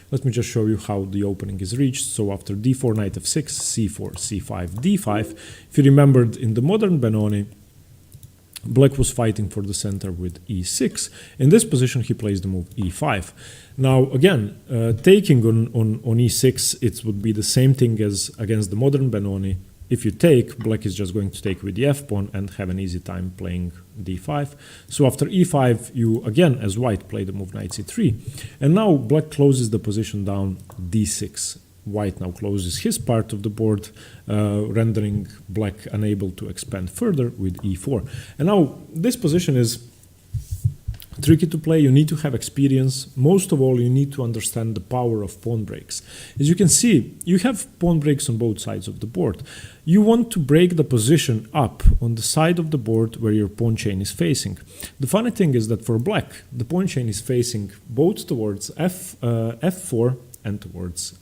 Let me just show you how the opening is reached. So after d4, knight f6, c4, c5, d5. If you remembered, in the modern Benoni, black was fighting for the center with e6. In this position, he plays the move e5. Now, again, taking on e6, it would be the same thing as against the modern Benoni. If you take, black is just going to take with the f-pawn and have an easy time playing d5. So after e5, you again, as white, play the move knight c3. And now black closes the position down d6. White now closes his part of the board, rendering black unable to expand further with e4. And now this position is tricky to play. You need to have experience. Most of all, you need to understand the power of pawn breaks. As you can see, you have pawn breaks on both sides of the board. You want to break the position up on the side of the board where your pawn chain is facing. The funny thing is that for black, the pawn chain is facing both towards f4 and towards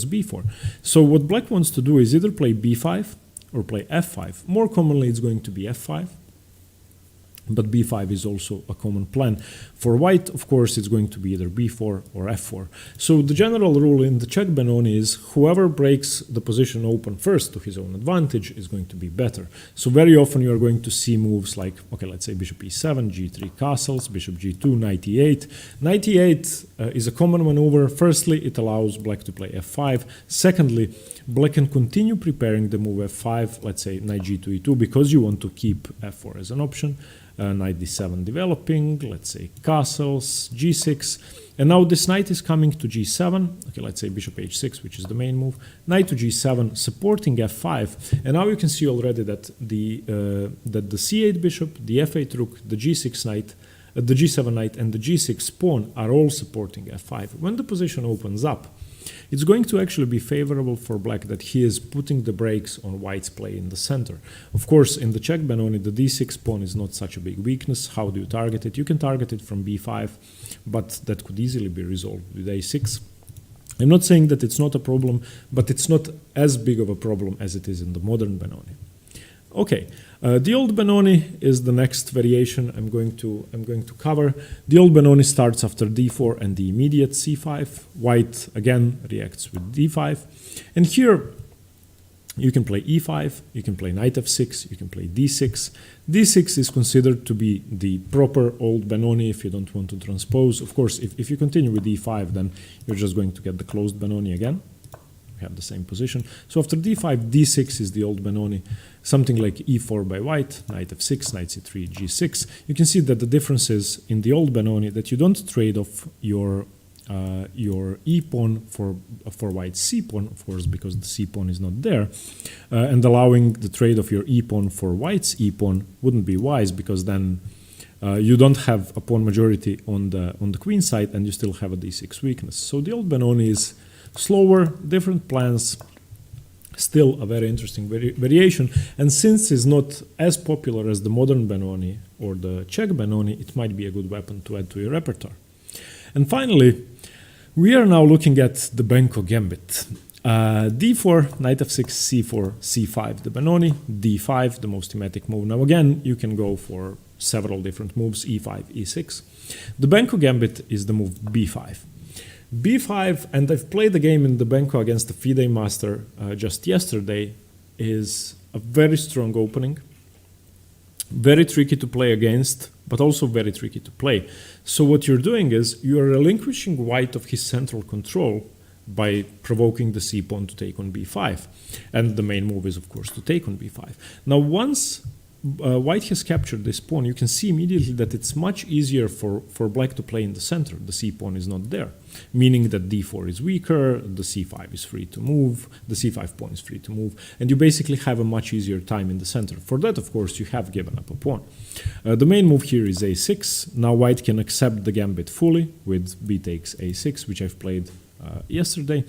b4. So what black wants to do is either play b5 or play f5. More commonly, it's going to be f5. But b5 is also a common plan. For white, of course, it's going to be either b4 or f4. So the general rule in the check Benoni is whoever breaks the position open first to his own advantage is going to be better. So very often you are going to see moves like, okay, let's say bishop e7, g3 castles, bishop g2, knight e8. Knight e8 is a common maneuver. Firstly, it allows black to play f5. Secondly, black can continue preparing the move f5, let's say knight g2, e2, because you want to keep f4 as an option. Knight d7 developing, let's say castles, g6, and now this knight is coming to g7, okay, let's say bishop h6, which is the main move, knight to g7, supporting f5, and now you can see already that the c8 bishop, the f8 rook, the g6 knight, the g7 knight, and the g6 pawn are all supporting f5. When the position opens up, it's going to actually be favorable for black that he is putting the brakes on white's play in the center. Of course, in the check Benoni, the d6 pawn is not such a big weakness. How do you target it? You can target it from b5, but that could easily be resolved with a6. I'm not saying that it's not a problem, but it's not as big of a problem as it is in the modern Benoni. Okay, the old Benoni is the next variation I'm going to cover. The old Benoni starts after d4 and the immediate c5. White again reacts with d5, and here you can play e5, you can play knight f6, you can play d6. d6 is considered to be the proper old Benoni if you don't want to transpose. Of course, if you continue with e5, then you're just going to get the closed Benoni again. We have the same position. So after d5, d6 is the old Benoni. Something like e4 by white, knight f6, knight c3, g6. You can see that the difference is in the old Benoni that you don't trade off your e pawn for white's c pawn, of course, because the c pawn is not there, and allowing the trade of your e pawn for white's e pawn wouldn't be wise, because then you don't have a pawn majority on the queen side, and you still have a d6 weakness. So the old Benoni is slower, different plans, still a very interesting variation. And since it's not as popular as the modern Benoni or the Czech Benoni, it might be a good weapon to add to your repertoire. And finally, we are now looking at the Benko gambit. d4, knight f6, c4, c5, the Benoni, d5, the most thematic move. Now again, you can go for several different moves, e5, e6. The Benko gambit is the move b5. b5, and I've played the game in the Benko against the FIDE master just yesterday, is a very strong opening. Very tricky to play against, but also very tricky to play. So what you're doing is you are relinquishing white of his central control by provoking the c pawn to take on b5. And the main move is, of course, to take on b5. Now, once white has captured this pawn, you can see immediately that it's much easier for black to play in the center. The c pawn is not there, meaning that d4 is weaker, the c5 is free to move, the c5 pawn is free to move, and you basically have a much easier time in the center. For that, of course, you have given up a pawn. The main move here is a6. Now white can accept the gambit fully with b takes a6, which I've played yesterday.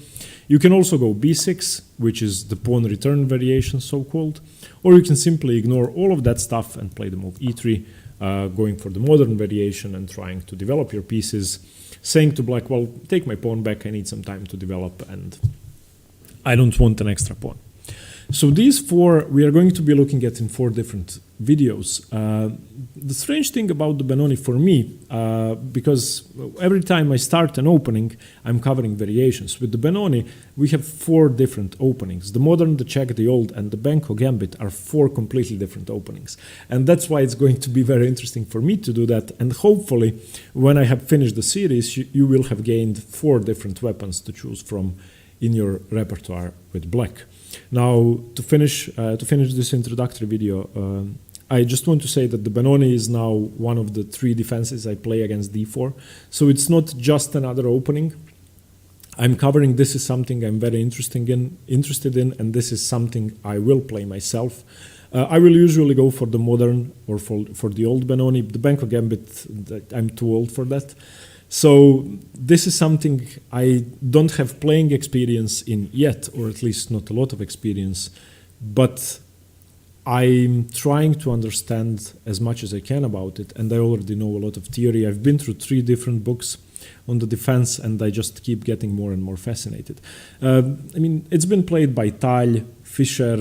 You can also go b6, which is the pawn return variation, so-called, or you can simply ignore all of that stuff and play the move e3, going for the modern variation and trying to develop your pieces, saying to black, well, take my pawn back, I need some time to develop, and I don't want an extra pawn. So these four we are going to be looking at in 4 different videos. The strange thing about the Benoni for me, because every time I start an opening, I'm covering variations. With the Benoni, we have 4 different openings. The modern, the Czech, the old, and the Benko gambit are 4 completely different openings. And that's why it's going to be very interesting for me to do that. And hopefully, when I have finished the series, you will have gained 4 different weapons to choose from in your repertoire with black. Now, to finish this introductory video, I just want to say that the Benoni is now one of the 3 defenses I play against d4. So it's not just another opening. I'm covering this is something I'm very interested in, and this is something I will play myself. I will usually go for the modern or for the old Benoni. The Benko gambit, I'm too old for that. So this is something I don't have playing experience in yet, or at least not a lot of experience, but I'm trying to understand as much as I can about it, and I already know a lot of theory. I've been through 3 different books on the defense, and I just keep getting more and more fascinated. I mean, it's been played by Tal, Fischer,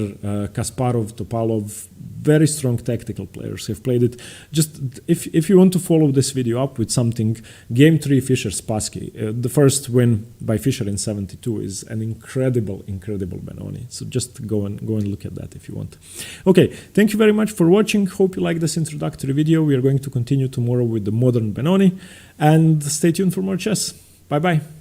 Kasparov, Topalov. Very strong tactical players have played it. Just if you want to follow this video up with something, Game 3 Fischer Spassky. The first win by Fischer in 72 is an incredible Benoni. So just go and look at that if you want. Okay, thank you very much for watching. Hope you like this introductory video. We are going to continue tomorrow with the modern Benoni, and stay tuned for more chess. Bye bye.